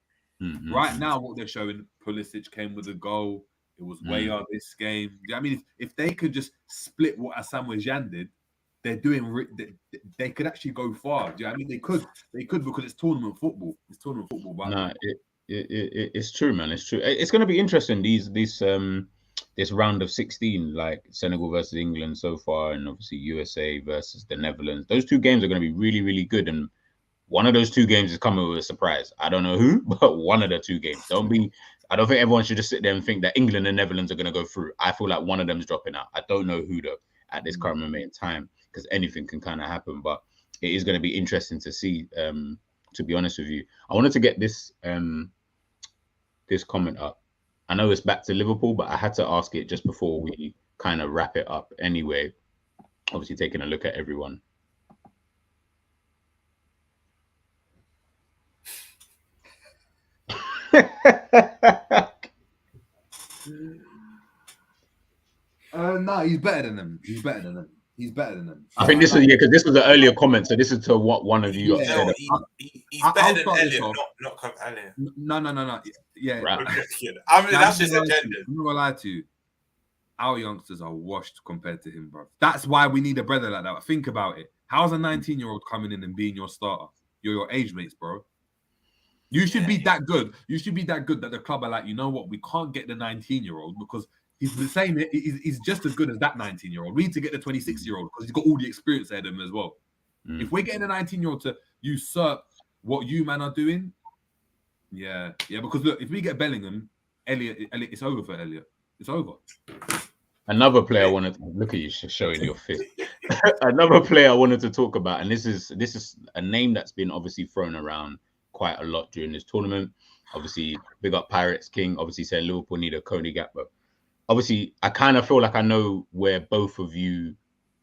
Right now, what they're showing, Pulisic came with a goal. It was way on this game. I mean, if they could just split what Asamoah Gyan did, they're doing. They could actually go far. I mean, they could because it's tournament football. It's tournament football. But no, it's true, man. It's true. It's going to be interesting. This round of 16, like Senegal versus England so far, and obviously USA versus the Netherlands. Those two games are going to be really, really good. And one of those two games is coming with a surprise. I don't know who, but one of the two games. I don't think everyone should just sit there and think that England and Netherlands are going to go through. I feel like one of them's dropping out. I don't know who though at this current moment in time, because anything can kind of happen. But it is going to be interesting to see. To be honest with you, I wanted to get this this comment up. I know it's back to Liverpool, but I had to ask it just before we kind of wrap it up. Anyway, obviously taking a look at everyone. No, he's better than them. I think this is because this was an earlier comment, so this is to what one of you said. He's better than Elliot, not Elliot. No. Yeah, right. I mean, that's his agenda. I'm not gonna lie to you. Our youngsters are washed compared to him, bro. That's why we need a brother like that. Think about it. How's a 19-year-old coming in and being your starter? You're your age mates, bro. You should be that good. You should be that good that the club are like, you know what? We can't get the 19-year-old because he's the same. He's just as good as that 19-year-old. We need to get the 26-year-old because he's got all the experience ahead of him as well. If we're getting a 19-year-old to usurp what you man are doing, yeah. Because look, if we get Bellingham, Elliot, it's over for Elliot. It's over. Another player I wanted to look at you showing your fist. Another player I wanted to talk about, and this is a name that's been obviously thrown around quite a lot during this tournament. Obviously, big up Pirates King. Obviously, saying Liverpool need a Cody Gakpo. Obviously, I kind of feel like I know where both of you,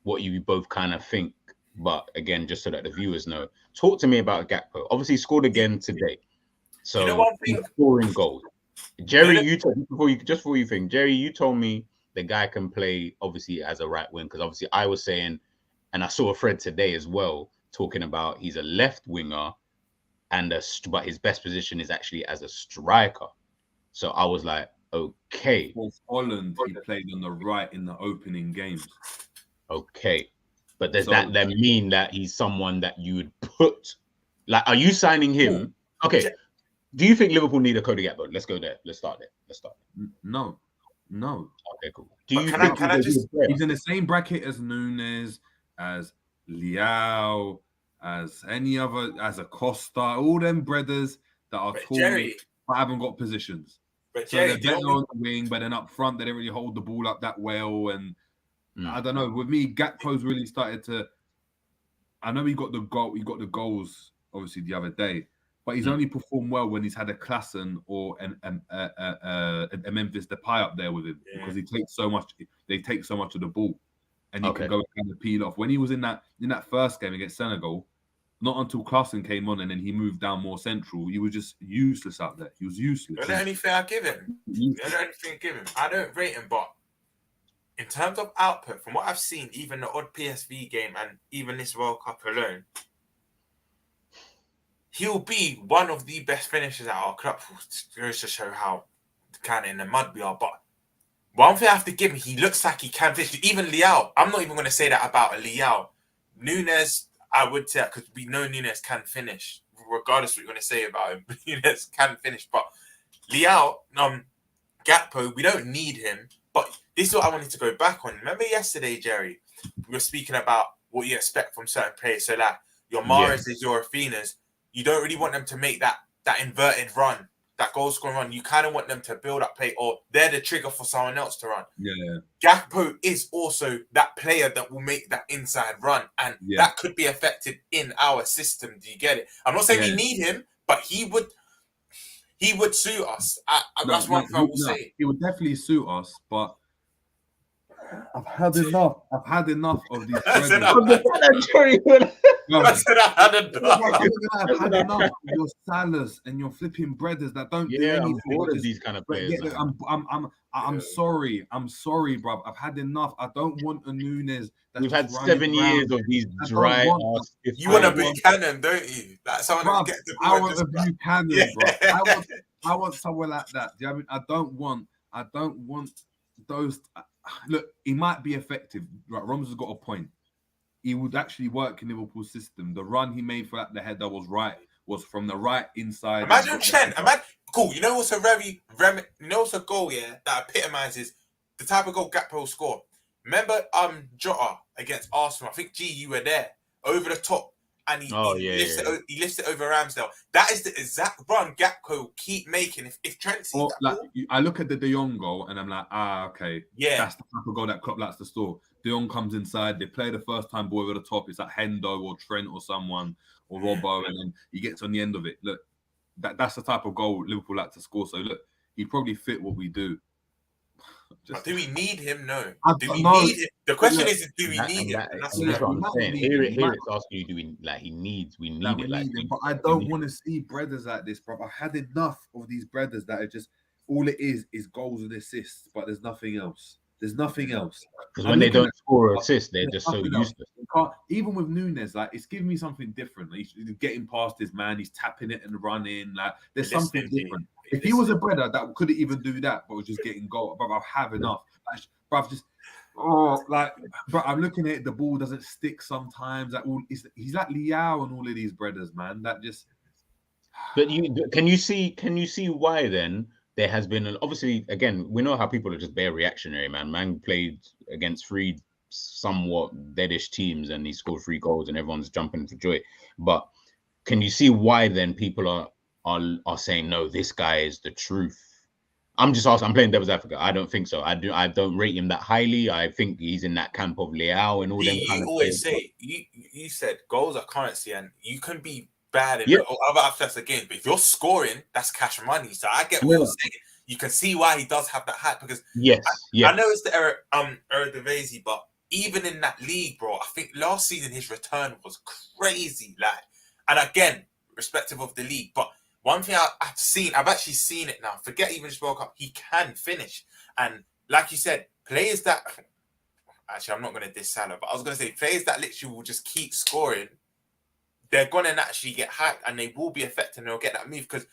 what you both kind of think. But again, just so that the viewers know, talk to me about Gakpo. Obviously, scored again today. So, he's scoring goals. Jerry, before you think, Jerry, you told me the guy can play obviously as a right wing, because obviously I was saying, and I saw a thread today as well talking about he's a left winger, but his best position is actually as a striker. So I was like, okay. For Holland, he played on the right in the opening games. Okay, but does that then mean that he's someone that you would put? Like, are you signing him? Okay. Do you think Liverpool need a Cody Gakpo? Let's go there. Let's start there. No. Okay, cool. Do you think he's in the same bracket as Nunes, as Leao, as any other, as Acosta, all them brothers that are tall but haven't got positions. But so they're better on the wing, but then up front they don't really hold the ball up that well. And I don't know. With me, Gakpo's really started to. I know he got the goals obviously the other day. But he's only performed well when he's had a Klassen or a Memphis Depay up there with him because he takes so much. They take so much of the ball, and you can go and peel off. When he was in that first game against Senegal, not until Klassen came on and then he moved down more central, he was just useless out there. He was useless. That's the only thing I give him. I don't rate him, but in terms of output, from what I've seen, even the odd PSV game and even this World Cup alone, he'll be one of the best finishers at our club. Goes to show how kind of in the mud we are. But one thing I have to give him, he looks like he can finish. Even Leao, I'm not even going to say that about Leao. Nunes, I would say, because we know Nunes can finish, regardless of what you're going to say about him. Nunes can finish. But Gakpo, we don't need him. But this is what I wanted to go back on. Remember yesterday, Jerry, we were speaking about what you expect from certain players. So like your Mahrez's, your Rafinha's, you don't really want them to make that inverted run, that goal scoring run. You kind of want them to build up play, or they're the trigger for someone else to run. Yeah. Gakpo is also that player that will make that inside run, and that could be affected in our system. Do you get it? I'm not saying we need him, but he would suit us. That's one thing I will say. He would definitely suit us, but I've had enough. I've had enough of these. I said I had enough. I've had enough of your Salahs and your flipping breaders that don't do anything. I'm bored of these kind of players. I'm sorry. I'm sorry, bruv. I've had enough. I don't want a Nunes. We've had 7 years of these dry ass. You want a Buchanan, don't you? Like someone bruv, get the I want a Buchanan, bro. I want someone like that. Do you know what I mean? I don't want those. Look, he might be effective. Right, Romz has got a point. He would actually work in Liverpool's system. The run he made for the header was from the right inside. Imagine Trent. Cool. You know what's a goal, that epitomizes the type of goal Gakpo will score. Remember Jota against Arsenal? I think you were there. Over the top. And he lifts it over Ramsdale. That is the exact run Gakpo will keep making if Trent sees that ball. I look at the De Jong goal and I'm like, okay. Yeah. That's the type of goal that Klopp likes to store. De Jong comes inside, they play the first time ball over the top. It's like Hendo or Trent or someone or Robbo, and then he gets on the end of it. Look, that's the type of goal Liverpool like to score. So look, he probably fit what we do. But do we need him? No. Do we need him? The question is, do we need him? That's what I'm saying. Here it's asking you, do we we need it. But I don't want to see brothers like this, bro. I've had enough of these brothers that are just all it is goals and assists, but there's nothing else. There's nothing else. Because when they don't score or assist, they're just so useless. Even with Nunes, like it's giving me something different. Like, he's getting past his man, he's tapping it and running. Like there's something different. If he was a brother that couldn't even do that, but was just getting goal, bro, I have enough. Bro, I'm looking at it, the ball doesn't stick sometimes. He's like Liao and all of these brothers, man. That just. But can you see why then? There has been obviously, again, we know how people are just bare reactionary, man. Man played against 3 somewhat deadish teams and he scored 3 goals and everyone's jumping for joy. But can you see why then people are saying, no, this guy is the truth? I'm just asking, I'm playing devil's advocate. I don't think so. I don't rate him that highly. I think he's in that camp of Leao and all them kind of always players. Say, you said goals are currency and you can be bad in other aspects of the game, but if you're scoring, that's cash money. So I get what you're saying. You can see why he does have that hype because I know it's the Eredivisie, but even in that league, bro, I think last season his return was crazy. And again, respective of the league, but one thing I've actually seen it now. Forget even just World Cup, he can finish. And like you said, players that actually I'm not going to diss Salah, but I was going to say players that literally will just keep scoring. They're going to naturally get hyped and they will be effective and they'll get that move because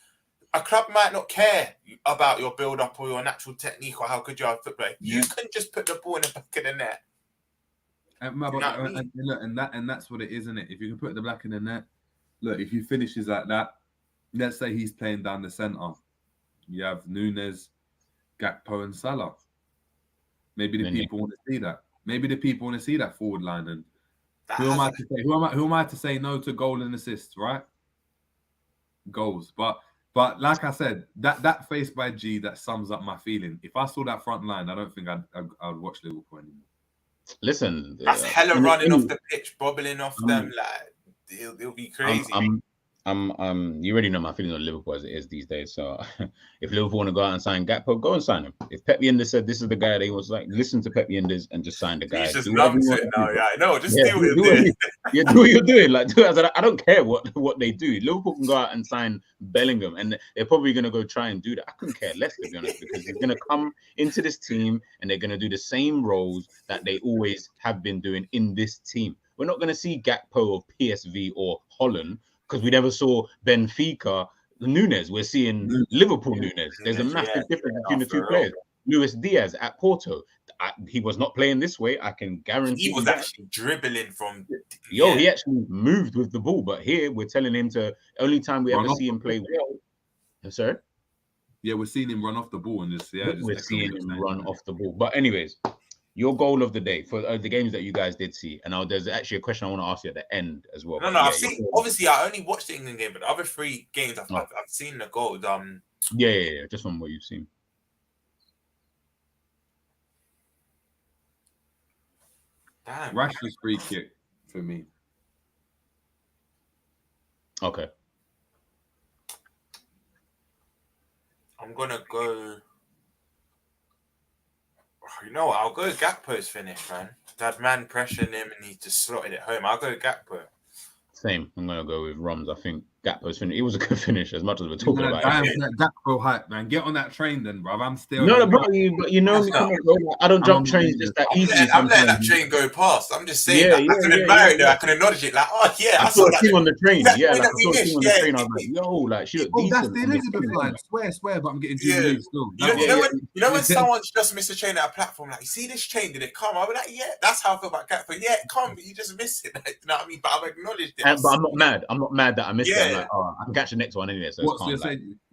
a club might not care about your build-up or your natural technique or how good you are at football. You can just put the ball in the back of the net. And that's what it is, isn't it? If you can put the back in the net, look, if he finishes like that, let's say he's playing down the centre. You have Nunes, Gakpo and Salah. Maybe the people want to see that. Maybe the people want to see that forward line and who am I to say no to goal and assists, right? Goals. But like I said, that face by G, that sums up my feeling. If I saw that front line, I don't think I'd watch Liverpool anymore. Listen. That's hella running off the pitch, bobbling off them. Like, it'll be crazy. You already know my feelings on Liverpool as it is these days. So if Liverpool want to go out and sign Gakpo, go and sign him. If Pep Yenders said this is the guy they was like, listen to Pep Yenders and just sign the guy. He's just numbs it now, do what you're doing. Do what you're doing. I don't care what they do. Liverpool can go out and sign Bellingham, and they're probably going to go try and do that. I couldn't care less, to be honest, because he's going to come into this team and they're going to do the same roles that they always have been doing in this team. We're not going to see Gakpo of PSV or Holland, because we never saw Benfica Nunes. We're seeing Liverpool Nunes. There's a massive difference between the two players. Luis Diaz at Porto. He was not playing this way. I can guarantee. He was actually dribbling from. He actually moved with the ball. But here we're telling him to. Only time we ever see him play well. Sorry. we're seeing him run off the ball and just we're seeing him run off the ball. But anyways, your goal of the day for the games that you guys did see, and there's actually a question I want to ask you at the end as well. No, I've seen. Obviously, I only watched the England game, but the other 3 games I've seen the goals. Yeah, just from what you've seen. Damn. Rashford's free kick for me. Okay. I'm gonna go. You know what? I'll go Gakpo's finish, man. That man pressuring him and he just slotted it home. I'll go Gakpo. Same. I'm gonna go with Romz. I think Gakpo's finish. It was a good finish, as much as we're talking about it. Gakpo hype, man. Get on that train, then, bro. I'm still. No, bro. You know me. I don't jump trains just that easy. I'm letting that train go past. I'm just saying. I can admire it. Though. I can acknowledge it. Like, oh yeah, I saw a team on the train. Yeah, like, I saw a team on the train. I was like, yo, like, she looked decent. That's the Elizabeth line. Swear, but I'm getting too relieved still. You know when someone's just missed a train at a platform, like, you see this train, did it come? I'll be like, yeah, that's how I feel about Gakpo. Yeah, it come, but you just missed it. You know what I mean? But I've acknowledged it. But I'm not mad. I'm not mad that I missed it. I'm like, I can catch the next one anyway. So you're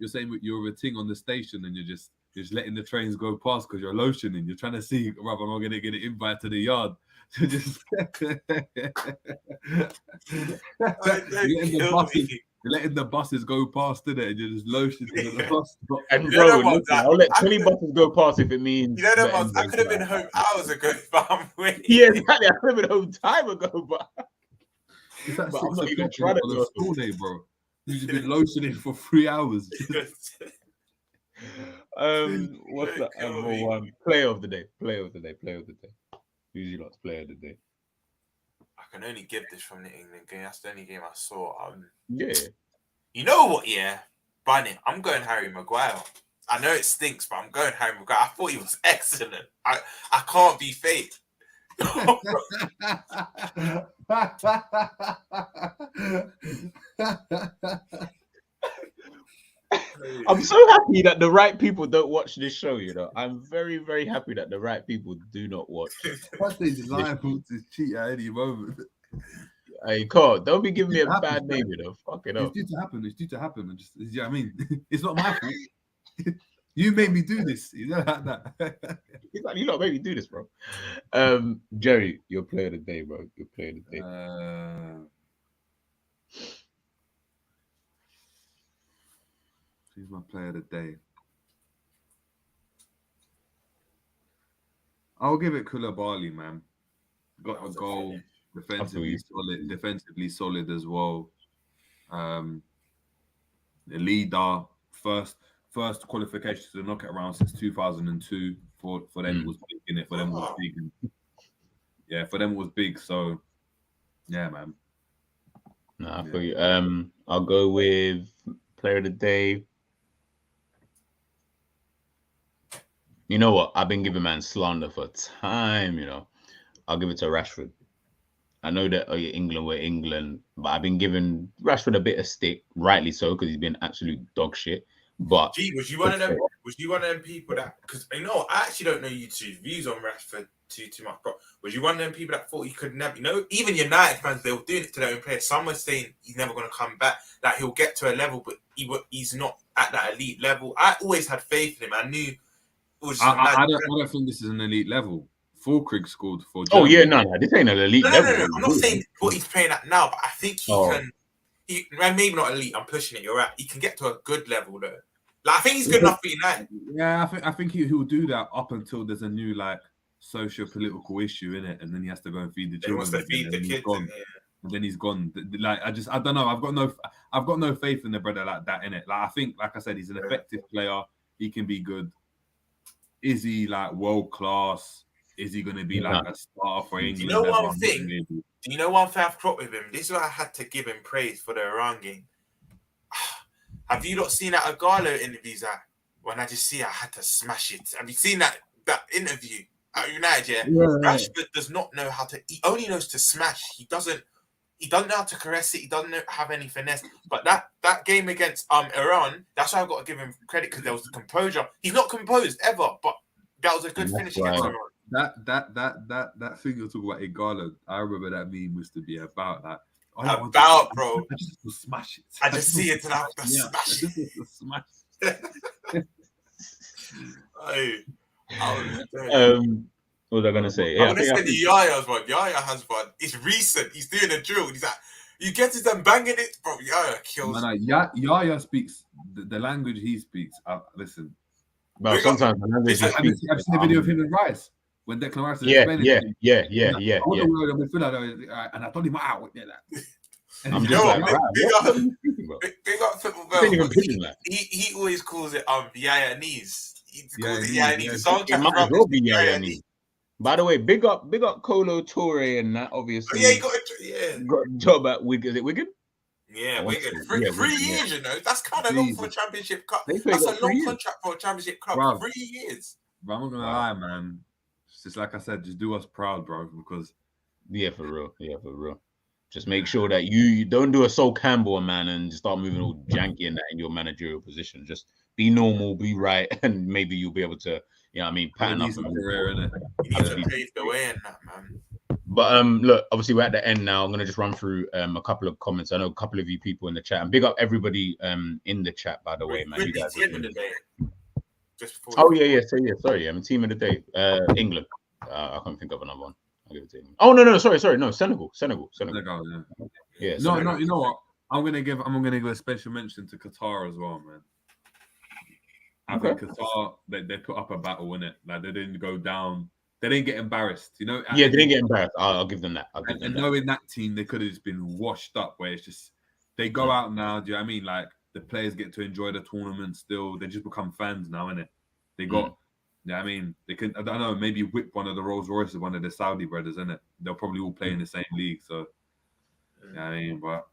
saying you're a ting on the station and you're just letting the trains go past because you're lotioning. You're trying to see, rather, I'm not going to get an invite to the yard. So just letting the buses go past today, and you're just lotioning to the bus. And bro, I'll let 20 buses go past if it means. You know the ones I could have been home hours ago, but I'm waiting. Yeah, exactly. I could have been home time ago, but I'm not even trying to do a school day, bro. You've been lotioning for 3 hours. What's the other one? Player of the day. Who's your lot's player of the day? I can only give this from the England game. That's the only game I saw. Yeah. You know what? Yeah, Bunny. I'm going Harry Maguire. I know it stinks, but I'm going Harry Maguire. I thought he was excellent. I can't be fake. I'm so happy that the right people don't watch this show, you know. I'm very, very happy that the right people do not watch. He's liable to cheat at any moment. Hey, God, don't be giving me a bad name, you know. Fuck it up. It's due to happen. And just, you know what I mean? It's not my fault. You made me do this. You know like that. He's like, you lot made me do this, bro. Jerry, your player of the day, bro. Your player of the day. Who's my player of the day? I'll give it Koulibaly, man. Got a goal, defensively solid as well. The leader, first qualification to the knockout round since 2002 for them was big in it. For them was big. Yeah, for them it was big. So, yeah, man. Nah, I feel you. I'll go with player of the day. You know what? I've been giving man slander for time, you know. I'll give it to Rashford. I know that we're England, but I've been giving Rashford a bit of stick, rightly so, because he's been absolute dog shit. But was you one of them? Was you one of them people that? Because I actually don't know you two's views on Rashford too much. But was you one of them people that thought he could never? You know, even United fans, they were doing it to their own players. Some were saying he's never going to come back. That he'll get to a level, but he's not at that elite level. I always had faith in him. I knew. I don't think this is an elite level. Fulkrug scored for Germany. Oh yeah, no, this ain't an elite level. No. I'm not saying what he's playing at now, but I think he can. Maybe not elite. I'm pushing it. You're right. He can get to a good level though. Like I think he's good enough for United. Yeah, I think he'll do that up until there's a new like socio-political issue in it, and then he has to go and feed the children. He wants to feed the kids. And then he's gone. Like I don't know. I've got no faith in the brother like that in it. Like I think, like I said, he's an effective player. He can be good. Is he like world class? Is he going to be like a star for England? Do you know one thing? Do you know one thing I've caught with him? This is why I had to give him praise for the Iran game. Have you not seen that Agallo interviews? When I just see it, I had to smash it. Have you seen that interview at United? Yeah. Rashford does not know how to. He only knows to smash. He doesn't know how to caress it. He doesn't have any finesse. But that game against Iran, that's why I've got to give him credit because there was the composure. He's not composed ever, but that was a good finish against Iran. That thing you're talking about in Garland, I remember that meme used to be about that. Bro. I just want to smash it. I just see it and I have to smash it. What was I gonna say? I'm gonna say the Yaya's one. Yaya has one. It's recent. He's doing a drill. He's like, you get it and banging it, bro. Yaya kills. Yaya speaks the language he speaks. Listen, bro. Sometimes the language he speaks. I've seen a video of him and Rice when Declan Rice is explaining. Yeah. And I told him out. I'm just like, big up football. He always calls it Yaya knees. He calls it Yaya knees. It might as well be Yaya knees. By the way, big up Kolo Toure and that, obviously. He got a job at Wigan. Is it Wigan? Yeah, Wigan. 3 years, you know. That's kind of long for a Championship Cup. That's a long contract for a Championship Cup. Bro, 3 years. Bro, I'm not gonna lie, man. It's just like I said, just do us proud, bro. Because for real. Just make sure that you don't do a Sol Campbell, man, and just start moving all janky and that in your managerial position. Just be normal, be right, and maybe you'll be able to, pattern up. Career, innit? You need to pave the way in that, man. But look, obviously we're at the end now. I'm gonna just run through a couple of comments. I know a couple of you people in the chat, and big up everybody in the chat, by the way, man. You guys are doing sorry. I'm team of the day. England. I can't think of another one. I'll give it to England. Oh no, sorry, no, Senegal. Yeah. No, you know what? I'm gonna give a special mention to Qatar as well, man. I think Qatar, they put up a battle in it. Like they didn't go down. They didn't get embarrassed, you know. Yeah, they didn't get embarrassed. I'll give them that. Knowing that team, they could have just been washed up. Where it's just they go out now. Do you know what I mean? Like the players get to enjoy the tournament still. They just become fans now, innit? They got. Yeah, I mean, they can. I don't know. Maybe whip one of the Rolls Royces, one of the Saudi brothers, innit? They'll probably all play in the same league. So, yeah, I mean, but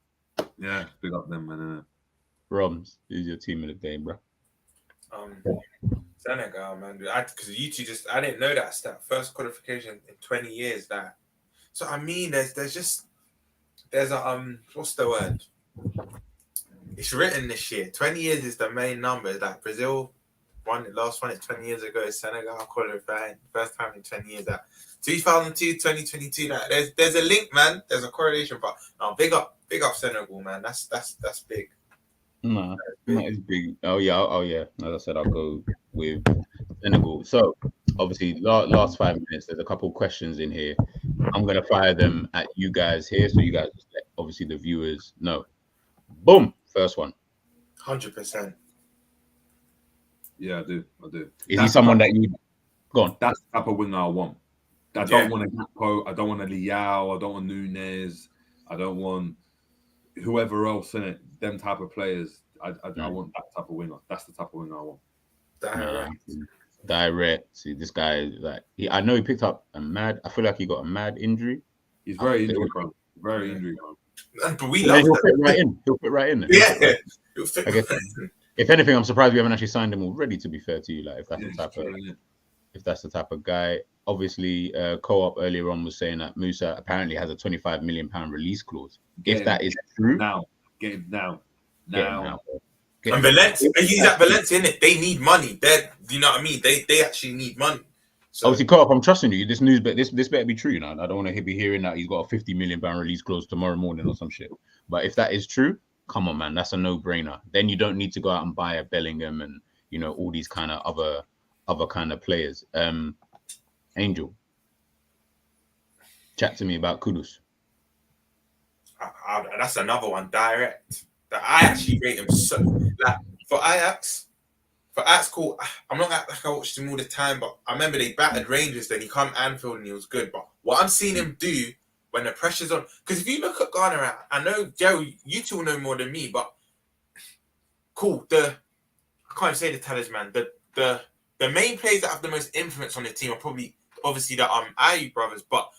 yeah, big up them, man. Romz, who's your team of the day, bro? Senegal, man. Because you two I didn't know that stat. First qualification in 20 years. That. So I mean, there's a what's the word? It's written this year. 20 years is the main number. That Brazil won the last one 20 years ago. Senegal qualified first time in 20 years. That 2002, 2022. That there's a link, man. There's a correlation, but big up Senegal, man. That's big. No, it's big. Oh yeah. As I said, I'll go with Senegal. So obviously, last 5 minutes. There's a couple of questions in here. I'm gonna fire them at you guys here, so you guys let obviously the viewers know. Boom. First one. 100%. Yeah, I do. Is he someone that you go on? That's the type of winger I want. I don't want a Gakpo. I don't want a Liao. I don't want Nunez. I don't want whoever else in it. Them type of players. I want that type of winger. That's the type of winger I want. Direct. See, this guy I know he picked up I feel like he got a mad injury. He's very injury prone. Very injury prone. But we love he'll fit right in. He'll fit right in. Yeah. He'll fit I guess. If anything, I'm surprised we haven't actually signed him already. To be fair to you, like if that's the type of guy. Obviously, Co-op earlier on was saying that Musa apparently has a £25 million release clause. If that is true, get him now. And Valencia, he's at Valencia, innit? They need money. You know what I mean? They actually need money. So obviously, Co-op, I'm trusting you. This news, but this better be true. Now, I don't want to be hearing that he's got a £50 million release clause tomorrow morning or some shit. But if that is true, come on, man, that's a no-brainer. Then you don't need to go out and buy a Bellingham and all these kind of other kind of players. Angel, chat to me about Kudus. That's another one, direct. That I actually rate him so. Like for Ajax, cool. I'm not like I watched him all the time, but I remember they battered Rangers. Then he come Anfield and he was good. But what I'm seeing him do when the pressure's on, because if you look at Ghana, I know Joe, you two know more than me, but cool. I can't say the talisman. The main players that have the most influence on the team are probably obviously the Ayew brothers. But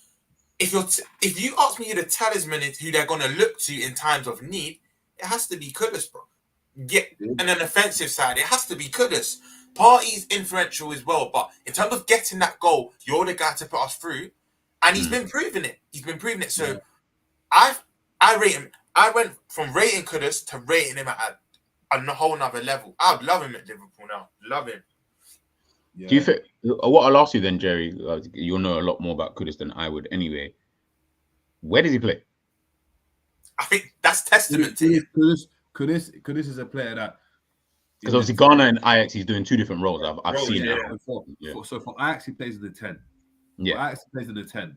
if you ask me who the talisman is, who they're gonna look to in times of need, it has to be Kudus, bro. Yeah, and an offensive side, it has to be Kudus. Party's influential as well, but in terms of getting that goal, you're the guy to put us through, and he's been proving it. So I rate him. I went from rating Kudus to rating him at a whole nother level. I would love him at Liverpool now. Love him. Yeah. Do you think? What I'll ask you then, Jerry? You'll know a lot more about Kudus than I would, anyway. Where does he play? I think that's testament to him. Kudus is a player that Because obviously Ghana and Ajax, he's doing two different roles. I've seen that. So for Ajax, he plays in the 10. Yeah. For Ajax, he plays in the 10.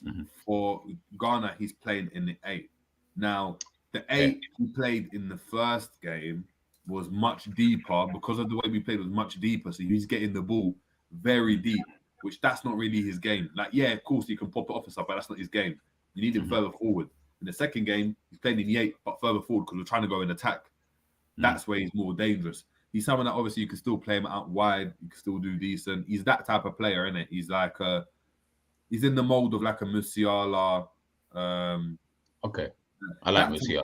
Mm-hmm. For Ghana, he's playing in the 8. Now, the 8 he played in the first game was much deeper because of the way we played was much deeper. So he's getting the ball very deep, which that's not really his game. Like, yeah, of course, he can pop it off and stuff, but that's not his game. You need him further forward. In the second game, he's playing in the 8, but further forward because we're trying to go in attack. That's where he's more dangerous. He's someone that obviously you can still play him out wide. You can still do decent. He's that type of player, isn't it? He's like he's in the mold of like a Musiala. Okay, I like Musiala.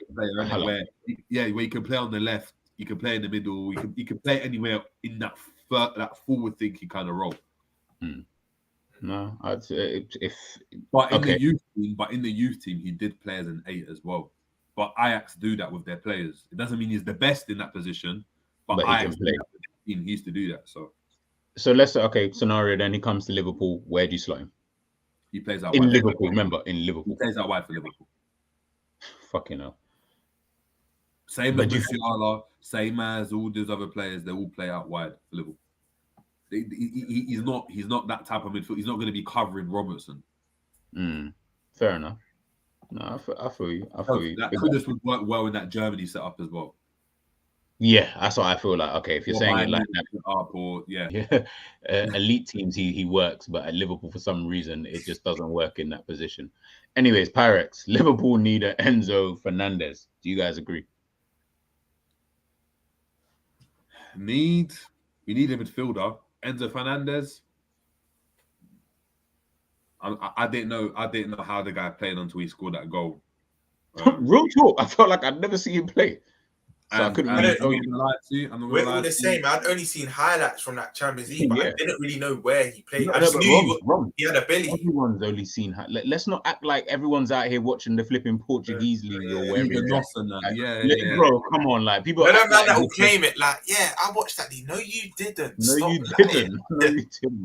Where you can play on the left, you can play in the middle, you can play anywhere in that forward thinking kind of role. No, I'd say But in the youth team, he did play as an 8 as well. But Ajax do that with their players. It doesn't mean he's the best in that position, but Ajax he used to do that. So let's say, scenario then he comes to Liverpool. Where do you slot him? He plays out in wide. Liverpool. Remember, in Liverpool, he plays out wide for Liverpool. Fucking hell. Same as Musiala, same as all those other players. They all play out wide for Liverpool. He's not that type of midfield. He's not going to be covering Robertson. Fair enough. No, I feel you. That Kudus would work well in that Germany setup as well. Yeah, that's what I feel like. Okay, if you're saying it like that, elite teams he works, but at Liverpool for some reason it just doesn't work in that position. Anyways, Pyrex, Liverpool need an Enzo Fernandez. Do you guys agree? We need a midfielder. Enzo Fernandez. I didn't know how the guy played until he scored that goal. Real talk, I felt like I'd never see him play. So I couldn't really know. We're all the same. I'd only seen highlights from that Champions League, but I didn't really know where he played. I just knew he had a belly. Everyone's only seen. Let's not act like everyone's out here watching the flipping Portuguese league or wherever. Bro, come on, like people. That will claim it. Like, I watched that. No, you didn't. No, you didn't,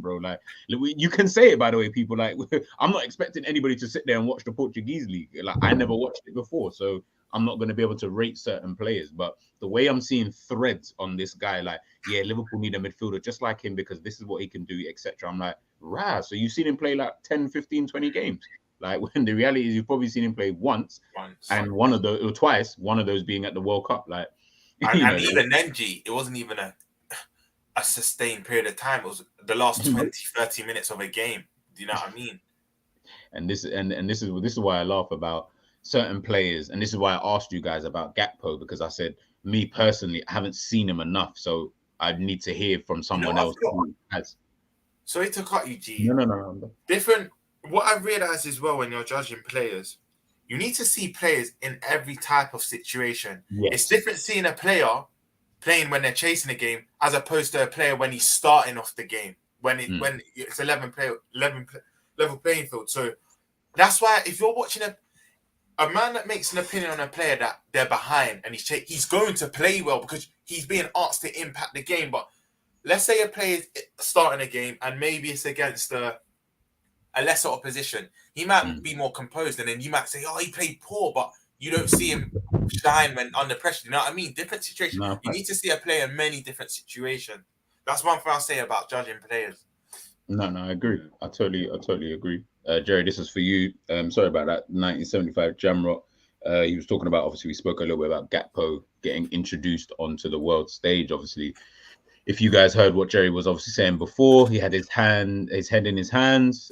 bro. Like, you can say it, by the way, people. Like, I'm not expecting anybody to sit there and watch the Portuguese league. Like, I never watched it before, so I'm not going to be able to rate certain players, but the way I'm seeing threads on this guy, like, Liverpool need a midfielder just like him because this is what he can do, etc. I'm like, so you've seen him play like 10, 15, 20 games. Like, when the reality is you've probably seen him play once. And one of those, or twice, one of those being at the World Cup. Like, and even then, it wasn't even a sustained period of time. It was the last 20, 30 minutes of a game. Do you know what I mean? And this is why I laugh about certain players, and this is why I asked you guys about Gakpo, because I said, me personally, I haven't seen him enough, so I need to hear from someone else who has. Sorry to cut you, G. No. Different. What I've realized as well when you're judging players, you need to see players in every type of situation. Yes. It's different seeing a player playing when they're chasing a game as opposed to a player when he's starting off the game, when it's 11 level playing field. So that's why if you're watching a man that makes an opinion on a player that they're behind and he's going to play well because he's being asked to impact the game. But let's say a player is starting a game and maybe it's against a lesser opposition. He might be more composed, and then you might say, he played poor, but you don't see him shine when under pressure. You know what I mean? Different situations. No, you need to see a player in many different situations. That's one thing I'll say about judging players. No, I agree. I totally agree. Jerry, this is for you. Sorry about that. 1975 Jamrock. He was talking about, obviously, we spoke a little bit about Gakpo getting introduced onto the world stage. Obviously, if you guys heard what Jerry was obviously saying before, he had his head in his hands.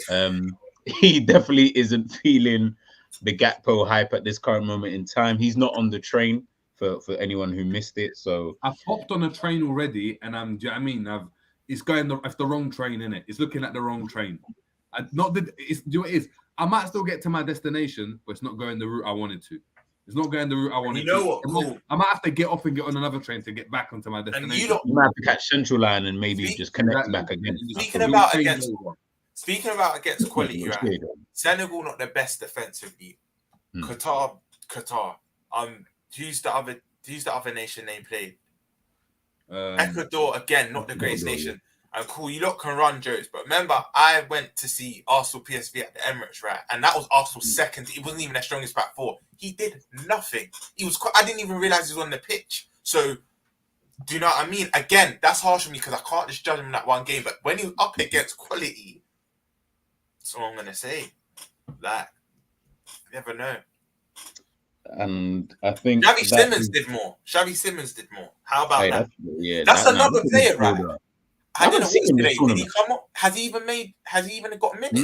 He definitely isn't feeling the Gakpo hype at this current moment in time. He's not on the train for anyone who missed it. So I've hopped on a train already, and it's going the wrong train, innit? It's looking at the wrong train. I might still get to my destination, but it's not going the route I wanted to. It's not going the route I wanted to. You know what? Cool. I might have to get off and get on another train to get back onto my destination. You might have to catch Central Line and maybe just connect back again. Speaking about against quality, right? Senegal not the best defensively. Qatar. Who's the other nation they played? Ecuador again, not the greatest nation. And cool, you lot can run jokes, but remember, I went to see Arsenal PSV at the Emirates, right? And that was Arsenal's second. It wasn't even their strongest back four. He did nothing. I didn't even realize he was on the pitch. So Do you know what I mean? Again, that's harsh on me because I can't just judge him in that one game. But when he's up against quality, that's all I'm gonna say. Like, you never know. And I think Xavi Simons did more. How about hey, that? Yeah, that's another player, right? I haven't seen him this tournament. Did he come up? Has he even got minutes?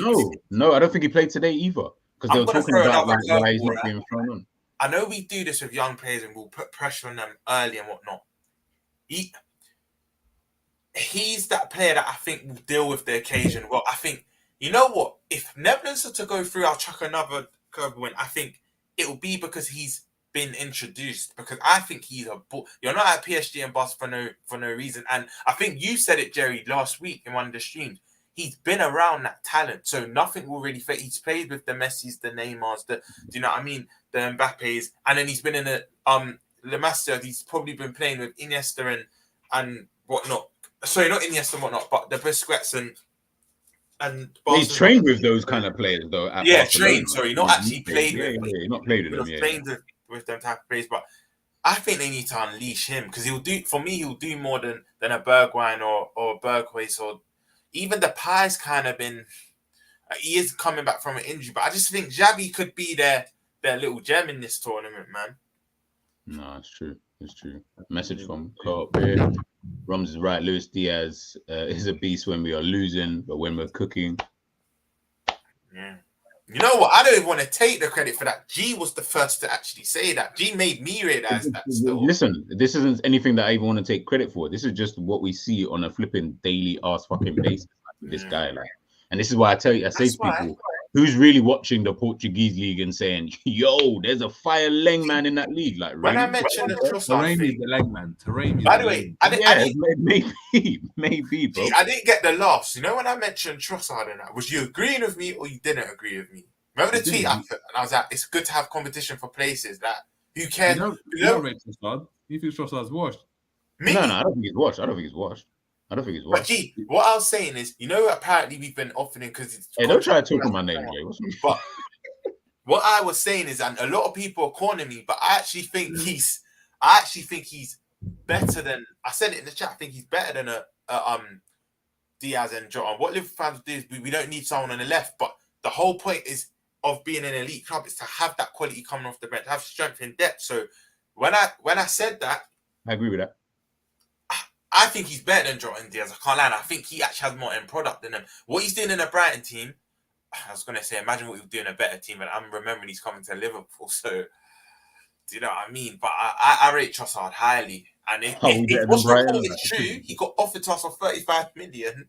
No, I don't think he played today either. Because they were talking about like why he's not being thrown on. I know we do this with young players and we'll put pressure on them early and whatnot. He's that player that I think will deal with the occasion. Well, I think, you know what? If Netherlands are to go through, I'll chuck another curve win. I think it will be because he's been introduced. Because I think he's a ball. You're not at PSG and Bus for no reason. And I think you said it, Jerry, last week in one of the streams. He's been around that talent, so nothing will really fit. He's played with the Messis, the Neymars, do you know what I mean? The Mbappes, and then he's been in the Master. He's probably been playing with Iniesta and whatnot. Sorry, not Iniesta and whatnot, but the Busquets and he's trained with those kind of players, though. Trained. Sorry, not actually played with. Yeah, not played with them. Yeah, trained with them type of players, but I think they need to unleash him because he'll do more than a Bergwijn or Berghuis or. Even the Pi's kind of been. He is coming back from an injury, but I just think Xavi could be their little gem in this tournament, man. No, it's true. It's true. Message from Carp here. Romz is right. Luis Diaz is a beast when we are losing, but when we're cooking. Yeah. You know what? I don't even want to take the credit for that. G was the first to actually say that. G made me realize that. Listen, this isn't anything that I even want to take credit for. This is just what we see on a flipping daily ass fucking basis. This guy, like, and this is why I say to people, who's really watching the Portuguese league and saying, "Yo, there's a fire leg man in that league." Like, when I mentioned the Taremi is the leg man. By the way, maybe, bro. I didn't get the laughs. You know, when I mentioned Trossard and that, was you agreeing with me or you didn't agree with me? Remember the tweet I put? And I was like, it's good to have competition for places. That who cares? You don't rate Trossard. You think Trossard's washed? Me? No, I don't think he's washed. But G, what I was saying is, you know, apparently we've been offering because it's. Hey, don't try to talk on my name, Jay. But what I was saying is, and a lot of people are calling me, but I actually think he's better than. I said it in the chat. I think he's better than a Diaz and Jota. What Liverpool fans do is we don't need someone on the left, but the whole point is of being an elite club is to have that quality coming off the bench, have strength in depth. So when I said that, I agree with that. I think he's better than Jota and Diaz. I can't lie. I think he actually has more end product than them. What he's doing in a Brighton team, I was going to say, imagine what he would do in a better team. And I'm remembering he's coming to Liverpool. So, do you know what I mean? But I rate Trossard highly. And if what's reported is true, he got offered to us for 35 million.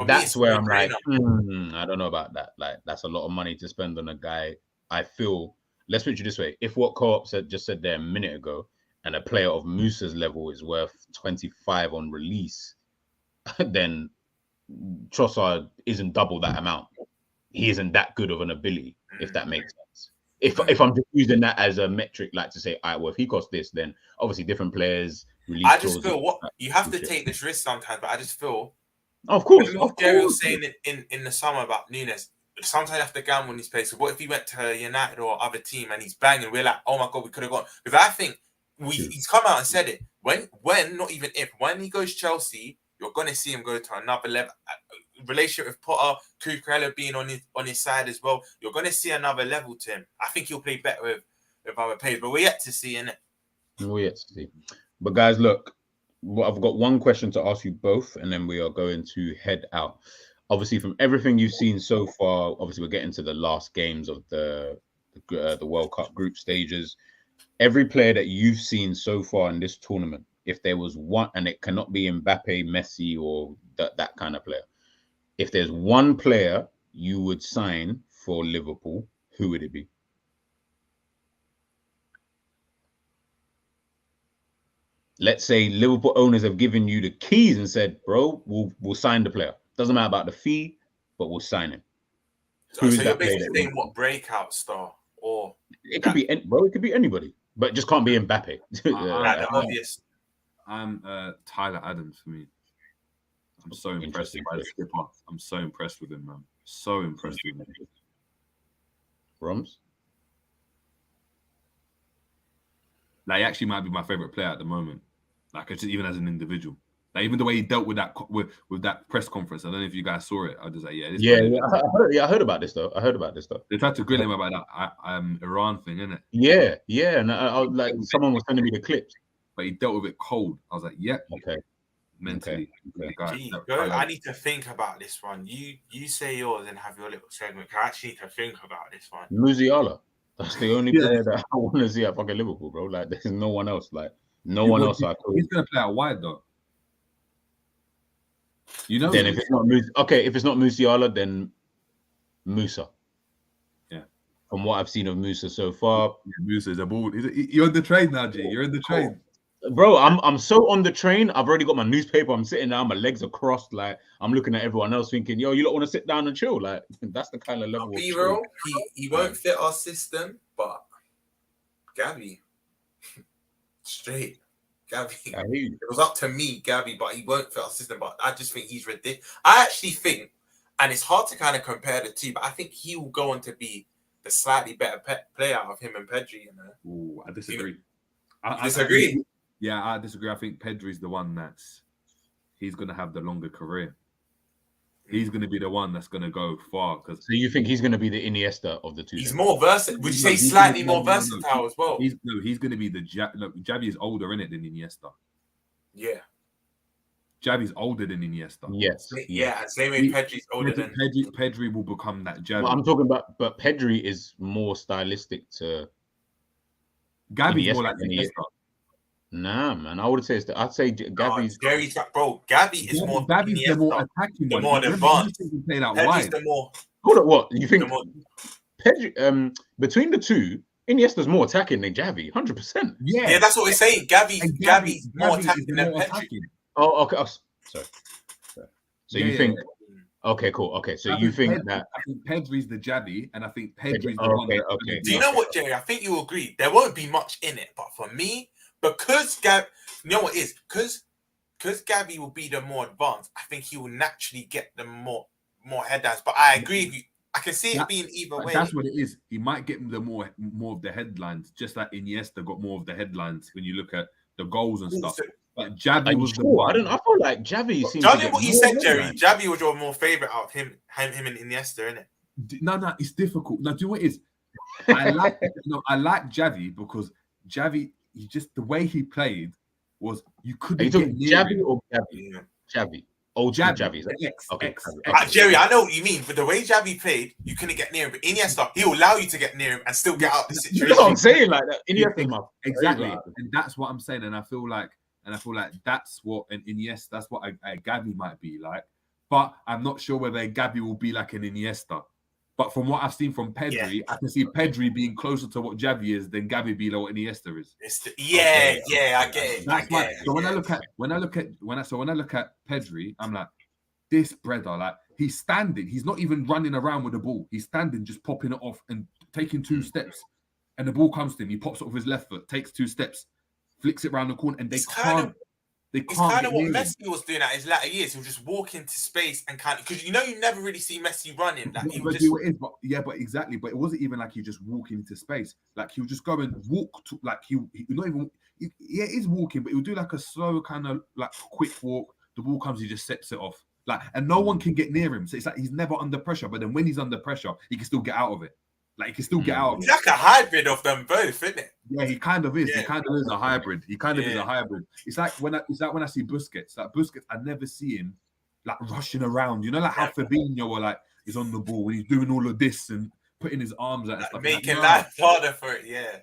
That's where I'm like, I don't know about that. Like, that's a lot of money to spend on a guy. I feel, let's put it this way. If what Co-op just said there a minute ago, and a player of Musa's level is worth 25 on release, then Trossard isn't double that amount. He isn't that good of an ability, if that makes sense. If I'm just using that as a metric, like to say, all right, well, if he costs this, then obviously different players release. I just feel what you have to take this risk sometimes, but I just feel. Of course. Jerry was saying it in the summer about Nunes. Sometimes you have to gamble in these places. What if he went to United or other team and he's banging? We're like, oh my God, we could have gone. Because I think he's come out and said it. When not even if, when he goes Chelsea, you're going to see him go to another level. Relationship with Potter, Cucurella being on his side as well. You're going to see another level to him. I think he'll play better with other players, but we're yet to see, innit? We're yet to see. But guys, look, I've got one question to ask you both, and then we are going to head out. Obviously, from everything you've seen so far, obviously we're getting to the last games of the World Cup group stages. Every player that you've seen so far in this tournament, if there was one, and it cannot be Mbappe, Messi, or that kind of player. If there's one player you would sign for Liverpool, who would it be? Let's say Liverpool owners have given you the keys and said, bro, we'll sign the player. Doesn't matter about the fee, but we'll sign him. So you're basically saying what breakout star or it could be it could be anybody, but it just can't be Mbappe. The obvious. I'm Tyler Adams for me. I'm so impressed by the skipper. I'm so impressed with him, man. So impressed with him. Romz? Like, he actually might be my favorite player at the moment. Like just even as an individual. Like even the way he dealt with that with that press conference. I don't know if you guys saw it. I was just like, I heard about this though. They tried to grill him about that Iran thing, innit? Yeah, and I like someone was sending me the clips, but he dealt with it cold. I was like, okay. Mentally. Okay. I need to think about this one. You say yours and have your little segment. I actually need to think about this one. Musiala. That's the only player that I want to see at fucking Liverpool, bro. Like, there's no one else. Like, no one else. He's gonna play out wide though. You know. Then if it's not Musiala, then Musa. Yeah. From what I've seen of Musa so far, Musa's a ball. You're on the train now, G. You're in the train. Bro, I'm so on the train. I've already got my newspaper. I'm sitting down. My legs are crossed. Like, I'm looking at everyone else thinking, yo, you don't want to sit down and chill. Like, that's the kind of level. I'll be real. He won't fit our system, but Gabby, straight. Gabby. It was up to me, Gabby, but he won't fit our system. But I just think he's ridiculous. I actually think, and it's hard to kind of compare the two, but I think he will go on to be the slightly better player out of him and Pedri. You know? Ooh, I disagree. I disagree. Yeah, I disagree. I think Pedri's the one he's going to have the longer career. He's going to be the one that's going to go far. So you think he's going to be the Iniesta of the two? He's more versatile. Would you say slightly more versatile as well? He's going to be the Xavi is older in it than Iniesta. Yeah. Xavi's older than Iniesta. Yes. Yeah, same way Pedri's older than... Pedri will become that Xavi. Well, I'm talking about, but Pedri is more stylistic to... Gavi's more like Iniesta. Nah, man. I would say I'd say Gavi's... Gavi is more... Gavi's the more attacking one. The more advanced. Pedri's the more... Hold on, what? You think... Pedri, between the two, Iniesta's more attacking than Gavi, 100%. Yeah, that's what we're saying. Gavi's more attacking than Pedri. Oh, okay. Oh, sorry. So you think... Okay, cool. Okay, so you think that... I think Pedri's the Xavi, and I think Pedri's the one... Okay. Do you know what, Jerry? I think you agree. There won't be much in it, but for me... Because you know what it is? Because Gavi will be the more advanced, I think he will naturally get the more headlines. But I agree with you. I can see it being either way. That's what it is. He might get the more of the headlines, just like Iniesta got more of the headlines when you look at the goals and stuff. But Xavi was the one. I feel like Xavi seems Judging what you said, Jerry, Xavi was your more favorite out of him and Iniesta, isn't it? No, it's difficult. No, do you know what it is? I like Xavi because Xavi. The way he played was you couldn't. Are you talking Xavi or Gavi? Xavi. Oh, Xavi. Okay. Jerry, I know what you mean, but the way Xavi played, you couldn't get near him. But Iniesta, he'll allow you to get near him and still get out of the situation. You know what I'm saying? Like that. Iniesta, exactly, and that's what I'm saying. And I feel like that's what an Iniesta, that's what a Gavi might be like. But I'm not sure whether Gavi will be like an Iniesta. But from what I've seen from Pedri, I can see Pedri being closer to what Xavi is than Gavi being like what Iniesta is. I get it. That's why. So when I look at Pedri, I'm like, this brother, like he's standing. He's not even running around with the ball. He's standing, just popping it off and taking 2 steps, and the ball comes to him. He pops it off his left foot, takes 2 steps, flicks it around the corner, and they can't. It's kind of what Messi was doing at his latter years. He would just walk into space and because you never really see Messi running. Like, but exactly. But it wasn't even like he just walking into space. Like he would just go and walk to, like he not even. It is walking, but he would do like a slow kind of like quick walk. The ball comes, he just sets it off. Like, and no one can get near him. So it's like he's never under pressure. But then when he's under pressure, he can still get out of it. Like he can still get out of it. He's like a hybrid of them both, isn't it? Yeah, he kind of is. Yeah. He kind of is a hybrid. Is a hybrid. It's like when I see Busquets. Like Busquets, I never see him like rushing around. You know, like how Fabinho or like is on the ball when he's doing all of this and putting his arms out and stuff. Making life harder for it. Yeah.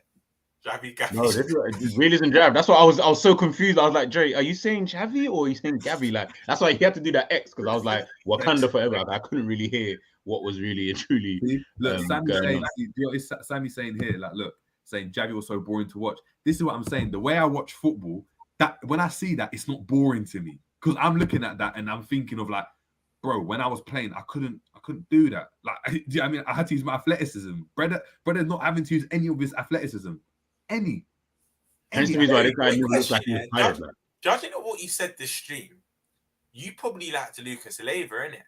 No, this really isn't Javi. That's why I was so confused. I was like, Jerry, are you saying Javi or are you saying Gavi? Like that's why he had to do that X because I was like Wakanda forever. I couldn't really hear what was really and truly. Look, Sammy's saying here, like, look, saying Javi was so boring to watch. This is what I'm saying. The way I watch football, that when I see that, it's not boring to me because I'm looking at that and I'm thinking of like, bro, when I was playing, I couldn't do that. Like, I mean, I had to use my athleticism. Brother, not having to use any of his athleticism. Any. Hence the reason why this guy looks like he's tired. Judging on what you said this stream, you probably liked Lucas Leiva, innit?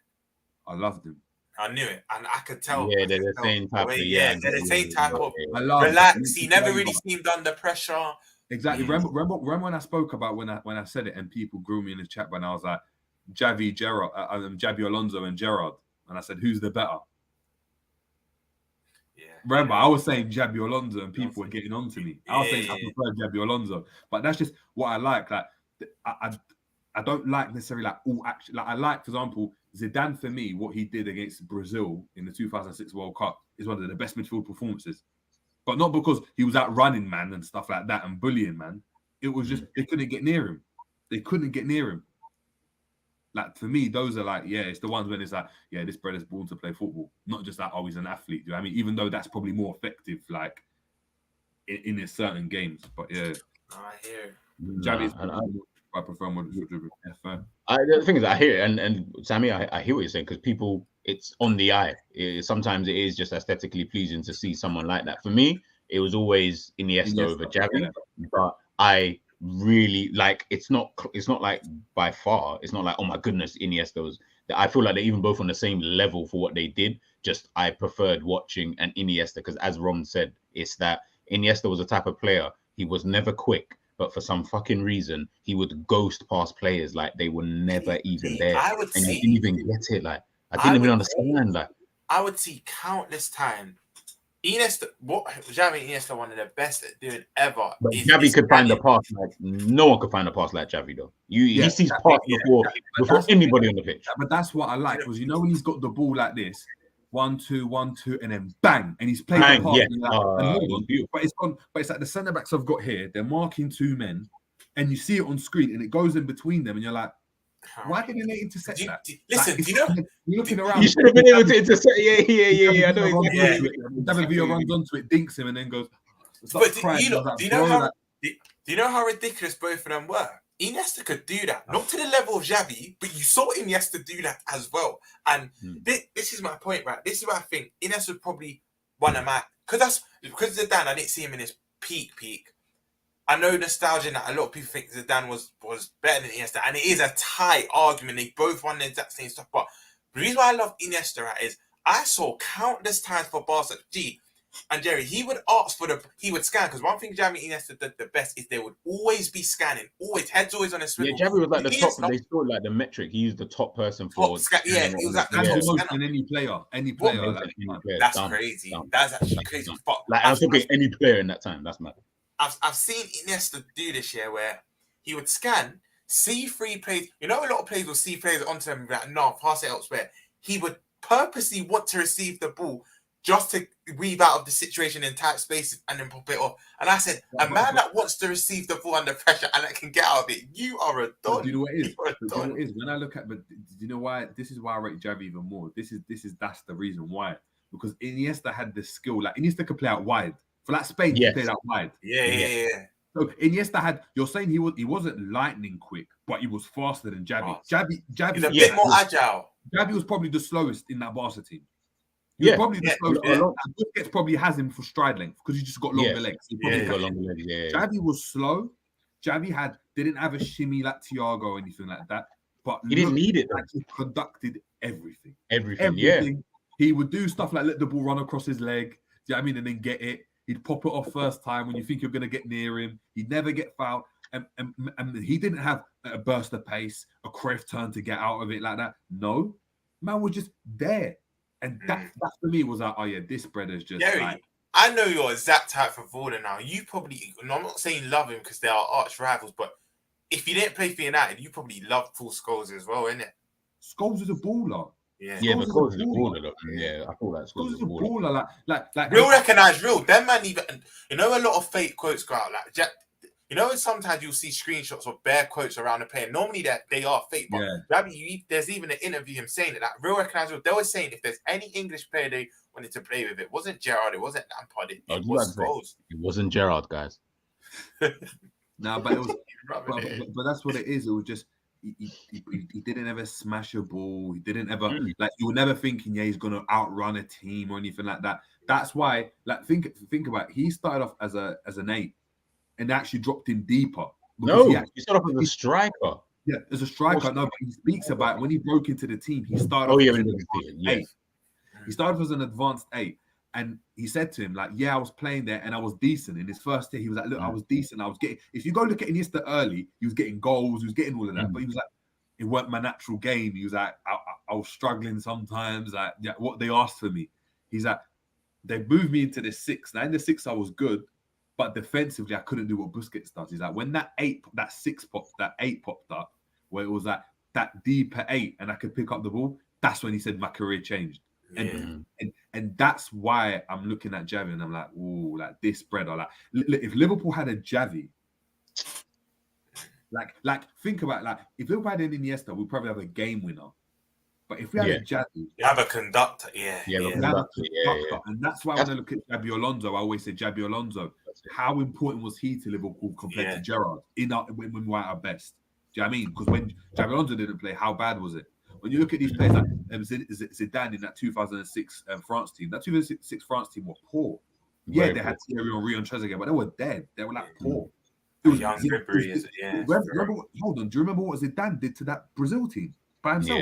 I loved him. I knew it, and I could tell. Yeah, they're the same type of. They're the same type of. Relax. He never really seemed under pressure. Exactly. Remember when I spoke about when I said it and people grew me in the chat when I was like Javi Alonso and Gerrard, and I said who's the better? Yeah. Remember, I was saying Javi Alonso and people were getting on to me. I was saying I prefer Javi Alonso, but that's just what I like. Like I don't like necessarily like all action. Like I like, for example, Zidane for me, what he did against Brazil in the 2006 World Cup is one of the best midfield performances. But not because he was out running man and stuff like that and bullying man. It was just they couldn't get near him. They couldn't get near him. Like for me, those are like, it's the ones when it's like, this brother's born to play football. Not just like, he's an athlete. Do you know what I mean? Even though that's probably more effective, like in certain games. But yeah. I hear Javi's I prefer more dribbling. The thing is, I hear it, and Sammy, I hear what you're saying, because people, it's on the eye. Sometimes it is just aesthetically pleasing to see someone like that. For me, it was always Iniesta over Xavi, but I really like. It's not like by far. It's not like, oh my goodness, Iniesta was. I feel like they're even both on the same level for what they did. Just I preferred watching an Iniesta because, as Ron said, it's that Iniesta was a type of player. He was never quick. But for some fucking reason, he would ghost past players like they were never even there. You didn't even get it. Like I didn't even understand. Like I would see countless times. Iniesta, Xavi Iniesta, one of the best at doing ever. But Xavi could find a pass like no one could find a pass like Xavi though. He sees pass before anybody on the pitch. But that's what I like because when he's got the ball like this. 1-2, 1-2, and then bang, and he's played the pass. But it's like the centre backs I've got here. They're marking two men, and you see it on screen, and it goes in between them, and you're like, why didn't they intercept that? Listen, you're looking around. You should have been able to intercept. Yeah. I know. David Villa runs onto it, dinks him, and then goes. But do you know how ridiculous both of them were? Iniesta could do that, not to the level of Xavi, but you saw Iniesta do that as well. And this is my point, right? This is why I think Iniesta would probably one of my because Zidane, I didn't see him in his peak. I know nostalgia that a lot of people think Zidane was better than Iniesta, and it is a tight argument. They both won the exact same stuff. But the reason why I love Iniesta is I saw countless times for Barca. And Jerry, he would ask he would scan, because one thing Xavi Iniesta did the best is they would always be scanning, heads always on a swivel. Yeah, Xavi was like the top. They saw like the metric. He used the top person for. He was like the top scanner. Than any player. That's crazy. That's actually crazy. Like I was thinking any player in that time. That's mad. I've seen Iniesta do this year where he would scan, see free plays. You know, a lot of players will see players onto them, like, no, pass it elsewhere. He would purposely want to receive the ball just to weave out of the situation in tight spaces and then pop it off. And I said, a man that wants to receive the ball under pressure and that can get out of it, you are a don. Do you know what it is? When I look at, but do you know why? This is why I rate Xavi even more. That's the reason why. Because Iniesta had the skill. Like Iniesta could play out wide. For that Spain, he played out wide. Yeah. So Iniesta had. You're saying he wasn't lightning quick, but he was faster than Xavi. Xavi he's a bit more agile. Xavi was probably the slowest in that Barca team. Probably the slowest. Busquets probably has him for stride length because he just got longer legs. Xavi was slow. Xavi didn't have a shimmy like Thiago or anything like that. But he didn't need it. Like he conducted everything. Everything. He would do stuff like let the ball run across his leg. Do you know what I mean? And then get it. He'd pop it off first time when you think you're going to get near him. He'd never get fouled. And he didn't have a burst of pace, a Cruyff turn to get out of it like that. No. Man was just there. And that for me was like, this brother's just Gary, like... I know you're exact type for Vorder now. You probably, I'm not saying love him because they are arch rivals, but if you didn't play for United, you probably love Paul Scholes as well, innit? Scholes is a baller. Yeah, but Scholes is a baller. Yeah, I feel like Scholes is a baller. Like real recognize real. Them man even, a lot of fake quotes go out. Like sometimes you'll see screenshots of bare quotes around the player. Normally they are fake, but there's even an interview him saying that. Real recognize real. They were saying if there's any English player they wanted to play with, it wasn't Gerrard, it wasn't Lampard, it was Scholes. It wasn't Gerrard, guys. No, but it was. but that's what it is. It was just. He didn't ever smash a ball. He didn't ever like you were never thinking he's gonna outrun a team or anything like that. That's why think about it. He started off as an 8 and actually dropped in deeper. No, he started off as a striker. Yeah, as a striker. No, but he speaks about when he broke into the team. He started. He 8. He started as an advanced 8, And he said to him, like, yeah, I was playing there and I was decent. In his first year, he was like, look, I was decent. I was getting, if you go look at Iniesta early, he was getting goals, he was getting all of that. But he was like, it weren't my natural game. He was like, I was struggling sometimes. Like, yeah, what they asked for me. He's like, they moved me into the 6. Now in the 6, I was good, but defensively, I couldn't do what Busquets does. He's like, when that 8 popped up, where it was like that deeper 8 and I could pick up the ball, that's when he said my career changed. And that's why I'm looking at Javi and I'm like, ooh, like this brother. Like, if Liverpool had a Javi, like think about, like, if Liverpool had an Iniesta, we'd probably have a game winner. But if we had a Javi, you have a conductor, and that's why when I look at Javi Alonso, I always say Javi Alonso. How important was he to Liverpool compared to Gerrard when we were at our best? Do you know what I mean? Because when Javi Alonso didn't play, how bad was it? When you look at these players like Zidane in that 2006 France team, that 2006 France team were poor. They had Thierry Henry and Trezeguet, but they were dead. They were like poor. It was young Ribery. Hold on, do you remember what Zidane did to that Brazil team by himself?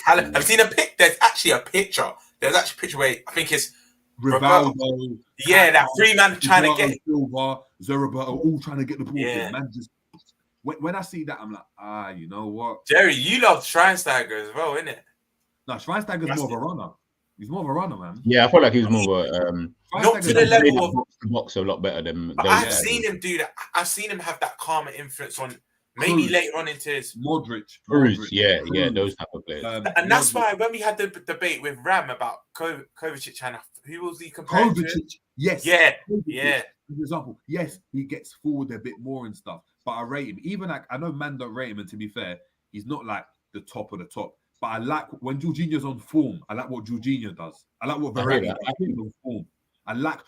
I've seen a pic. There's actually a picture. There's actually a picture where I think it's Rivaldo. That 3-man trying to get Silva, Zerberto, all trying to get the ball. Man, just when I see that, I'm like, you know what? Jerry, you love Schweinsteiger as well, innit? No, Schweinsteiger's more of a runner. He's more of a runner, man. Yeah, I feel like he was more of a... not to the level of... box a lot better than... But I've seen him do that. I've seen him have that calmer influence on... Maybe later on into his... Modric. Yeah, those type of players. And that's why when we had the debate with Ram about Kovacic and who was he compared to? Yes. Yeah. For example, yes, he gets forward a bit more and stuff, but I rate him. Even like, I know man don't rate him, and to be fair, he's not like the top of the top. But I like when Jorginho's on form. I like what Jorginho does. I like what Verratti does. I think on form. I like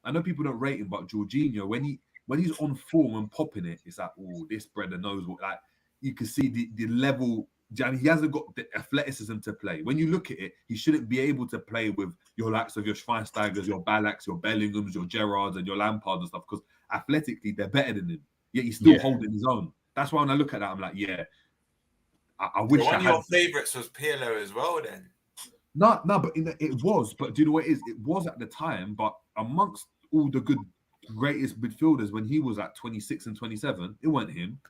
I know people don't rate him, but Jorginho, when he's on form and popping it, it's like, oh, this brother knows what. Like, you can see the level. He hasn't got the athleticism to play. When you look at it, he shouldn't be able to play with your likes of your Schweinsteigers, your Ballacs, your Bellinghams, your Gerrards, and your Lampards and stuff, because athletically they're better than him. Yet he's still holding his own. That's why when I look at that, I'm like, I wish one of your favourites was Pirlo as well, then. No, but it was. But do you know what it is? It was at the time, but amongst all the greatest midfielders when he was at 26 and 27, it wasn't him.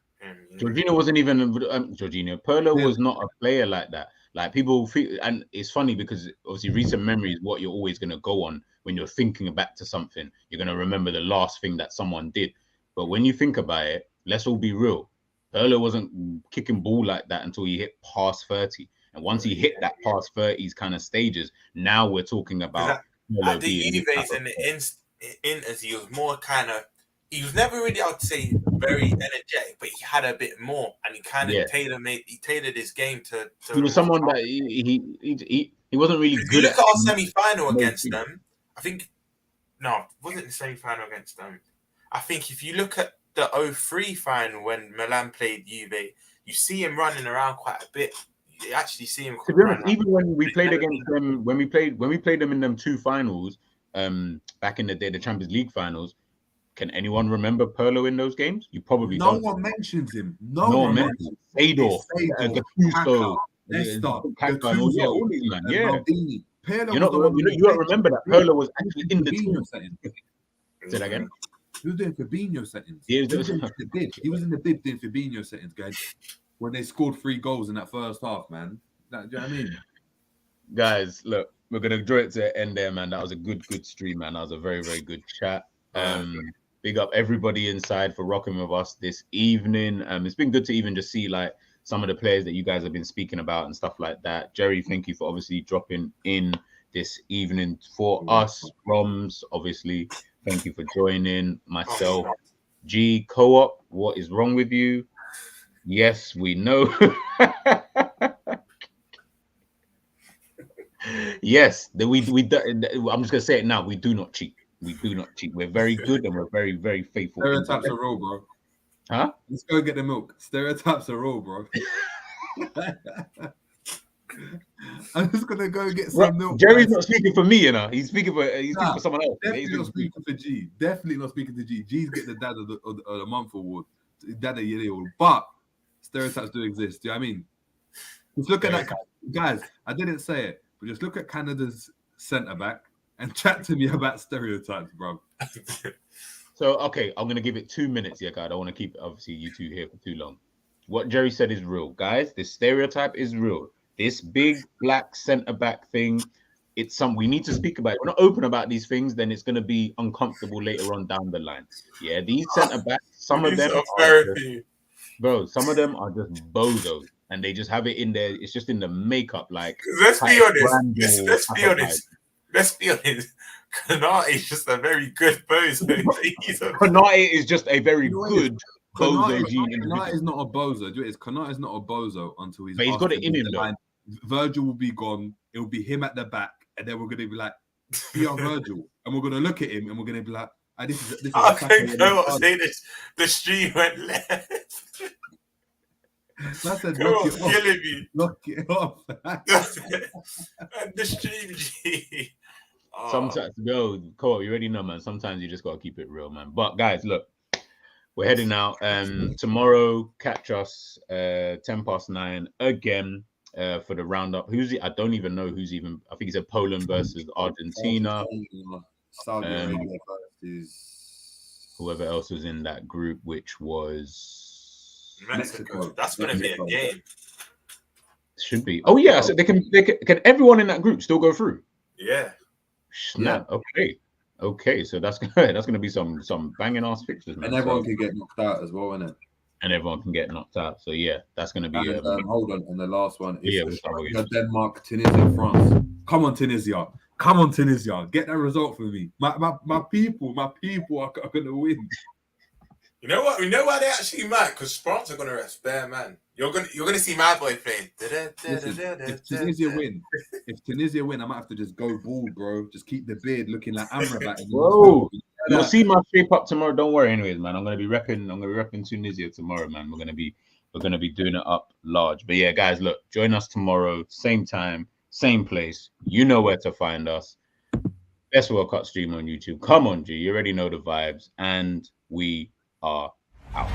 Jorginho wasn't even Jorginho. Pirlo was not a player like that. Like, people feel, and it's funny because obviously recent memory is what you're always going to go on when you're thinking back to something. You're going to remember the last thing that someone did. But when you think about it, let's all be real. Pirlo wasn't kicking ball like that until he hit past 30. And once he hit that past 30s kind of stages, now we're talking about... At the Juve's and the Inters, he was more kind of... He was never really, I would say, very energetic, but he had a bit more, and he kind of tailored his game to he was someone that he wasn't really if good. You look at our semi-final against them. I think it wasn't the semi-final against them. I think if you look at the 03 final when Milan played Juve, you see him running around quite a bit. You actually see him. To be honest, even when we played against them, when we played them in them 2 finals, back in the day, the Champions League finals. Can anyone remember Pirlo in those games? You probably don't. No one mentions him. No one mentions him. Sador, Gattuso, Nesta, all these men. Maldini. Pirlo you don't remember that Pirlo was actually in the team. Say that again. He was doing Fabinho settings. He was in the bib doing Fabinho settings, guys. When they scored 3 goals in that first half, man. Do you know what I mean? Guys, look, we're gonna draw it to an end there, man. That was a good stream, man. That was a very, very good chat. Big up everybody inside for rocking with us this evening. It's been good to even just see like some of the players that you guys have been speaking about and stuff like that. Jerry, thank you for obviously dropping in this evening for us. Romz, obviously, thank you for joining. Myself, G Co-op, what is wrong with you? Yes, we know. Yes, I'm just gonna say it now. We do not cheat. We do not cheat. We're very good and we're very, very faithful. Stereotypes are real, bro. Huh? Let's go get the milk. Stereotypes are real, bro. I'm just gonna go get some milk. Jerry's not speaking for me, you know. He's speaking for someone else. Definitely not speaking for G. Definitely not speaking to G. G's get the Dad of the Month award. Dad of the Year award. But stereotypes do exist. Do you know what I mean? Just look at that, guys. I didn't say it, but just look at Canada's centre back. and chat to me about stereotypes, bro. So, okay, I'm going to give it 2 minutes here, guys. I don't want to keep, obviously, you two here for too long. What Jerry said is real. Guys, this stereotype is real. This big black centre-back thing, it's something we need to speak about. If we're not open about these things, then it's going to be uncomfortable later on down the line. Yeah, these centre-backs, some of them some of them are just bozos. And they just have it in there. It's just in the makeup. Like, let's be honest. Let's be honest. Konate is just a very good bozo. Konate is just a very good bozo gene. Konate is not a bozo. Konate is not a bozo until he's. But he's got it in him though. Virgil will be gone. It will be him at the back, and then we're gonna be like, "We are Virgil," and we're gonna look at him, and we're gonna be like, "This is." I can't go on saying this. The stream went left. That's a knock it off. And the stream G. Sometimes, Cole, you already know, man. Sometimes you just gotta keep it real, man. But guys, look, we're heading out. Tomorrow, catch us 9:10 again for the roundup. I don't even know who's even. I think it's a Poland versus Argentina. Saudi Arabia versus whoever else was in that group, which was Mexico. That's gonna be a game. Should be. Oh yeah, so they can everyone in that group still go through? Yeah. Snap. Yeah. Okay. So that's gonna be some banging ass fixtures, man. And everyone can get knocked out as well, isn't it? And everyone can get knocked out. So yeah, that's gonna be. Hold on, and the last one is Denmark, Tunisia, France. Come on, Tunisia. Get that result for me. My people are gonna win. You know what? We know why they actually might, because France are gonna rest bare man. You're gonna see my boy playing. If Tunisia win, I might have to just go bald, bro. Just keep the beard looking like Amrabat. Whoa. You'll see my shape up tomorrow. Don't worry, anyways, man. I'm gonna be repping Tunisia tomorrow, man. We're gonna be doing it up large. But yeah, guys, look, join us tomorrow, same time, same place. You know where to find us. Best World Cup stream on YouTube. Come on, G. You already know the vibes, and we are out.